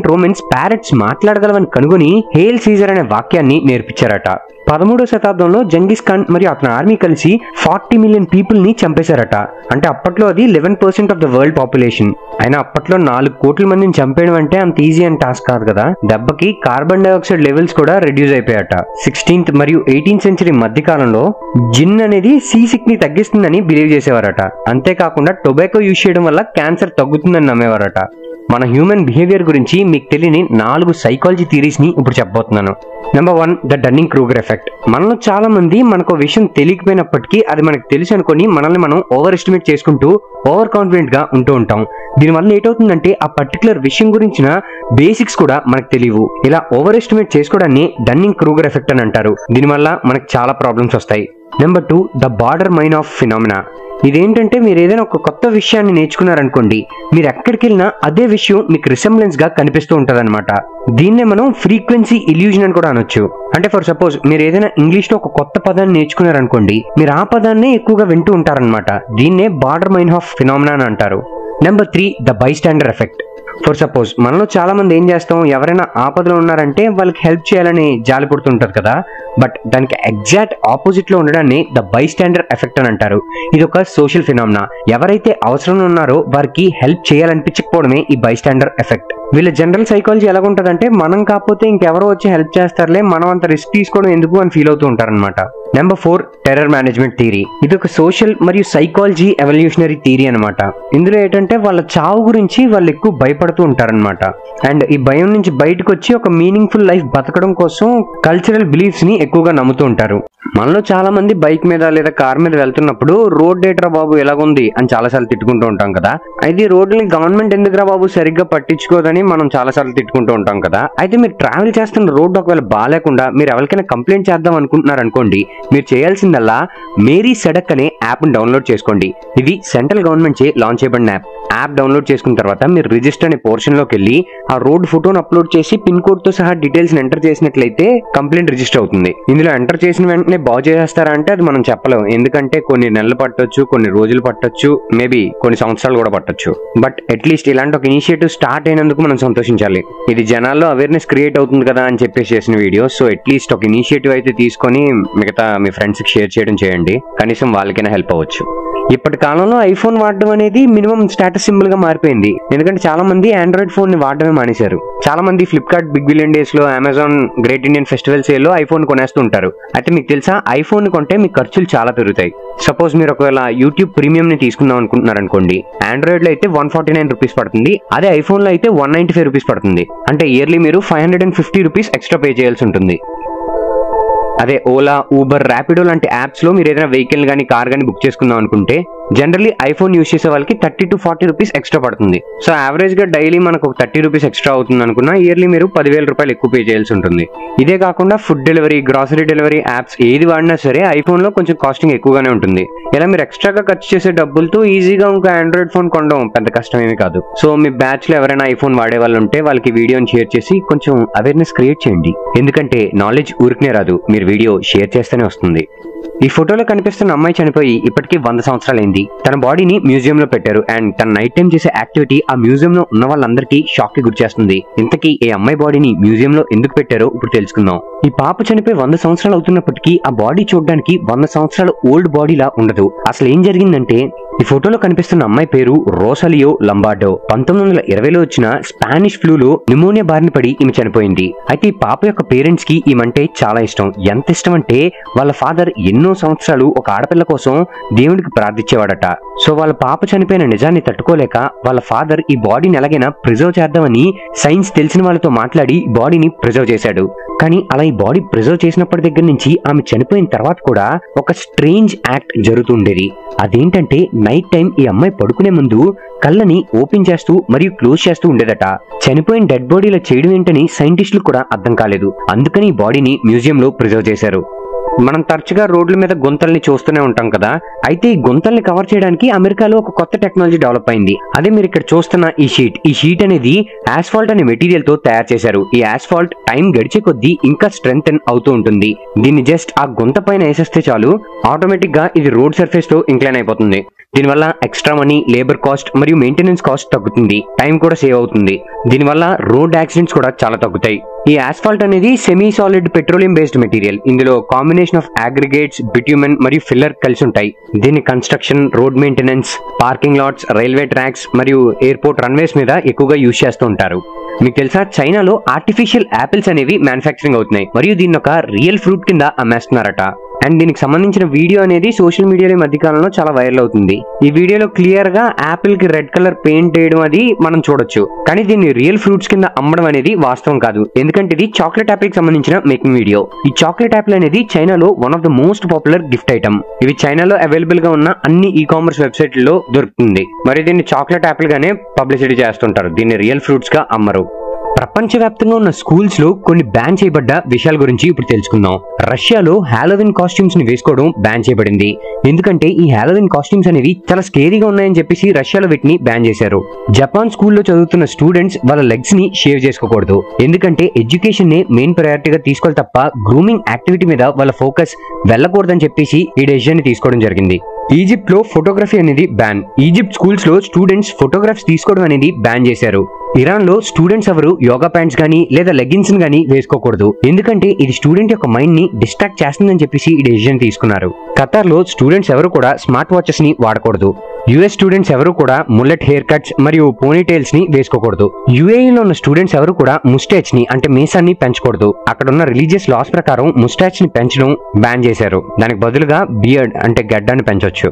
రోమన్స్ ప్యారెట్స్ మాట్లాడగలవని కనుగొని హేల్ సీజర్ అనే వాక్యాన్ని నేర్పించారట. 13వ శతాబ్దంలో జంగిస్ ఖాన్ మరియు అతని ఆర్మీ కలిసి 40 మిలియన్ పీపుల్ ని చంపేశారట. అంటే అప్పట్లో అది 11% ఆఫ్ ద వరల్డ్ పాపులేషన్. అయినా అప్పట్లో 4 కోట్ల మందిని చంపేయడం అంటే అంత ఈజీ అని టాస్క్ కాదు కదా. దెబ్బకి కార్బన్ డైఆక్సైడ్ లెవెల్స్ కూడా రెడ్యూస్ అయిపోయాట. 16th మరియు 18th సెంచరీ మధ్య కాలంలో జిన్ అనేది సీ సిక్ ని తగ్గిస్తుందని బిలీవ్ చేసేవారట. అంతేకాకుండా టొబాకో యూజ్ చేయడం వల్ల క్యాన్సర్ తగ్గుతుందని నమ్మేవారట. మన హ్యూమన్ బిహేవియర్ గురించి మీకు తెలియని 4 సైకాలజీ థియరీస్ ని ఇప్పుడు చెప్పబోతున్నాను. Number 1, the dunning Kruger effect. మనలో చాలా మంది మనకు విషయం తెలియకపోయినప్పటికీ అది మనకు తెలుసు అనుకుని మనల్ని మనం ఓవర్ ఎస్టిమేట్ చేసుకుంటూ ఓవర్ కాన్ఫిడెంట్ గా ఉంటూ ఉంటాం. దీనివల్ల ఏటవుతుందంటే ఆ పర్టికులర్ విషయం గురించిన బేసిక్స్ కూడా మనకు తెలియవు. ఇలా ఓవర్ ఎస్టిమేట్ చేసుకోవడాన్ని డన్నింగ్ క్రూగర్ ఎఫెక్ట్ అని అంటారు. దీనివల్ల మనకు చాలా ప్రాబ్లమ్స్ వస్తాయి. Number 2, the Baader Meinhof phenomena. ఇదేంటంటే మీరు ఏదైనా ఒక కొత్త విషయాన్ని నేర్చుకున్నారనుకోండి, మీరు ఎక్కడికి వెళ్ళినా అదే విషయం మీకు రిసెంబ్లెన్స్ గా కనిపిస్తూ ఉంటది అనమాట. దీన్నే మనం ఫ్రీక్వెన్సీ ఇల్యూజన్ అని కూడా అనొచ్చు. అంటే ఫర్ సపోజ్ మీరు ఏదైనా ఇంగ్లీష్ లో ఒక కొత్త పదాన్ని నేర్చుకున్నారనుకోండి, మీరు ఆ పదాన్నే ఎక్కువగా వింటూ ఉంటారనమాట. దీన్నే బార్డర్ మైన్ ఆఫ్ ఫినామినా అని అంటారు. Number 3, the bystander effect. For suppose మనలో చాలా మంది ఏం చేస్తాం, ఎవరైనా ఆపదలో ఉన్నారంటే వాళ్ళకి హెల్ప్ చేయాలని జాలి పడుతుంటారు కదా. బట్ దానికి ఎగ్జాక్ట్ ఆపోజిట్ లో ఉండడాన్ని ద బైస్టాండర్ ఎఫెక్ట్ అని అంటారు. ఇది ఒక సోషల్ ఫినామినా. ఎవరైతే అవసరంలో ఉన్నారో వారికి హెల్ప్ చేయాలనిపించకపోవడమే ఈ బైస్టాండర్ ఎఫెక్ట్. వీళ్ళ జనరల్ సైకాలజీ ఎలాగుంటదంటే, మనం కాకపోతే ఇంకెవరో వచ్చి హెల్ప్ చేస్తారులే, మనం అంత రిస్క్ తీసుకోవడం ఎందుకు అని ఫీల్ అవుతూ ఉంటారనమాట. Number 4, terror management theory. ఇది ఒక సోషల్ మరియు సైకాలజీ ఎవల్యూషనరీ థియరీ అనమాట. ఇందులో ఏంటంటే వాళ్ళ చావు గురించి వాళ్ళు ఎక్కువ భయపడుతూ ఉంటారనమాట. అండ్ ఈ భయం నుంచి బయటకు వచ్చి ఒక మీనింగ్ఫుల్ లైఫ్ బతకడం కోసం కల్చరల్ బిలీఫ్స్ ని ఎక్కువగా నమ్ముతూ ఉంటారు. మనలో చాలా మంది బైక్ మీద లేదా కార్ మీద వెళ్తున్నప్పుడు రోడ్ డేట్రా బాబు ఎలాగుంది అని చాలాసార్లు తిట్టుకుంటూ ఉంటాం కదా. అయితే ఈ రోడ్లని గవర్నమెంట్ ఎందుకురా బాబు సరిగ్గా పట్టించుకోదని మనం చాలాసార్లు తిట్టుకుంటూ ఉంటాం కదా. అయితే మీరు ట్రావెల్ చేస్తున్న రోడ్డు ఒకవేళ బాగాలేకుండా మీరు ఎవరికైనా కంప్లైంట్ చేద్దాం అనుకుంటున్నారు అనుకోండి, మీరు చేయాల్సిందల్లా మేరీ సెడక్ అనే యాప్ ని డౌన్లోడ్ చేసుకోండి. ఇది సెంట్రల్ గవర్నమెంట్ చే లాంచ్ చేయబడిన యాప్ డౌన్లోడ్ చేసుకున్న తర్వాత మీరు రిజిస్టర్ అనే పోర్షన్ లోకి వెళ్ళి ఆ రోడ్ ఫోటోను అప్లోడ్ చేసి పిన్ కోడ్ తో సహా డీటెయిల్స్ ఎంటర్ చేసినట్లయితే కంప్లైంట్ రిజిస్టర్ అవుతుంది. ఇందులో ఎంటర్ చేసిన వెంటనే బాగు చేస్తారా అంటే అది మనం చెప్పలేం. ఎందుకంటే కొన్ని నెలలు పట్టొచ్చు, కొన్ని రోజులు పట్టొచ్చు, మేబీ కొన్ని సంవత్సరాలు కూడా పట్టొచ్చు. బట్ అట్లీస్ట్ ఇలాంటి ఒక ఇనిషియేటివ్ స్టార్ట్ అయినందుకు మనం సంతోషించాలి. ఇది జనాల్లో అవేర్నెస్ క్రియేట్ అవుతుంది కదా అని చెప్పేసి చేసిన వీడియో. సో అట్లీస్ట్ ఒక ఇనిషియేటివ్ అయితే తీసుకొని మిగతా మీ ఫ్రెండ్స్ కి షేర్ చేయడం చేయండి. కనీసం వాళ్ళకైనా హెల్ప్ అవ్వచ్చు. ఇప్పటి కాలంలో ఐఫోన్ వాడడం అనేది మినిమం స్టేటస్ సింబల్ గా మారిపోయింది. ఎందుకంటే చాలా మంది ఆండ్రాయిడ్ ఫోన్ ని వాడడమే మానేశారు. చాలా మంది ఫ్లిప్కార్ట్ బిగ్ బిలియన్ డేస్ లో, Amazon great Indian festival sale లో ఐఫోన్ కొనేస్తూ ఉంటారు. అయితే మీకు తెలుసా, ఐఫోన్ కొంటే మీ ఖర్చులు చాలా పెరుగుతాయి. సపోజ్ మీరు ఒకవేళ యూట్యూబ్ ప్రీమియం ని తీసుకుందాం అనుకుంటున్నారు అనుకోండి, ఆండ్రాయిడ్ లో అయితే 149 రూపీస్ పడుతుంది, అదే ఐఫోన్ లో అయితే 195 రూపీస్ పడుతుంది. అంటే ఇయర్లీ మీరు 550 రూపీస్ ఎక్స్ట్రా పే చేయాల్సి ఉంటుంది. అదే ఓలా, ఊబర్, ర్యాపిడో లాంటి యాప్స్ లో మీరు ఏదైనా వెహికల్ గానీ కార్ గానీ బుక్ చేసుకుందాం అనుకుంటే జనరల్లీ ఐఫోన్ యూజ్ చేసే వాళ్ళకి 30 to 40 రూపీస్ ఎక్స్ట్రా పడుతుంది. సో యావరేజ్ గా డైలీ మనకు 30 రూపీస్ ఎక్స్ట్రా అవుతుంది అనుకున్నా ఇయర్లీ మీరు 10,000 రూపాయలు ఎక్కువ పే చేయాల్సి ఉంటుంది. ఇదే కాకుండా food delivery, grocery delivery apps ఏది వాడినా సరే ఐఫోన్ లో కొంచెం కాస్టింగ్ ఎక్కువగానే ఉంటుంది. ఇలా మీరు ఎక్స్ట్రాగా ఖర్చు చేసే డబ్బులతో ఈజీగా ఇంకా ఆండ్రాయిడ్ ఫోన్ కొనడం పెద్ద కష్టం ఏమీ కాదు. సో మీ బ్యాచ్ లో ఎవరైనా ఐఫోన్ వాడే వాళ్ళు ఉంటే వాళ్ళకి వీడియోని షేర్ చేసి కొంచెం అవేర్నెస్ క్రియేట్ చేయండి. ఎందుకంటే నాలెడ్జ్ ఊరికనే రాదు, మీరు వీడియో షేర్ చేస్తేనే వస్తుంది. ఈ ఫోటోలో కనిపిస్తున్న అమ్మాయి చనిపోయి ఇప్పటికీ 100 సంవత్సరాలైంది. తన బాడీని మ్యూజియం లో పెట్టారు. అండ్ తన నైట్ టైం చేసే యాక్టివిటీ ఆ మ్యూజియం లో ఉన్న వాళ్ళందరికీ షాక్ కి గురి చేస్తుంది. ఇంతకీ ఈ అమ్మాయి బాడీని మ్యూజియం లో ఎందుకు పెట్టారో ఇప్పుడు తెలుసుకుందాం. ఈ పాప చనిపోయి 100 సంవత్సరాలు అవుతున్నప్పటికీ ఆ బాడీ చూడడానికి 100 సంవత్సరాల ఓల్డ్ బాడీలా ఉండదు. అసలు ఏం జరిగిందంటే, ఈ ఫోటోలో కనిపిస్తున్న అమ్మాయి పేరు రోసాలియో లంబార్డో. 1920లో వచ్చిన స్పానిష్ ఫ్లూలో న్యూమోనియా బారిన పడి ఈమె చనిపోయింది. అయితే ఈ పాప యొక్క పేరెంట్స్ కి ఈమంటే చాలా ఇష్టం. ఎంత ఇష్టం అంటే వాళ్ళ ఫాదర్ ఎన్నో సంవత్సరాలు ఒక ఆడపిల్ల కోసం దేవుడికి ప్రార్థించేవాడట. సో వాళ్ళ పాప చనిపోయిన నిజాన్ని తట్టుకోలేక వాళ్ళ ఫాదర్ ఈ బాడీని ఎలాగైనా ప్రిజర్వ్ చేద్దామని సైన్స్ తెలిసిన వాళ్ళతో మాట్లాడి బాడీని ప్రిజర్వ్ చేశాడు. కానీ అలా ఈ బాడీ ప్రిజర్వ్ చేసినప్పటి దగ్గర నుంచి ఆమె చనిపోయిన తర్వాత కూడా ఒక స్ట్రేంజ్ యాక్ట్ జరుగుతుండేది. అదేంటంటే నైట్ టైం ఈ అమ్మాయి పడుకునే ముందు కళ్ళని ఓపెన్ చేస్తూ మరియు క్లోజ్ చేస్తూ ఉండేదట. చనిపోయిన డెడ్ బాడీలో చేయడం ఏంటని సైంటిస్టులు కూడా అర్థం కాలేదు. అందుకని ఈ బాడీని మ్యూజియం లో ప్రిజర్వ్ చేశారు. మనం తరచుగా రోడ్ల మీద గుంతల్ని చూస్తూనే ఉంటాం కదా. అయితే ఈ గుంతల్ని కవర్ చేయడానికి అమెరికాలో ఒక కొత్త టెక్నాలజీ డెవలప్ అయింది. అదే మీరు ఇక్కడ చూస్తున్న ఈ షీట్ అనేది ఆస్ఫాల్ట్ అనే మెటీరియల్ తో తయారు చేశారు. ఈ ఆస్ఫాల్ట్ టైం గడిచే కొద్దీ ఇంకా స్ట్రెంగ్తెన్ అవుతూ ఉంటుంది. దీన్ని జస్ట్ ఆ గుంత పైన వేసేస్తే చాలు, ఆటోమేటిక్ గా ఇది రోడ్ సర్ఫేస్ తో ఇంక్లైన్ అయిపోతుంది. దీనివల్ల ఎక్స్ట్రా మనీ, లేబర్ కాస్ట్ మరియు మెయింటెనెన్స్ కాస్ట్ తగ్గుతుంది. టైం కూడా సేవ్ అవుతుంది. దీనివల్ల రోడ్ యాక్సిడెంట్స్ కూడా చాలా తగ్గుతాయి. ఈ ఆస్ఫాల్ట్ అనేది semi solid petroleum based material. ఇందులో కాంబినేషన్ ఆఫ్ అగ్రిగేట్స్, బిట్యూమెన్ మరియు ఫిల్లర్ కలిసి ఉంటాయి. దీన్ని construction, road maintenance, parking LADS, railway tracks మరియు ఎయిర్పోర్ట్ రన్వేస్ మీద ఎక్కువగా యూజ్ చేస్తూ ఉంటారు. మీకు తెలుసా, చైనాలో ఆర్టిఫిషియల్ యాపిల్స్ అనేవి మ్యానుఫ్యాక్చరింగ్ అవుతున్నాయి మరియు దీన్ని ఒక రియల్ ఫ్రూట్ కింద అమ్మేస్తున్నారట. అండ్ దీనికి సంబంధించిన వీడియో అనేది సోషల్ మీడియాలో ఈ మధ్య కాలంలో చాలా వైరల్ అవుతుంది. ఈ వీడియోలో క్లియర్ గా యాపిల్ కి రెడ్ కలర్ పెయింట్ వేయడం అది మనం చూడొచ్చు. కానీ దీన్ని రియల్ ఫ్రూట్స్ కింద అమ్మడం అనేది వాస్తవం కాదు, ఎందుకంటే ఇది చాక్లెట్ యాపిల్ కి సంబంధించిన మేకింగ్ వీడియో. ఈ చాక్లెట్ యాపిల్ అనేది చైనాలో one of the most popular gift item. ఇవి చైనాలో అవైలబుల్ గా ఉన్న అన్ని ఈ కామర్స్ వెబ్సైట్లలో దొరుకుతుంది. మరి దీన్ని చాక్లెట్ యాపిల్ గానే పబ్లిసిటీ చేస్తుంటారు, దీన్ని రియల్ ఫ్రూట్స్ గా అమ్మరు. ప్రపంచవ్యాప్తంగా ఉన్న స్కూల్స్ లో కొన్ని బ్యాన్ చేయబడ్డ విషయాల గురించి ఇప్పుడు తెలుసుకుందాం. రష్యాలో హాలోవిన్ కాస్ట్యూమ్స్ ని వేసుకోవడం బ్యాన్ చేయబడింది. ఎందుకంటే ఈ హాలోవిన్ కాస్ట్యూమ్స్ అనేవి చాలా స్కేరీగా ఉన్నాయని చెప్పేసి రష్యాలో వీటిని బ్యాన్ చేశారు. జపాన్ స్కూల్లో చదువుతున్న స్టూడెంట్స్ వాళ్ళ లెగ్స్ ని షేవ్ చేసుకోకూడదు, ఎందుకంటే ఎడ్యుకేషన్ నే మెయిన్ ప్రయారిటీగా తీసుకోవాలి తప్ప గ్రూమింగ్ యాక్టివిటీ మీద వాళ్ళ ఫోకస్ వెళ్ళకూడదని చెప్పేసి ఈ డెసిషన్ ని తీసుకోవడం జరిగింది. ఈజిప్ట్ లో ఫోటోగ్రఫీ అనేది బ్యాన్. ఈజిప్ట్ స్కూల్స్ లో స్టూడెంట్స్ ఫోటోగ్రాఫ్స్ తీసుకోవడం అనేది బ్యాన్ చేశారు. ఇరాన్ లో స్టూడెంట్స్ ఎవరు యోగా ప్యాంట్స్ గానీ లేదా లెగ్గిన్స్ గానీ వేసుకోకూడదు, ఎందుకంటే ఇది స్టూడెంట్ యొక్క మైండ్ ని డిస్ట్రాక్ట్ చేస్తుందని చెప్పేసి ఈ డెసిషన్ తీసుకున్నారు. ఖతార్ లో స్టూడెంట్స్ ఎవరు కూడా స్మార్ట్ వాచెస్ ని వాడకూడదు. యుఎస్ స్టూడెంట్స్ ఎవరు కూడా ముల్లెట్ హెయిర్ కట్స్ మరియు పోనీటైల్స్ ని వేసుకోకూడదు. యుఏఈ లో ఉన్న స్టూడెంట్స్ ఎవరు కూడా ముస్టాచ్ ని అంటే మీసాన్ని పెంచకూడదు. అక్కడ ఉన్న రిలీజియస్ లాస్ ప్రకారం ముస్టాచ్ ని పెంచడం బ్యాన్ చేశారు. దానికి బదులుగా బియర్డ్ అంటే గడ్డాన్ని పెంచొచ్చు.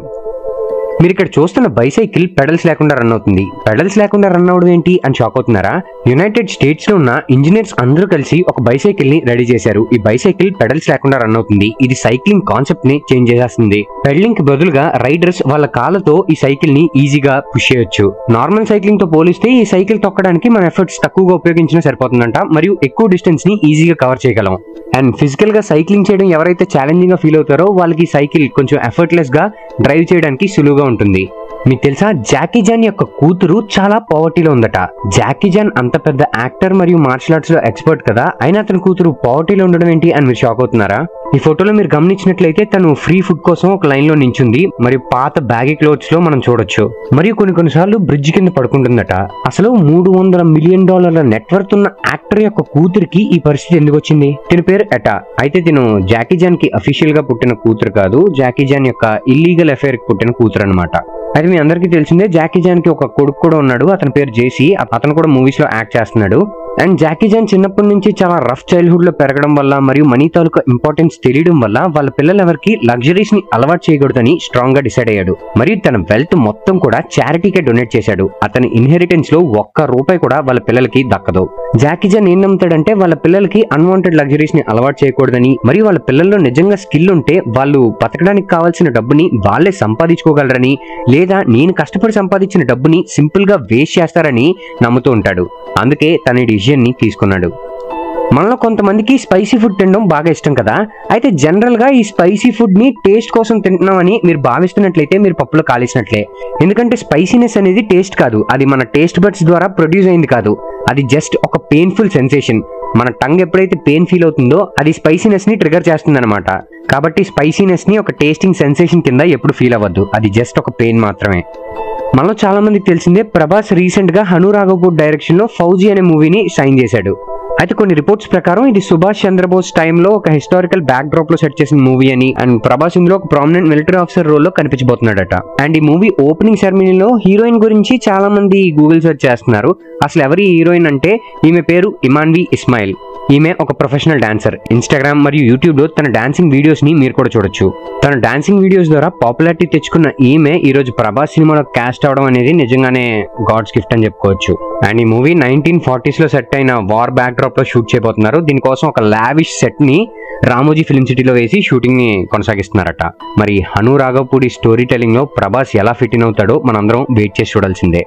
మీరు ఇక్కడ చూస్తున్న బైసైకిల్ పెడల్స్ లేకుండా రన్ అవుతుంది. పెడల్స్ లేకుండా రన్ అవడం ఏంటి అని షాక్ అవుతున్నారా? యునైటెడ్ స్టేట్స్ లో ఉన్న ఇంజనీర్స్ అందరూ కలిసి ఒక బైసైకిల్ ని రెడీ చేశారు. ఈ బైసైకిల్ పెడల్స్ లేకుండా రన్ అవుతుంది. ఇది సైక్లింగ్ కాన్సెప్ట్ ని చేంజ్ చేసేస్తుంది. పెడలింగ్ కి బదులుగా రైడర్స్ వాళ్ళ కాళ్ళతో ఈ సైకిల్ ని ఈజీగా పుష్ చేయొచ్చు. నార్మల్ సైక్లింగ్ తో పోలిస్తే ఈ సైకిల్ తొక్కడానికి మన ఎఫర్ట్స్ తక్కువగా ఉపయోగించినా సరిపోతుందంట, మరియు ఎక్కువ డిస్టెన్స్ ని ఈజీగా కవర్ చేయగలం. అండ్ ఫిజికల్ గా సైక్లింగ్ చేయడం ఎవరైతే ఛాలెంజింగ్ గా ఫీల్ అవుతారో వాళ్ళకి సైకిల్ కొంచెం ఎఫర్ట్లెస్ గా డ్రైవ్ చేయడానికి సులువుగా ఉంటుంది. మీకు తెలుసా, జాకీ జాన్ యొక్క కూతురు చాలా పావర్టీలో ఉందట. జాకీ జాన్ అంత పెద్ద యాక్టర్ మరియు మార్షల్ ఆర్ట్స్ లో ఎక్స్పర్ట్ కదా, అయినా అతని కూతురు పావర్టీలో ఉండడం ఏంటి అని మీరు షాక్ అవుతున్నారా? ఈ ఫోటోలో మీరు గమనించినట్లయితే తను ఫ్రీ ఫుడ్ కోసం ఒక లైన్ లో నించుంది, మరియు పాత బ్యాగీ క్లోత్స్ లో మనం చూడొచ్చు. మరియు కొన్నిసార్లు బ్రిడ్జ్ కింద పడుకుంటుందట. అసలు $300 మిలియన్ నెట్వర్త్ ఉన్న యాక్టర్ యొక్క కూతురికి ఈ పరిస్థితి ఎందుకు వచ్చింది? తిన పేరు ఎటా. అయితే తిను జాకీ జాన్ కి అఫీషియల్ గా పుట్టిన కూతురు కాదు, జాకీ జాన్ యొక్క ఇల్లీగల్ అఫైర్ కి పుట్టిన కూతురు అనమాట. అయితే మీ అందరికీ తెలిసిందే, జాకీ జాన్ కి ఒక కొడుకు కూడా ఉన్నాడు. అతని పేరు జేసీ. అతను కూడా మూవీస్ లో యాక్ట్ చేస్తున్నాడు. అండ్ జాకీ జాన్ చిన్నప్పటి నుంచి చాలా రఫ్ చైల్డ్హుడ్ లో పెరగడం వల్ల మరియు మనీ తాలూకా ఇంపార్టెన్స్ తెలియడం వల్ల వాళ్ళ పిల్లలు ఎవరికి లగ్జరీస్ ని అలవాటు చేయకూడదని స్ట్రాంగ్ గా డిసైడ్ అయ్యాడు. మరియు తన వెల్త్ మొత్తం కూడా చారిటీకే డొనేట్ చేశాడు. అతని ఇన్హెరిటెన్స్ లో ₹1 కూడా వాళ్ళ పిల్లలకి దక్కదు. జాకీ జాన్ ఏం నమ్ముతాడంటే వాళ్ళ పిల్లలకి అన్వాంటెడ్ లగ్జరీస్ ని అలవాటు చేయకూడదని, మరియు వాళ్ళ పిల్లల్లో నిజంగా స్కిల్ ఉంటే వాళ్ళు బతకడానికి కావాల్సిన డబ్బుని వాళ్ళే సంపాదించుకోగలరని, లేదా నేను కష్టపడి సంపాదించిన డబ్బుని సింపుల్ గా వేస్ట్ చేస్తారని నమ్ముతూ ఉంటాడు. అందుకే తన డిసిజన్ ని తీసుకున్నాడు. మనలో కొంతమందికి స్పైసీ ఫుడ్ తినడం బాగా ఇష్టం కదా. అయితే జనరల్ గా ఈ స్పైసీ ఫుడ్ ని టేస్ట్ కోసం తింటున్నామని మీరు భావిస్తున్నట్లయితే మీరు పప్పులో కాలేసినట్లే. ఎందుకంటే స్పైసీనెస్ అనేది టేస్ట్ కాదు, అది మన టేస్ట్ బడ్స్ ద్వారా ప్రొడ్యూస్ అయింది కాదు. అది జస్ట్ ఒక పెయిన్ఫుల్ సెన్సేషన్. మన టంగ్ ఎప్పుడైతే పెయిన్ ఫీల్ అవుతుందో అది స్పైసీనెస్ ని ట్రిగర్ చేస్తుంది అనమాట. కాబట్టి స్పైసీనెస్ ని ఒక టేస్టింగ్ సెన్సేషన్ కింద ఎప్పుడు ఫీల్ అవ్వద్దు, అది జస్ట్ ఒక పెయిన్ మాత్రమే. మనలో చాలా మందికి తెలిసిందే, ప్రభాస్ రీసెంట్ గా హను రాఘవపూర్ డైరెక్షన్ లో ఫౌజీ అనే మూవీని సైన్ చేశాడు. అయితే కొన్ని రిపోర్ట్స్ ప్రకారం ఇది సుభాష్ చంద్రబోస్ టైంలో ఒక హిస్టారికల్ బ్యాక్ డ్రాప్ లో సెట్ చేసిన మూవీ అని, అండ్ ప్రభాస్ ఇందులో ఒక ప్రామినెంట్ మిలిటరీ ఆఫీసర్ రోల్ లో కనిపించబోతున్నాడట. అండ్ ఈ మూవీ ఓపెనింగ్ సెరమనీలో హీరోయిన్ గురించి చాలా మంది గూగుల్ సెర్చ్ చేస్తున్నారు. అసలు ఎవరి హీరోయిన్ అంటే ఈమె పేరు ఇమాన్వి ఇస్మాయిల్. ఈమె ఒక ప్రొఫెషనల్ డాన్సర్. ఇన్స్టాగ్రామ్ మరియు యూట్యూబ్ లో తన డాన్సింగ్ వీడియోస్ ని మీరు కూడా చూడొచ్చు. తన డాన్సింగ్ వీడియోస్ ద్వారా పాపులారిటీ తెచ్చుకున్న ఈమె ఈ రోజు ప్రభాస్ సినిమాలో క్యాస్ట్ అవడం అనేది నిజంగానే గాడ్స్ గిఫ్ట్ అని చెప్పుకోవచ్చు. అండ్ ఈ మూవీ 1940s లో సెట్ అయిన వార్ బ్యాక్ డ్రాప్ లో షూట్ చేయబోతున్నారు. దీనికోసం ఒక లావిష్ సెట్ ని రామోజీ ఫిల్మ్ సిటీలో వేసి షూటింగ్ ని కొనసాగిస్తున్నారట. మరి హను రాఘవపూడి స్టోరీ టెల్లింగ్ లో ప్రభాస్ ఎలా ఫిట్ ఇన్ అవుతాడో మనందరం వెయిట్ చేసి చూడాల్సిందే.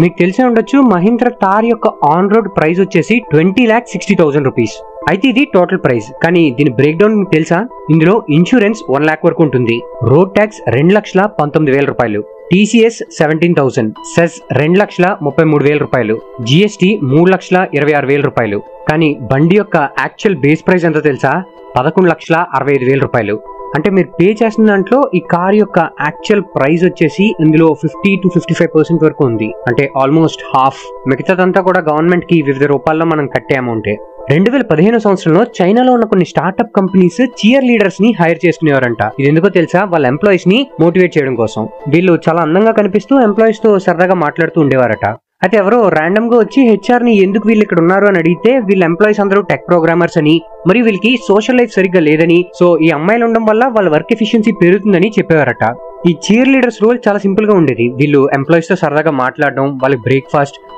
మీకు తెలిసే ఉండొచ్చు, మహీంద్రా థార్ యొక్క ఆన్ రోడ్ ప్రైస్ వచ్చేసి 20,60,000 రూపీస్. అయితే ఇది టోటల్ ప్రైస్. కానీ దీని బ్రేక్ డౌన్ మీకు తెలుసా? ఇందులో ఇన్సూరెన్స్ 1 lakh వరకు ఉంటుంది, రోడ్ ట్యాక్స్ 2,19,000 రూపాయలు, టీసీఎస్ 17,000, సెస్ 2,33,000 రూపాయలు, జిఎస్టీ 3,26,000 రూపాయలు. కానీ బండి యొక్క యాక్చువల్ బేస్ ప్రైస్ ఎంతో తెలుసా? 11,65,000 రూపాయలు. అంటే మీరు పే చేసిన దాంట్లో ఈ కార్ యొక్క యాక్చువల్ ప్రైస్ వచ్చేసి ఇందులో 50 to 55% వరకు ఉంది. అంటే ఆల్మోస్ట్ హాఫ్. మిగతాదంతా కూడా గవర్నమెంట్ కి వివిధ రూపాల్లో మనం కట్టే అమౌంటే. 2015 సంవత్సరంలో చైనాలో ఉన్న కొన్ని స్టార్ట్అప్ కంపెనీస్ చీర్ లీడర్స్ ని హైర్ చేసుకునేవారంట. ఇది ఎందుకో తెలుసా? వాళ్ళ ఎంప్లాయీస్ ని మోటివేట్ చేయడం కోసం. వీళ్ళు చాలా అందంగా కనిపిస్తూ ఎంప్లాయీస్ తో సరదాగా మాట్లాడుతూ ఉండేవారట. అయితే ఎవరో ర్యాండమ్ గా వచ్చి హెచ్ఆర్ ని ఎందుకు వీళ్ళు ఇక్కడ ఉన్నారు అని అడిగితే వీళ్ళ ఎంప్లాయీస్ అందరూ టెక్ ప్రోగ్రామర్స్ అని, మరియు వీళ్ళకి సోషల్ లైఫ్ సరిగ్గా లేదని, సో ఈ అమ్మాయిలు ఉండడం వల్ల వాళ్ళ వర్క్ ఎఫిషియన్సీ పెరుగుతుందని చెప్పేవారట. ఈ చీర్ లీడర్స్ రోల్ చాలా సింపుల్ గా ఉండేది. వీళ్ళు ఎంప్లాయీస్ తో సరదాగా మాట్లాడడం, వాళ్ళకి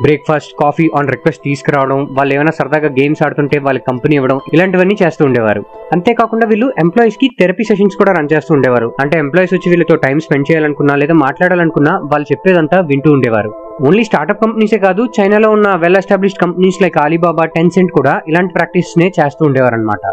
బ్రేక్ఫాస్ట్ కాఫీ ఆన్ రిక్వెస్ట్ తీసుకురావడం, వాళ్ళు ఏమైనా సరదాగా గేమ్స్ ఆడుతుంటే వాళ్ళకి కంపెనీ ఇవ్వడం, ఇలాంటివన్నీ చేస్తూ ఉండేవారు. అంతేకాకుండా వీళ్ళు ఎంప్లాయీస్ కి థెరపీ సెషన్స్ కూడా రన్ చేస్తూ ఉండేవారు. అంటే ఎంప్లాయీస్ వచ్చి వీళ్ళతో టైం స్పెండ్ చేయాలనుకున్నా లేదా మాట్లాడాలనుకున్నా వాళ్ళు చెప్పేదంతా వింటూ ఉండేవారు. ఓన్లీ స్టార్ట్అప్ కంపెనీసే కాదు, చైనాలో ఉన్న well established companies like Alibaba, Tencent కూడా ఇలాంటి ప్రాక్టీస్ నే చేస్తూ ఉండేవారు అనమాట.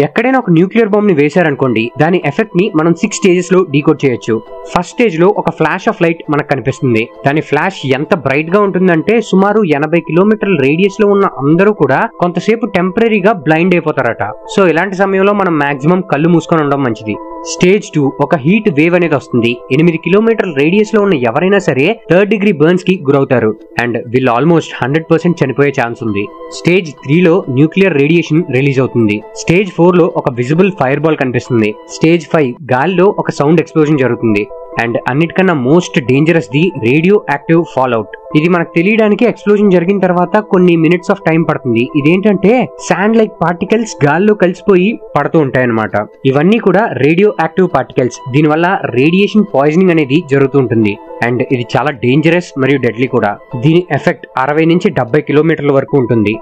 ఎక్కడైనా ఒక న్యూక్లియర్ బాంబ్ ని వేశారనుకోండి, దాని ఎఫెక్ట్ ని మనం 6 స్టేజెస్ లో డీకోడ్ చేయొచ్చు. ఫస్ట్ స్టేజ్ లో ఒక ఫ్లాష్ ఆఫ్ లైట్ మనకు కనిపిస్తుంది. దాని ఫ్లాష్ ఎంత బ్రైట్ గా ఉంటుందంటే సుమారు 80 కిలోమీటర్ల రేడియస్ లో ఉన్న అందరూ కూడా కొంతసేపు టెంపరీగా బ్లైండ్ అయిపోతారట. సో ఇలాంటి సమయంలో మనం మాక్సిమం కళ్ళు మూసుకొని ఉండడం మంచిది. స్టేజ్ 2 ఒక హీట్ వేవ్ అనేది వస్తుంది. 8 కిలోమీటర్ల రేడియస్ లో ఉన్న ఎవరైనా సరే 3rd డిగ్రీ బర్న్స్ కి గురవుతారు అండ్ వీళ్ళు ఆల్మోస్ట్ 100% చనిపోయే ఛాన్స్ ఉంది. స్టేజ్ 3 లో న్యూక్లియర్ రేడియేషన్ రిలీజ్ అవుతుంది. స్టేజ్ 4 లో ఒక విజిబుల్ ఫైర్ బాల్ కనిపిస్తుంది. స్టేజ్ 5 గాలిలో ఒక సౌండ్ ఎక్స్ప్లోజన్ జరుగుతుంది. అండ్ అన్నిటికన్నా most dangerous the radioactive fallout. ఇది మనకు తెలియడానికి ఎక్స్ప్లోజన్ జరిగిన తర్వాత కొన్ని మినిట్స్ ఆఫ్ టైం పడుతుంది. ఇదేంటంటే శాండ్ లైక్ పార్టికల్స్ గాల్లో కలిసిపోయి పడుతూ ఉంటాయి అన్నమాట. ఇవన్నీ కూడా రేడియో యాక్టివ్ పార్టికల్స్. దీనివల్ల రేడియేషన్ పాయిజనింగ్ అనేది జరుగుతూ ఉంటుంది అండ్ ఇది చాలా డేంజరస్ మరియు డెడ్లీ కూడా. దీని ఎఫెక్ట్ 60 నుంచి 70 కిలోమీటర్ల వరకు ఉంటుంది.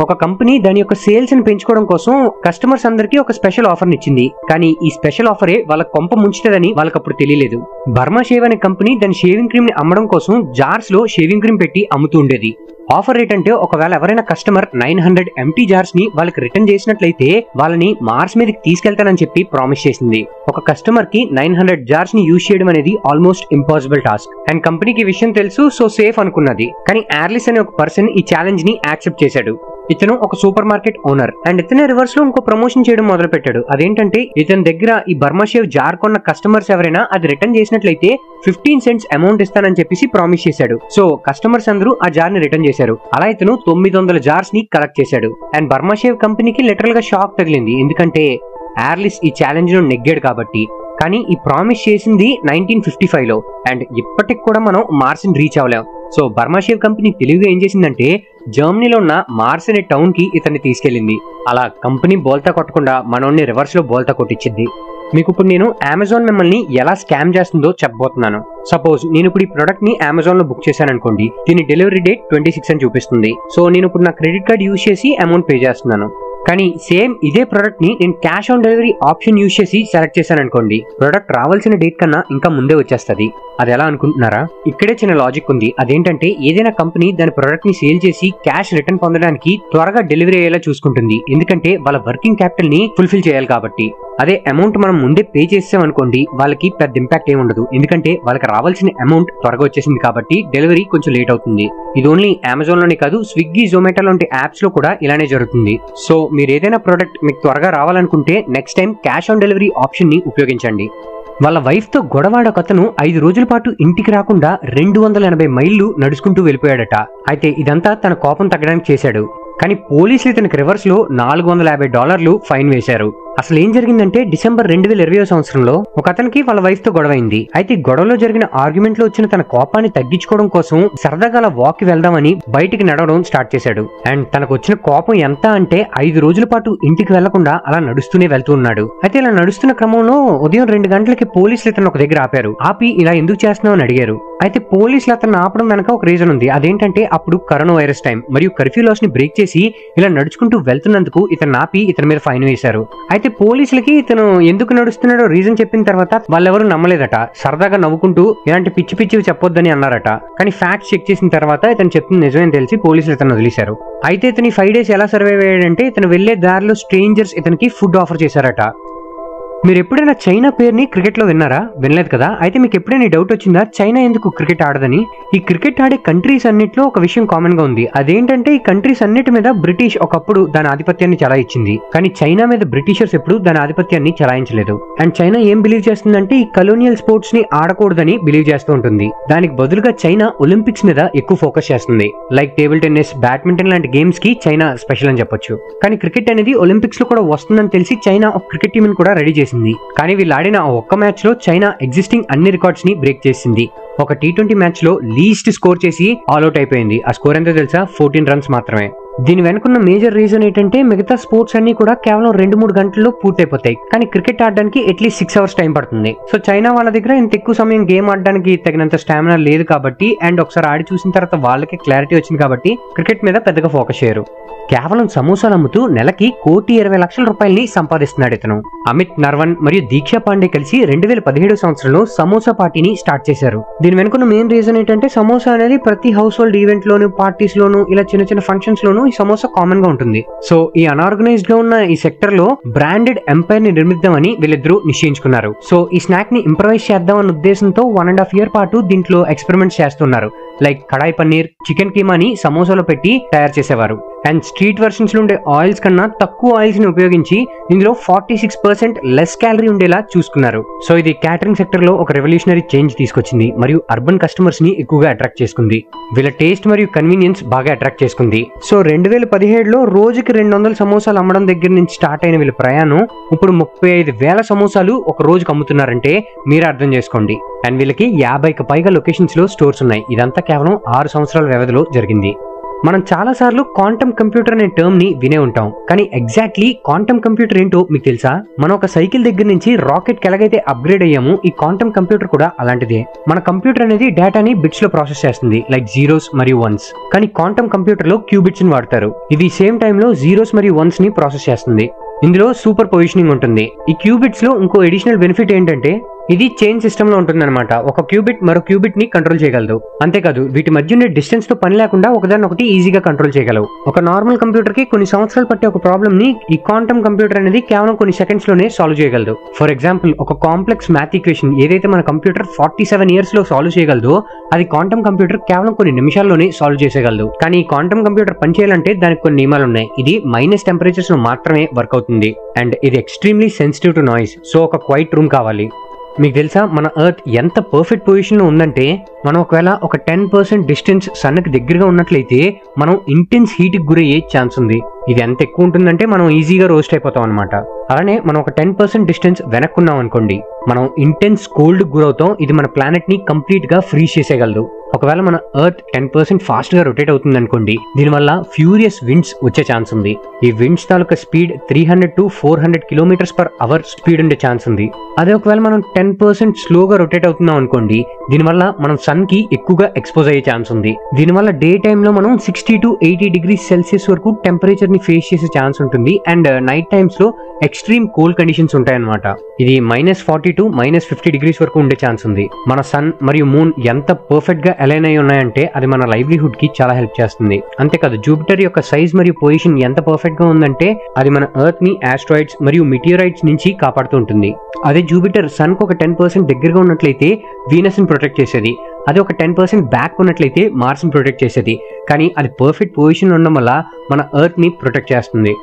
ఒక కంపెనీ దాని యొక్క సేల్స్ ని పెంచుకోవడం కోసం కస్టమర్స్ అందరికీ ఒక స్పెషల్ ఆఫర్ ఇచ్చింది. కానీ ఈ స్పెషల్ ఆఫరే వాళ్ళ కొంప ముంచుతుందని వాళ్ళకప్పుడు తెలియలేదు. బర్మా షేవ్ అనే కంపెనీ దాని షేవింగ్ క్రీమ్ ని అమ్మడం కోసం జార్స్ లో షేవింగ్ క్రీమ్ పెట్టి అమ్ముతూ ఉండేది. ఆఫర్ రేట్ అంటే ఒకవేళ ఎవరైనా కస్టమర్ 900 ఎంటీ జార్స్ ని వాళ్ళకి రిటర్న్ చేసినట్లయితే వాళ్ళని మార్స్ మీదకి తీసుకెళ్తానని చెప్పి ప్రామిస్ చేసింది. ఒక కస్టమర్ కి 900 జార్స్ ని యూజ్ చేయడం అనేది ఆల్మోస్ట్ ఇంపాసిబుల్ టాస్క్ అండ్ కంపెనీకి విషయం తెలుసు, సో సేఫ్ అనుకున్నది. కానీ ఆర్లిస్ అనే ఒక పర్సన్ ఈ ఛాలెంజ్ ని యాక్సెప్ట్ చేశాడు. ఇతను ఒక సూపర్ మార్కెట్ ఓనర్ అండ్ ఇతనే రివర్స్ లో ఇంకో ప్రమోషన్ చేయడం మొదలు పెట్టాడు. అదేంటంటే ఇతని దగ్గర ఈ బర్మా షేవ్ జార్ కొన్న కస్టమర్స్ ఎవరైనా అది రిటర్న్ చేసినట్లయితే 15 సెంట్స్ అమౌంట్ ఇస్తానని చెప్పేసి ప్రామిస్ చేశాడు. సో కస్టమర్స్ అందరూ ఆ జార్ ని రిటర్న్ చేశారు. అలా ఇతను 900 జార్స్ ని కలెక్ట్ చేశాడు అండ్ బర్మా షేవ్ కంపెనీకి లిటరల్ గా షాక్ తగిలింది. ఎందుకంటే ఆర్లిస్ ఈ ఛాలెంజ్ ను నెగ్గాడు కాబట్టి. కానీ ఈ ప్రామిస్ చేసింది 1955 లో అండ్ ఇప్పటికి కూడా మనం మార్స్ ని రీచ్ అవ్వలేం. సో బర్మా షేవ్ కంపెనీ తెలివిగా ఏం చేసిందంటే జర్మనీలో ఉన్న మార్స్ అనే టౌన్ కి ఇతన్ని తీసుకెళ్లింది. అలా కంపెనీ బోల్తా కొట్టకుండా మనోని రివర్స్ లో బోల్తా కొట్టించింది. మీకు ఇప్పుడు నేను అమెజాన్ మిమ్మల్ని ఎలా స్కామ్ చేస్తుందో చెప్పబోతున్నాను. సపోజ్ నేను ఇప్పుడు ఈ ప్రొడక్ట్ ని అమెజాన్ లో బుక్ చేశాను అనుకోండి, దీని డెలివరీ డేట్ 26 అని చూపిస్తుంది. సో నేను ఇప్పుడు నా క్రెడిట్ కార్డ్ యూజ్ చేసి అమౌంట్ పే చేస్తున్నాను. కానీ సేమ్ ఇదే ప్రొడక్ట్ ని నేను cash on delivery option use చేసి సెలెక్ట్ చేశాను అనుకోండి, ప్రొడక్ట్ రావాల్సిన డేట్ కన్నా ఇంకా ముందే వచ్చేస్తుంది. అది ఎలా అనుకుంటున్నారా? ఇక్కడే చిన్న లాజిక్ ఉంది. అదేంటంటే ఏదైనా కంపెనీ దాని ప్రొడక్ట్ ని సేల్ చేసి క్యాష్ రిటర్న్ పొందడానికి త్వరగా డెలివరీ అయ్యేలా చూసుకుంటుంది. ఎందుకంటే వాళ్ళ వర్కింగ్ క్యాపిటల్ ని ఫుల్ఫిల్ చేయాలి కాబట్టి. అదే అమౌంట్ మనం ముందే పే చేసాం అనుకోండి, వాళ్ళకి పెద్ద ఇంపాక్ట్ ఏమి ఉండదు. ఎందుకంటే వాళ్ళకి రావాల్సిన అమౌంట్ త్వరగా వచ్చేసింది కాబట్టి డెలివరీ కొంచెం లేట్ అవుతుంది. ఇది ఓన్లీ అమెజాన్ లోనే కాదు, స్విగ్గీ, జొమాటో లాంటి యాప్స్ లో కూడా ఇలానే జరుగుతుంది. సో మీరు ఏదైనా ప్రోడక్ట్ మీకు త్వరగా రావాలనుకుంటే next time cash on delivery option ని ఉపయోగించండి. వాళ్ళ వైఫ్ తో గొడవాడొకతను 5 రోజుల పాటు ఇంటికి రాకుండా 280 మైళ్ళు నడుచుకుంటూ వెళ్ళిపోయాడట. అయితే ఇదంతా తన కోపం తగ్గడానికి చేశాడు. కానీ పోలీసులు ఇతనికి రివర్స్ లో $450 ఫైన్ వేశారు. అసలు ఏం జరిగిందంటే డిసెంబర్ 2020 సంవత్సరంలో ఒక అతనికి వాళ్ళ వైఫ్ తో గొడవ అయింది. అయితే గొడవలో జరిగిన ఆర్గ్యుమెంట్ లో వచ్చిన తన కోపాన్ని తగ్గించుకోవడం కోసం సరదాగా వాక్ వెళ్దామని బయటికి నడవడం స్టార్ట్ చేశాడు. అండ్ తనకు వచ్చిన కోపం ఎంత అంటే 5 రోజుల పాటు ఇంటికి వెళ్లకుండా అలా నడుస్తూనే వెళ్తూ ఉన్నాడు. అయితే ఇలా నడుస్తున్న క్రమంలో ఉదయం 2 గంటలకి పోలీసులు ఇతను ఒక దగ్గర ఆపారు. ఆపి ఇలా ఎందుకు చేస్తున్నావు అని అడిగారు. అయితే పోలీసులు అతను ఆపడం వెనక ఒక రీజన్ ఉంది. అదేంటంటే అప్పుడు కరోనా వైరస్ టైం మరియు కర్ఫ్యూ లాస్ ని బ్రేక్ చేసి ఇలా నడుచుకుంటూ వెళ్తున్నందుకు ఇతను ఆపి ఇతని మీద ఫైన్ వేశారు. అయితే పోలీసులకి ఇతను ఎందుకు నడుస్తున్నాడో రీజన్ చెప్పిన తర్వాత వాళ్ళెవరూ నమ్మలేదట. సరదాగా నవ్వుకుంటూ ఇలాంటి పిచ్చి పిచ్చివి చెప్పొద్దని అన్నారట. కానీ ఫ్యాక్ట్స్ చెక్ చేసిన తర్వాత ఇతను చెప్తుంది నిజమని తెలిసి పోలీసులు ఇతను వదిలేశారు. అయితే ఇతని 5 డేస్ ఎలా సర్వైవ్ అయ్యాడంటే ఇతను వెళ్లే దారిలో స్ట్రేంజర్స్ ఇతనికి ఫుడ్ ఆఫర్ చేశారట. మీరు ఎప్పుడైనా చైనా పేరుని క్రికెట్ లో విన్నారా? వినలేదు కదా? అయితే మీకు ఎప్పుడైనా డౌట్ వచ్చిందా చైనా ఎందుకు క్రికెట్ ఆడదని? ఈ క్రికెట్ ఆడే కంట్రీస్ అన్నిట్లో ఒక విషయం కామన్ గా ఉంది. అదేంటంటే ఈ కంట్రీస్ అన్నిటి మీద బ్రిటిష్ ఒకప్పుడు దాని ఆధిపత్యాన్ని చలాయించింది. కానీ చైనా మీద బ్రిటిషర్స్ ఎప్పుడు దాని ఆధిపత్యాన్ని చలాయించలేదు. అండ్ చైనా ఏం బిలీవ్ చేస్తుందంటే ఈ కలోనియల్ స్పోర్ట్స్ ని ఆడకూడదని బిలీవ్ చేస్తూ ఉంటుంది. దానికి బదులుగా చైనా ఒలింపిక్స్ మీద ఎక్కువ ఫోకస్ చేస్తుంది. లైక్ టేబుల్ టెన్నిస్, బ్యాడ్మింటన్ లాంటి గేమ్స్ కి చైనా స్పెషల్ అని చెప్పొచ్చు. కానీ క్రికెట్ అనేది ఒలింపిక్స్ లో కూడా వస్తుందని తెలిసి చైనా ఒక క్రికెట్ టీమ్ కూడా రెడీ చేసింది. కానీ వీళ్ళు ఆడిన ఒక్క మ్యాచ్ లో చైనా ఎగ్జిస్టింగ్ అన్ని రికార్డ్స్ ని బ్రేక్ చేసింది. ఒక T20 మ్యాచ్ లో లీస్ట్ స్కోర్ చేసి ఆల్అౌట్ అయిపోయింది. ఆ స్కోర్ ఎంతో తెలుసా? 14 రన్స్ మాత్రమే. దీని వెనుకున్న మేజర్ రీజన్ ఏంటంటే మిగతా స్పోర్ట్స్ అన్ని కూడా కేవలం 2-3 గంటల్లో పూర్తయిపోతాయి. కానీ క్రికెట్ ఆడడానికి అట్లీస్ట్ 6 అవర్స్ టైం పడుతుంది. సో చైనా వాళ్ళ దగ్గర ఇంత ఎక్కువ సమయం గేమ్ ఆడడానికి తగినంత స్టామినా లేదు కాబట్టి, అండ్ ఒకసారి ఆడి చూసిన తర్వాత వాళ్ళకి క్లారిటీ వచ్చింది కాబట్టి క్రికెట్ మీద పెద్దగా ఫోకస్ చేయరు. కేవలం సమోసాలు అమ్ముతూ నెలకి ₹1,20,00,000 సంపాదిస్తున్నాడు ఇతను. అమిత్ నర్వన్ మరియు దీక్షా పాండే కలిసి 2017 సంవత్సరంలో సమోసా పార్టీని స్టార్ట్ చేశారు. దీని వెనుకున్న మెయిన్ రీజన్ ఏంటంటే సమోసా అనేది ప్రతి హౌస్ హోల్డ్ ఈవెంట్ లోను, పార్టీస్ లోను, ఇలా చిన్న చిన్న ఫంక్షన్స్ లోను ఈ సమోసా కామన్ గా ఉంటుంది. సో ఈ అనార్గనైజ్డ్ గా ఉన్న ఈ సెక్టర్ లో బ్రాండెడ్ ఎంపైర్ ని నిర్మిద్దామని వీళ్ళిద్దరూ నిశ్చయించుకున్నారు. సో ఈ స్నాక్ ని ఇంప్రవైజ్ చేద్దాం అన్న ఉద్దేశంతో 1.5 year పాటు దీంట్లో ఎక్స్పెరిమెంట్స్ చేస్తున్నారు. లైక్ కడాయి పన్నీర్, చికెన్ కీమాని సమోసాలో పెట్టి తయారు చేసేవారు. అండ్ స్ట్రీట్ వర్షన్స్ లో ఉండే ఆయిల్స్ కన్నా తక్కువ ఆయిల్స్ ని ఉపయోగించి ఇందులో 46% లెస్ క్యాలరీ ఉండేలా చూసుకున్నారు. సో ఇది క్యాటరింగ్ సెక్టర్ లో ఒక రెవల్యూషనరీ చేంజ్ తీసుకొచ్చింది మరియు అర్బన్ కస్టమర్స్ ని ఎక్కువగా అట్రాక్ట్ చేసుకుంది. వీళ్ళ టేస్ట్ మరియు కన్వీనియన్స్ బాగా అట్రాక్ట్ చేసుకుంది. సో 2017లో రోజుకి 200 సమోసాలు అమ్మడం దగ్గర నుంచి స్టార్ట్ అయిన వీళ్ళ ప్రయాణం ఇప్పుడు 35,000 సమోసాలు ఒక రోజుకి అమ్ముతున్నారంటే మీరు అర్థం చేసుకోండి. అండ్ వీళ్ళకి 50కి పైగా లొకేషన్స్ లో స్టోర్స్ ఉన్నాయి. ఇదంతా కేవలం 6 సంవత్సరాల వ్యవధిలో జరిగింది. మనం చాలా సార్లు క్వాంటమ్ కంప్యూటర్ అనే టర్మ్ ని వినే ఉంటాం. కానీ ఎగ్జాక్ట్లీ క్వాంటమ్ కంప్యూటర్ ఏంటో మీకు తెలుసా? మనం ఒక సైకిల్ దగ్గర నుంచి రాకెట్ కి ఎలాగైతే అప్గ్రేడ్ అయ్యామో ఈ క్వాంటమ్ కంప్యూటర్ కూడా అలాంటిదే. మన కంప్యూటర్ అనేది డేటాని బిట్స్ లో ప్రాసెస్ చేస్తుంది, లైక్ జీరోస్ మరియు వన్స్. కానీ క్వాంటమ్ కంప్యూటర్ లో క్యూబిట్స్ ని వాడతారు. ఇది సేమ్ టైమ్ లో జీరోస్ మరియు వన్స్ ని ప్రాసెస్ చేస్తుంది. ఇందులో సూపర్ పొజిషనింగ్ ఉంటుంది. ఈ క్యూబిట్స్ లో ఇంకో అడిషనల్ బెనిఫిట్ ఏంటంటే ఇది చైన్ సిస్టమ్ లో ఉంటుందన్నమాట. ఒక క్యూబిట్ మరో క్యూబిట్ ని కంట్రోల్ చేయగలదు. అంతేకాదు వీటి మధ్య ఉండే డిస్టెన్స్ తో పని లేకుండా ఒకదాన్నొకటి ఈజీగా కంట్రోల్ చేయగలవు. ఒక నార్మల్ కంప్యూటర్ కి కొన్ని సంవత్సరాలు పట్టే ఒక ప్రాబ్లమ్ ని ఈ క్వాంటమ్ కంప్యూటర్ అనేది కేవలం కొన్ని సెకండ్స్ లోనే సాల్వ్ చేయగలదు. ఫర్ ఎగ్జాంపుల్, ఒక కాంప్లెక్స్ మ్యాథ్ ఈక్వేషన్ ఏదైతే మన కంప్యూటర్ 47 years లో సాల్వ్ చేయగలదో అది క్వాంటమ్ కంప్యూటర్ కేవలం కొన్ని నిమిషాల్లోనే సాల్వ్ చేసేయగలదు. కానీ ఈ క్వాంటమ్ కంప్యూటర్ పనిచేయాలంటే దానికి కొన్ని నియమాలు ఉన్నాయి. ఇది మైనస్ టెంపరేచర్స్ లో మాత్రమే వర్క్ అవుతుంది. అండ్ ఇది extremely sensitive to noise. So ఒక క్వైట్ రూమ్ కావాలి. మీకు తెలుసా మన ఎర్త్ ఎంత పర్ఫెక్ట్ పొజిషన్ లో ఉందంటే మనం ఒకవేళ ఒక 10% డిస్టెన్స్ సన్ కి దగ్గరగా ఉన్నట్లయితే మనం ఇంటెన్స్ హీట్ కి గురయ్యే ఛాన్స్ ఉంది. ఇది ఎంత ఎక్కువ ఉంటుందంటే మనం ఈజీగా రోస్ట్ అయిపోతాం అనమాట. అలానే మనం ఒక 10% డిస్టెన్స్ వెనక్కున్నాం అనుకోండి, మనం ఇంటెన్స్ కోల్డ్ గురవుతాం. ఇది మన ప్లానెట్ ని కంప్లీట్ గా ఫ్రీజ్ చేసేయగలదు. ఒకవేళ మన ఎర్త్ 10% ఫాస్ట్ గా రొటేట్ అవుతుంది అనుకోండి, దీనివల్ల ఫ్యూరియస్ విండ్స్ వచ్చే ఛాన్స్ ఉంది. ఈ winds taluka speed 300 to 400 km/h speed ఉండే ఛాన్స్ ఉంది. అదే ఒకవేళ మనం 10% స్లోగా రొటేట్ అవుతున్నాం అనుకోండి, దీనివల్ల మనం సన్ కి ఎక్కువగా ఎక్స్పోజ్ అయ్యే ఛాన్స్ ఉంది. దీనివల్ల డే టైమ్ లో మనం 60 to 80 degrees Celsius వరకు టెంపరేచర్ ని ఫేస్ చేసే ఛాన్స్ ఉంటుంది. అండ్ నైట్ టైమ్స్ లో ఎక్స్ట్రీమ్ కోల్డ్ కండిషన్స్ ఉంటాయన్నమాట. ఇది -40 to -50 degrees వరకు ఉండే ఛాన్స్ ఉంది. మన సన్ మరియు మూన్ ఎంత పర్ఫెక్ట్ గా అలైన్ అయి ఉన్నాయంటే అది మన లైవ్లీహుడ్ కి చాలా హెల్ప్ చేస్తుంది. అంతేకాదు జూపిటర్ యొక్క సైజ్ మరియు పొజిషన్ ఎంత పర్ఫెక్ట్ గా ఉందంటే అది మన ఎర్త్ ని ఆస్ట్రాయిడ్స్ మరియు మిటియోరైట్స్ నుంచి కాపాడుతూ ఉంటుంది. అదే జూపిటర్ సన్ కు ఒక 10% దగ్గరగా ఉన్నట్లయితే వీనస్ ని ప్రొటెక్ట్ చేసేది. అది ఒక 10% బ్యాక్ ఉన్నట్లయితే మార్స్ ని ప్రొటెక్ట్ చేసేది. కానీ అది పర్ఫెక్ట్ పొజిషన్ ఉండడం వల్ల మన ఎర్త్ ని ప్రొటెక్ట్ చేస్తుంది.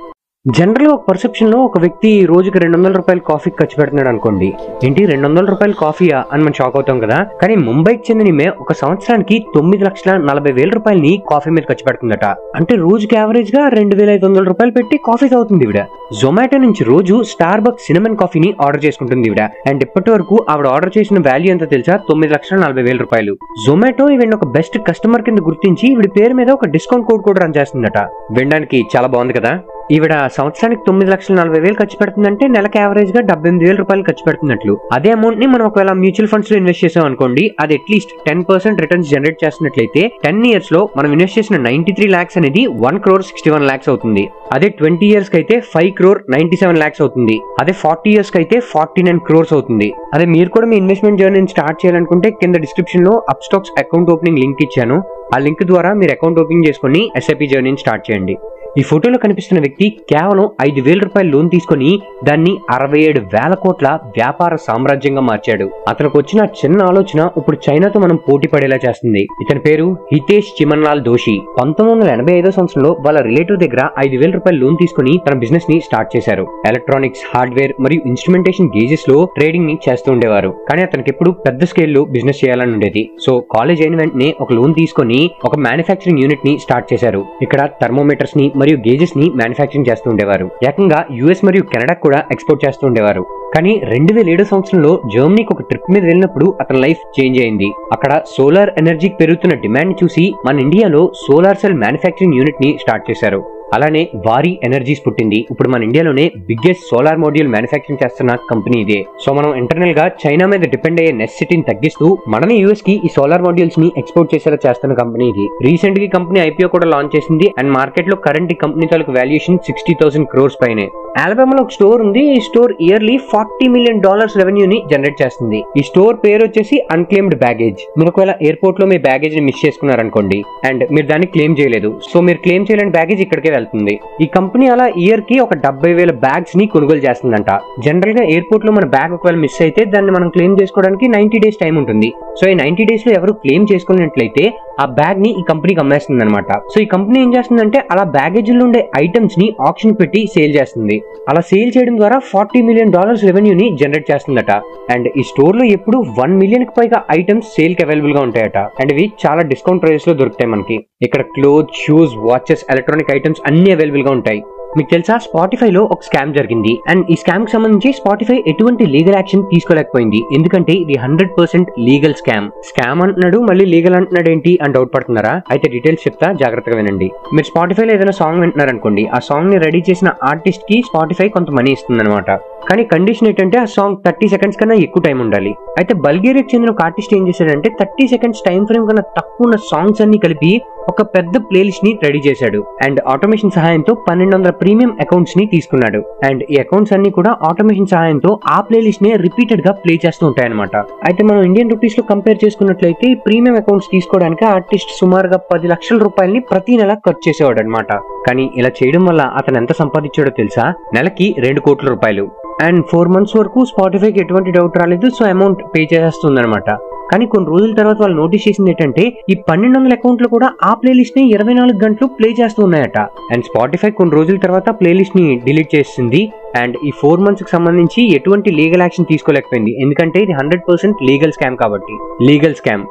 జనరల్ గా ఒక పర్సెప్షన్ లో ఒక వ్యక్తి రోజుకి ₹200 కాఫీ ఖర్చు పెడుతున్నాడు అనుకోండి, ఏంటి ₹200 కాఫీయా అని మనం షాక్ అవుతాం కదా. కానీ ముంబైకి చెందిన ఈమె ఒక సంవత్సరానికి ₹9,40,000 కాఫీ మీద ఖర్చు పెడుతుందట. అంటే రోజుకి యావరేజ్ గా ₹2,500 పెట్టి కాఫీ తాగుతుంది ఈవిడ. జొమాటో నుంచి రోజు స్టార్ బక్స్ సినమన్ కాఫీని ఆర్డర్ చేసుకుంటుంది ఈవిడ. అండ్ ఇప్పటి వరకు ఆవిడ ఆర్డర్ చేసిన వాల్యూ ఎంత తెలుసా? ₹9,40,000. జొమాటో ఈవిడ ఒక బెస్ట్ కస్టమర్ కింద గుర్తించి ఈవిడ పేరు మీద ఒక డిస్కౌంట్ కోడ్ కూడా రన్ చేస్తుందట. వినడానికి చాలా బాగుంది కదా. ఈవిడ సంవత్సరానికి ₹9,40,000 ఖర్చు పెడుతుందంటే నెలకు యావరేజ్ గా ₹70,000 ఖర్చు పెడుతున్నట్లు. అదే అమౌంట్ ని మనం ఒకవేళ మ్యూచువల్ ఫండ్స్ లో ఇన్వెస్ట్ చేసాం అనుకోండి, అది అట్లీస్ట్ 10% రిటర్న్స్ జనరేట్ చేస్తున్నట్లయితే 10 years లో మనం ఇన్వెస్ట్ చేసిన 93 lakhs అనేది 1,61 lakhs అవుతుంది. అదే 20 years కి అయితే 5,97 lakhs అవుతుంది. అదే 40 years కి అయితే 49 crores అవుతుంది. అదే మీరు కూడా మీ ఇన్వెస్ట్మెంట్ జర్నీని స్టార్ట్ చేయాలనుకుంటే కింద డిస్క్రిప్షన్ లో అప్స్టాక్స్ అకౌంట్ ఓపెనింగ్ లింక్ ఇచ్చాను. ఆ లింక్ ద్వారా మీరు అకౌంట్ ఓపెన్ చేసుకుని SIP జర్నీని స్టార్ట్ చేయండి. ఈ ఫోటోలో కనిపిస్తున్న వ్యక్తి కేవలం 5,000 రూపాయల లోన్ తీసుకుని దాన్ని 67,000 కోట్ల వ్యాపార సామ్రాజ్యంగా మార్చాడు. అతనికి వచ్చిన చిన్న ఆలోచన ఇప్పుడు చైనాతో మనం పోటీ పడేలా చేస్తుంది. ఇతని పేరు హితేష్ చిమన్లాల్ దోషి. 1985 సంవత్సరంలో వాళ్ళ రిలేటివ్ దగ్గర 5,000 రూపాయల లోన్ తీసుకుని తన బిజినెస్ ని స్టార్ట్ చేశారు. ఎలక్ట్రానిక్స్, హార్డ్వేర్ మరియు ఇన్స్ట్రుమెంటేషన్ గేజెస్ లో ట్రేడింగ్ ని చేస్తూ ఉండేవారు. కానీ అతనికి ఎప్పుడు పెద్ద స్కేల్ లో బిజినెస్ చేయాలని ఉండేది. సో కాలేజ్ అయిన వెంటనే ఒక లోన్ తీసుకుని ఒక మ్యానుఫ్యాక్చరింగ్ యూనిట్ ని స్టార్ట్ చేశారు. ఇక్కడ థర్మోమీటర్స్ ని మరియు గేజెస్ ని మ్యానుఫ్యాక్చరింగ్ చేస్తూ ఉండేవారు. ఏకంగా యుఎస్ మరియు కెనడా కూడా ఎక్స్పోర్ట్ చేస్తూ ఉండేవారు. కానీ 2007 సంవత్సరంలో జర్మనీకి ఒక ట్రిప్ మీద వెళ్ళినప్పుడు అతని లైఫ్ చేంజ్ అయింది. అక్కడ సోలార్ ఎనర్జీకి పెరుగుతున్న డిమాండ్ చూసి మన ఇండియాలో సోలార్ సెల్ మ్యానుఫ్యాక్చరింగ్ యూనిట్ ని స్టార్ట్ చేశారు. అలానే వారీ ఎనర్జీస్ పుట్టింది. ఇప్పుడు మన ఇండియాలోనే బిగ్గెస్ట్ సోలార్ మాడ్యూల్ మ్యానుఫ్యాక్చరింగ్ చేస్తున్న కంపెనీ ఇదే. సో మనం ఇంటర్నల్ గా చైనా మీద డిపెండ్ అయ్యే నెసెసిటీని తగ్గిస్తూ మనని యూఎస్ కి ఈ సోలార్ మాడ్యూల్స్ ని ఎక్స్పోర్ట్ చేసేలా చేస్తున్న కంపెనీ ఇది. రీసెంట్ గా కంపెనీ ఐపీఓ కూడా లాంచ్ చేసింది అండ్ మార్కెట్ లో కరెంట్ ఈ కంపెనీ తాలూకు వాల్యుయేషన్ 60,000 crores పైనే. అలబామాలో ఒక స్టోర్ ఉంది. ఈ స్టోర్ ఇయర్లీ $40 million రెవెన్యూని జనరేట్ చేస్తుంది. ఈ స్టోర్ పేరు వచ్చేసి అన్క్లెయిమ్డ్ బ్యాగేజ్. మీరు ఒకవేళ ఎయిర్పోర్ట్ లో మీ బ్యాగేజ్ ని మిస్ చేసుకున్నారనుకోండి అండ్ మీరు దాన్ని క్లెయిమ్ చేయలేదు, సో మీరు క్లెయిమ్ చేయలేని బ్యాగేజ్ ఇక్కడికే వెళ్తుంది. ఈ కంపెనీ అలా ఇయర్ కి ఒక 70,000 బ్యాగ్స్ ని కొనుగోలు చేస్తుందంట. జనరల్ గా ఎయిర్పోర్ట్ లో మన బ్యాగ్ ఒకవేళ మిస్ అయితే దాన్ని మనం క్లెయిమ్ చేసుకోవడానికి 90 days టైం ఉంటుంది. సో ఈ 90 days లో ఎవరు క్లెయిమ్ చేసుకున్నట్లయితే ఆ బ్యాగ్ ని ఈ కంపెనీకి అమ్మేస్తుంది అనమాట. సో ఈ కంపెనీ ఏం చేస్తుందంటే అలా బ్యాగేజ్ లో ఉండే ఐటమ్స్ ని ఆప్షన్ పెట్టి సేల్ చేస్తుంది. అలా సేల్ చేయడం ద్వారా $40 million రెవెన్యూని జనరేట్ చేస్తుందట. అండ్ ఈ స్టోర్ లో ఎప్పుడు 1 million కి పైగా ఐటమ్స్ సేల్ కి అవైలబుల్ గా ఉంటాయట. అండ్ ఇవి చాలా డిస్కౌంట్ ప్రైస్ లో దొరుకుతాయి మనకి. ఇక్కడ cloth, shoes, watches, electronic items అన్ని అవైలబుల్ గా ఉంటాయి. మీకు తెలుసా స్పాటిఫైలో ఒక స్కామ్ జరిగింది అండ్ ఈ స్కామ్ కి సంబంధించి స్పాటిఫై ఎటువంటి లీగల్ యాక్షన్ తీసుకోలేకపోయింది. ఎందుకంటే ఇది 100% లీగల్ స్కామ్ అంటున్నాడు, మళ్ళీ లీగల్ అంటున్నాడు ఏంటి అని డౌట్ పడుతున్నారా? అయితే డీటెయిల్స్ చెప్తా, జాగ్రత్తగా వినండి. మీరు స్పాటిఫైలో ఏదైనా సాంగ్ వింటున్నారు అనుకోండి, ఆ సాంగ్ ని రెడీ చేసిన ఆర్టిస్ట్ కి స్పాటిఫై కొంత మనీ ఇస్తుంది అనమాట. కానీ కండిషన్ ఏంటంటే ఆ సాంగ్ 30 seconds కన్నా ఎక్కువ టైం ఉండాలి. అయితే బల్గేరియాకి చెందిన ఒక ఆర్టిస్ట్ ఏం చేశాడంటే 30 seconds టైం ఫ్రేమ్ కన్నా తక్కువ ఉన్న సాంగ్స్ అన్ని కలిపి ఒక పెద్ద ప్లేలిస్ట్ ని రెడీ చేశాడు అండ్ ఆటోమేషన్ సహాయంతో 1200 ప్రీమియం అకౌంట్స్ ని తీసుకున్నాడు. అండ్ ఈ అకౌంట్స్ అన్ని కూడా ఆటోమేషన్ సహాయంతో ఆ ప్లేలిస్ట్ ని రిపీటెడ్ గా ప్లే చేస్తూ ఉంటాయి అనమాట. అయితే మనం ఇండియన్ రూపీస్ లో కంపేర్ చేసుకున్నట్లయితే ఈ ప్రీమియం అకౌంట్స్ తీసుకోవడానికి ఆర్టిస్ట్ సుమారుగా 10 లక్షల రూపాయలని ప్రతి నెల ఖర్చు చేసేవాడు అనమాట. కానీ ఇలా చేయడం వల్ల అతను ఎంత సంపాదించాడో తెలుసా? నెలకి 2 కోట్ల రూపాయలు. అండ్ 4 months వరకు స్పాటిఫైకి ఎటువంటి డౌట్ రాలేదు. సో అమౌంట్ పే చేస్తుంది అనమాట. కానీ కొన్ని రోజుల తర్వాత వాళ్ళు నోటీస్ చేసింది ఏంటంటే ఈ 1200 అకౌంట్లు కూడా ఆ ప్లేలిస్ట్ ని 24 గంటలు ప్లే చేస్తూ ఉన్నాయట. అండ్ స్పాటిఫై కొన్ని రోజుల తర్వాత ప్లేలిస్ట్ ని డిలీట్ చేసింది. అండ్ ఈ 4 months కి సంబంధించి ఎటువంటి లీగల్ యాక్షన్ తీసుకోలేకపోయింది. ఎందుకంటే ఇది 100% లీగల్ స్కామ్ కాబట్టి. లీగల్ స్కామ్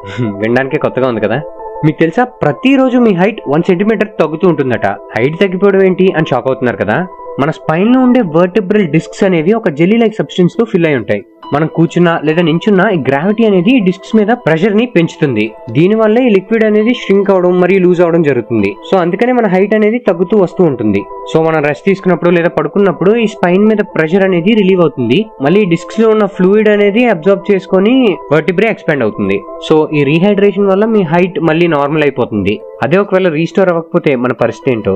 వినడానికే కొత్తగా ఉంది కదా. మీకు తెలుసా ప్రతిరోజు మీ హైట్ 1 centimeter తగ్గుతూ ఉంటుందట. హైట్ తగ్గిపోవడం ఏంటి అని షాక్ అవుతున్నారు కదా. మన స్పైన్ లో ఉండే వర్టెబ్రల్ డిస్క్స్ అనేవి ఒక జెల్లీ లైక్ సబ్స్టెన్స్ తో ఫిల్ అయి ఉంటాయి. మనం కూర్చున్నా లేదా నించున్నా ఈ గ్రావిటీ అనేది ఈ డిస్క్స్ మీద ప్రెషర్ ని పెంచుతుంది. దీని వల్ల ఈ లిక్విడ్ అనేది ష్రింక్ అవడం మరియు లూజ్ అవడం జరుగుతుంది. సో అందుకనే మన హైట్ అనేది తగ్గుతూ వస్తూ ఉంటుంది. సో మనం రెస్ట్ తీసుకున్నప్పుడు లేదా పడుకున్నప్పుడు ఈ స్పైన్ మీద ప్రెషర్ అనేది రిలీవ్ అవుతుంది. మళ్ళీ డిస్క్స్ లో ఉన్న ఫ్లూయిడ్ అనేది అబ్జర్వ్ చేసుకొని వర్టిబ్రే ఎక్స్పాండ్ అవుతుంది. సో ఈ రీహైడ్రేషన్ వల్ల మీ హైట్ మళ్ళీ నార్మల్ అయిపోతుంది. అదే ఒకవేళ రీస్టోర్ అవ్వకపోతే మన పరిస్థితి ఏంటో.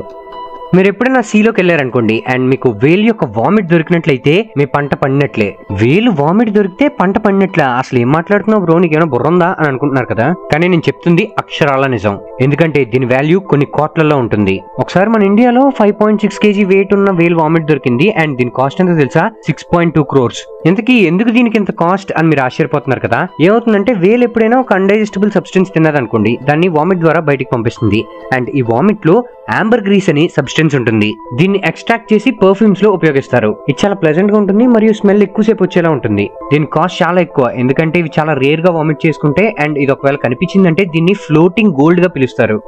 మీరు ఎప్పుడైనా సీలోకి వెళ్ళారనుకోండి అండ్ మీకు వేలు యొక్క వామిట్ దొరికినట్లయితే మీ పంట పండినట్లే. వేలు వామిట్ దొరికితే పంట పండినట్లే. అసలు ఏం మాట్లాడుతున్నావు బ్రో, నీకేమైనా బుర్రందా అని అనుకుంటున్నారు కదా. కానీ నేను చెప్తుంది అక్షరాల నిజం. ఎందుకంటే దీని వాల్యూ కొన్ని కోట్లలో ఉంటుంది. ఒకసారి మన ఇండియాలో 5.6 kg వెయిట్ ఉన్న వేలు వామిట్ దొరికింది అండ్ దీని కాస్ట్ ఎంత తెలుసా? 6.2 crores. ఇంతకీ ఎందుకు దీనికి ఇంత కాస్ట్ అని మీరు ఆశ్చర్యపోతున్నారు కదా. ఏమవుతుందంటే వేలు ఎప్పుడైనా ఒక అన్డైజెస్టబుల్ సబ్స్టెన్స్ తిన్నదనుకోండి, దాన్ని వామిట్ ద్వారా బయటికి పంపిస్తుంది. అండ్ ఈ వామిట్ లో ఆంబర్ గ్రీస్ అని సబ్స్టెన్స్ ఉంటుంది. దీన్ని ఎక్స్ట్రాక్ట్ చేసి పర్ఫ్యూమ్స్ లో ఉపయోగిస్తారు. ఇది చాలా ప్లెజెంట్ గా ఉంటుంది మరియు స్మెల్ ఎక్కువసేపు వచ్చేలా ఉంటుంది. దీని కాస్ట్ చాలా ఎక్కువ, ఎందుకంటే ఇవి చాలా రేర్ గా వామిట్ చేసుకుంటే అండ్ ఇది ఒకవేళ కనిపించిందంటే దీన్ని ఫ్లోటింగ్ గోల్డ్ గా పిలుస్తారు.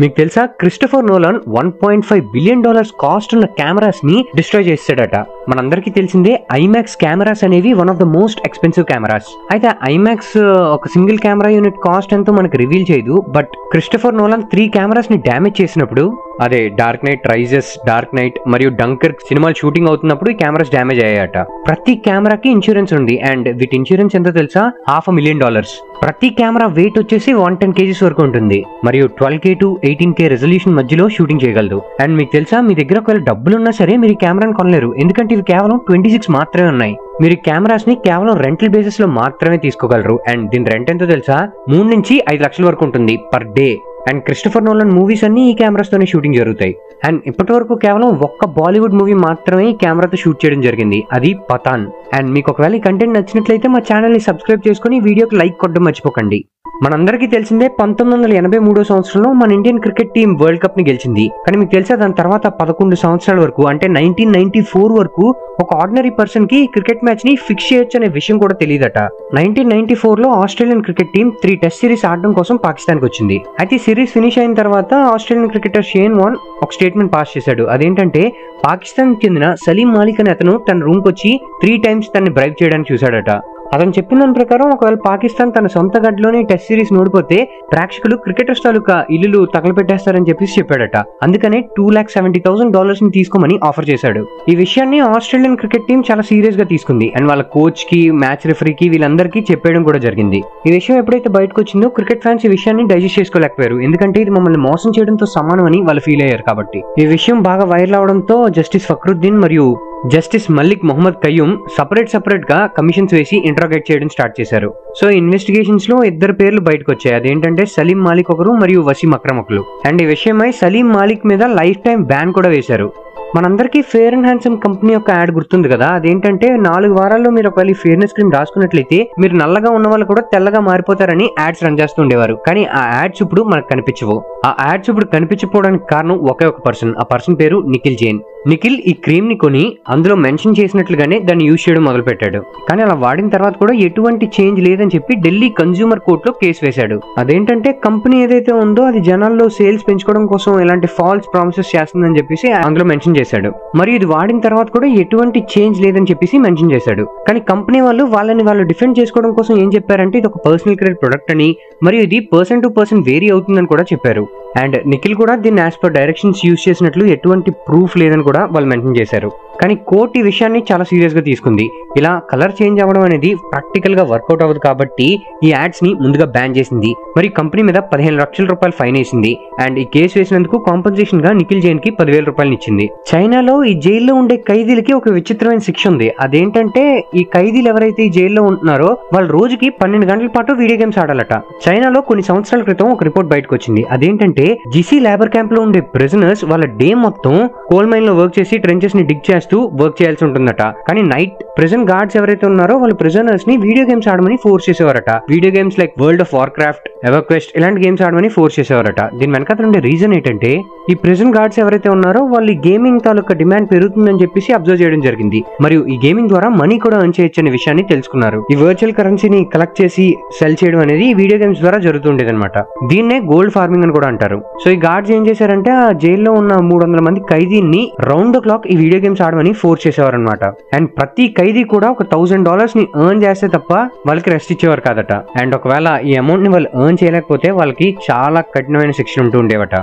మీకు తెలుసా క్రిస్టోఫర్ నోలాన్ $1.5 billion కాస్ట్ ఉన్న కెమెరాస్ ని డిస్ట్రాయ్ చేస్తాడట. మనందరికీ తెలిసిందే ఐమాక్స్ కెమెరాస్ అనేవి one of the most expensive cameras. అయితే ఐమాక్స్ ఒక సింగిల్ కెమెరా యూనిట్ కాస్ట్ ఎంతో మనకి రివీల్ చేయదు. బట్ క్రిస్టోఫర్ నోలాన్ 3 కెమెరాస్ ని డ్యామేజ్ చేసినప్పుడు, అదే Dark Knight Rises, Dark Knight మరియు డంకర్ సినిమాలు షూటింగ్ అవుతున్నప్పుడు ఈ కెమెరాస్ డ్యామేజ్ అయ్యాయట. ప్రతి కెమెరాకి ఇన్సూరెన్స్ ఉంది అండ్ వీటి ఇన్సూరెన్స్ ఎంతో తెలుసా? $500,000. ప్రతి కెమెరా వెయిట్ వచ్చేసి 110 kgs వరకు ఉంటుంది మరియు 12K to 18K రెజల్యూషన్ మధ్యలో షూటింగ్ చేయగలదు. అండ్ మీకు తెలుసా మీ దగ్గర ఒకవేళ డబ్బులు ఉన్నా సరే మీరు ఈ కెమెరాని కొనలేరు, ఎందుకంటే ఇవి కేవలం 26 మాత్రమే ఉన్నాయి. మీరు కెమెరాస్ ని కేవలం రెంటల్ బేసిస్ లో మాత్రమే తీసుకోగలరు. అండ్ దీని రెంట్ ఎంతో తెలుసా? 3 నుంచి 5 లక్షల వరకు ఉంటుంది per day. And Christopher Nolan movies అన్ని ఈ కెమెరాస్ తోనే షూటింగ్ జరుగుతాయి. అండ్ ఇప్పటి వరకు కేవలం ఒక్క బాలీవుడ్ మూవీ మాత్రమే ఈ కెమెరాతో షూట్ చేయడం జరిగింది, అది పఠాన్. అండ్ మీకు ఒకవేళ ఈ కంటెంట్ నచ్చినట్లయితే మా ఛానల్ ని సబ్స్క్రైబ్ చేసుకుని వీడియోకి లైక్ కొట్టడం మర్చిపోకండి. మనందరికీ తెలిసిందే 1983 సంవత్సరంలో మన Indian cricket team world cup ని గెలిచింది. కానీ మీకు తెలుసా దాని తర్వాత 11 సంవత్సరాల వరకు అంటే 1994 వరకు ఒక ఆర్డినరీ పర్సన్ కి క్రికెట్ మ్యాచ్ ని ఫిక్స్ చేయొచ్చు అనే విషయం కూడా తెలియదట. 1994 లో Australian cricket team 3 test series ఆడడం కోసం పాకిస్తాన్ కి వచ్చింది. అయితే సిరీస్ ఫినిష్ అయిన తర్వాత ఆస్ట్రేలియన్ క్రికెటర్ షేన్ వార్న్ ఒక స్టేట్మెంట్ పాస్ చేశాడు. అదేంటంటే పాకిస్తాన్ చెందిన సలీం మాలిక్ అనే అతను తన రూమ్ కి వచ్చి 3 టైమ్స్ తనని బ్రైబ్ చేయడానికి చూశాడట. అతను చెప్పిన దాని ప్రకారం ఒకవేళ పాకిస్తాన్ తన సొంత గడ్డలోనే టెస్ట్ సిరీస్ ఓడిపోతే ప్రేక్షకులు క్రికెటర్స్ తాలూకా ఇల్లులు తగలపెట్టేస్తారని చెప్పేసి చెప్పాడట. అందుకనే $270,000 ని తీసుకోమని ఆఫర్ చేశాడు. ఈ విషయాన్ని ఆస్ట్రేలియన్ క్రికెట్ టీం చాలా సీరియస్ గా తీసుకుంది అండ్ వాళ్ళ కోచ్ కి, మ్యాచ్ రిఫరీకి వీళ్ళందరికీ చెప్పేయడం కూడా జరిగింది. ఈ విషయం ఎప్పుడైతే బయటకు వచ్చిందో క్రికెట్ ఫ్యాన్స్ ఈ విషయాన్ని డైజెస్ట్ చేసుకోలేకపోయారు, ఎందుకంటే ఇది మమ్మల్ని మోసం చేయడంతో సమానం అని వాళ్ళు ఫీల్ అయ్యారు కాబట్టి. ఈ విషయం బాగా వైరల్ అవడంతో జస్టిస్ ఫక్రుద్దీన్ మరియు జస్టిస్ మల్లిక్ మొహమ్మద్ కయ్యూమ్ సపరేట్ గా కమిషన్స్ వేసి ఇంట్రాగేట్ చేయడం స్టార్ట్ చేశారు. సో ఇన్వెస్టిగేషన్స్ లో 2 పేర్లు బయటకు వచ్చాయి. అదేంటంటే సలీం మాలిక్ ఒకరు మరియు వసీం అక్రమ్ ఒకరు. అండ్ ఈ విషయమై సలీం మాలిక్ మీద లైఫ్ టైం బ్యాన్ కూడా వేశారు. మనందరికీ ఫేర్ అండ్ హ్యాండ్సమ్ కంపెనీ యొక్క యాడ్ గుర్తుంది కదా, అదేంటంటే 4 వారాల్లో మీరు ఒకవేళ ఫేర్నెస్ క్రీమ్ రాసుకున్నట్లయితే మీరు నల్లగా ఉన్న వాళ్ళు కూడా తెల్లగా మారిపోతారని యాడ్స్ రన్ చేస్తూ ఉండేవారు. కానీ ఆ యాడ్స్ ఇప్పుడు మనకు కనిపించవు. ఆ యాడ్స్ ఇప్పుడు కనిపించకపోవడానికి కారణం ఒకే ఒక పర్సన్. ఆ పర్సన్ పేరు నిఖిల్ జైన్. నిఖిల్ ఈ క్రీమ్ ని కొని అందులో మెన్షన్ చేసినట్లుగానే దాన్ని యూజ్ చేయడం మొదలు పెట్టాడు. కానీ అలా వాడిన తర్వాత కూడా ఎటువంటి చేంజ్ లేదని చెప్పి ఢిల్లీ కన్స్యూమర్ కోర్టులో కేసు వేశాడు. అదేంటంటే కంపెనీ ఏదైతే ఉందో అది జనాల్లో సేల్స్ పెంచుకోవడం కోసం ఇలాంటి ఫాల్స్ ప్రామిసెస్ చేస్తుందని చెప్పేసి అందులో మెన్షన్ చేశాడు. మరియు ఇది వాడిన తర్వాత కూడా ఎటువంటి చేంజ్ లేదని చెప్పేసి మెన్షన్ చేశాడు. కానీ కంపెనీ వాళ్ళు డిఫెండ్ చేసుకోవడం కోసం ఏం చెప్పారంటే ఇది ఒక పర్సనల్ కేర్ ప్రొడక్ట్ అని మరియు ఇది పర్సన్ టు పర్సన్ వేరీ అవుతుందని కూడా చెప్పారు. అండ్ నిఖిల్ కూడా దీన్ని యాజ్ పర్ డైరెక్షన్స్ యూజ్ చేసినట్లు ఎటువంటి ప్రూఫ్ లేదని కూడా వాళ్ళు మెన్షన్ చేశారు. కానీ కోర్టు ఈ విషయాన్ని చాలా సీరియస్ గా తీసుకుంది. ఇలా కలర్ చేంజ్ అవ్వడం అనేది ప్రాక్టికల్ గా వర్కౌట్ అవ్వదు కాబట్టి ఈ యాడ్స్ ని ముందుగా బ్యాన్ చేసింది. మరి కంపెనీ మీద 15 లక్షల రూపాయలు ఫైన్ వేసింది. అండ్ ఈ కేసు వేసినందుకు కాంపన్సేషన్ గా నిఖిల్ జైన్ కి 10,000 రూపాయలు ఇచ్చింది. చైనాలో ఈ జైల్లో ఉండే ఖైదీలకి ఒక విచిత్రమైన శిక్ష ఉంది. అదేంటంటే ఈ ఖైదీలు ఎవరైతే ఈ జైల్లో ఉంటున్నారో వాళ్ళు రోజుకి 12 గంటల పాటు వీడియో గేమ్స్ ఆడాలట. చైనాలో కొన్ని సంవత్సరాల క్రితం ఒక రిపోర్ట్ బయటకు వచ్చింది. అదేంటంటే జిసి లేబర్ క్యాంప్ లో ఉండే ప్రిజనర్స్ వాళ్ళ డే మొత్తం కోల్ మైన్ లో వర్క్ చేసి ట్రెంచెస్ ని డిగ్ చేస్తూ వర్క్ చేయాల్సి ఉంటుందట. కానీ నైట్ ప్రిజన్ గార్డ్స్ ఎవరైతే ఉన్నారో వాళ్ళు ప్రిజనర్స్ ని వీడియో గేమ్స్ ఆడమని ఫోర్స్ చేసేవారట. Video games like World of Warcraft, EverQuest ఇలాంటి గేమ్స్ ఆడమని ఫోర్స్ చేసేవారట. దీని వెనకాల ఉండే రీజన్ ఏంటంటే ఈ ప్రిజన్ గార్డ్స్ ఎవరైతే ఉన్నారో వాళ్ళు ఈ గేమింగ్ తాలూకా డిమాండ్ పెరుగుతుందని చెప్పేసి అబ్జర్వ్ చేయడం జరిగింది. మరియు ఈ గేమింగ్ ద్వారా మనీ కూడా ఎర్న్ చేయొచ్చు అనే విషయాన్ని తెలుసుకున్నారు. ఈ వర్చువల్ కరెన్సీని కలెక్ట్ చేసి సెల్ చేయడం అనేది ఈ వీడియో గేమ్స్ ద్వారా జరుగుతుండేది అనమాట. దీన్నే గోల్డ్ ఫార్మింగ్ అని కూడా అంటారు. సో ఈ గార్డ్స్ ఏం చేశారంటే ఆ జైల్లో ఉన్న 300 మంది ఖైదీని రౌండ్ ద క్లాక్ ఈ వీడియో గేమ్స్ ఆడమని ఫోర్స్ చేసేవారు అనమాట. అండ్ ప్రతి ఖైదీ కూడా ఒక $1,000 ని ఎర్న్ చేస్తే తప్ప వాళ్ళకి రెస్ట్ ఇచ్చేవారు కాదట. అండ్ ఒకవేళ ఈ అమౌంట్ ని వాళ్ళు ఎర్న్ చేయలేకపోతే వాళ్ళకి చాలా కఠినమైన శిక్షలు ఉంటూ ఉండేవట.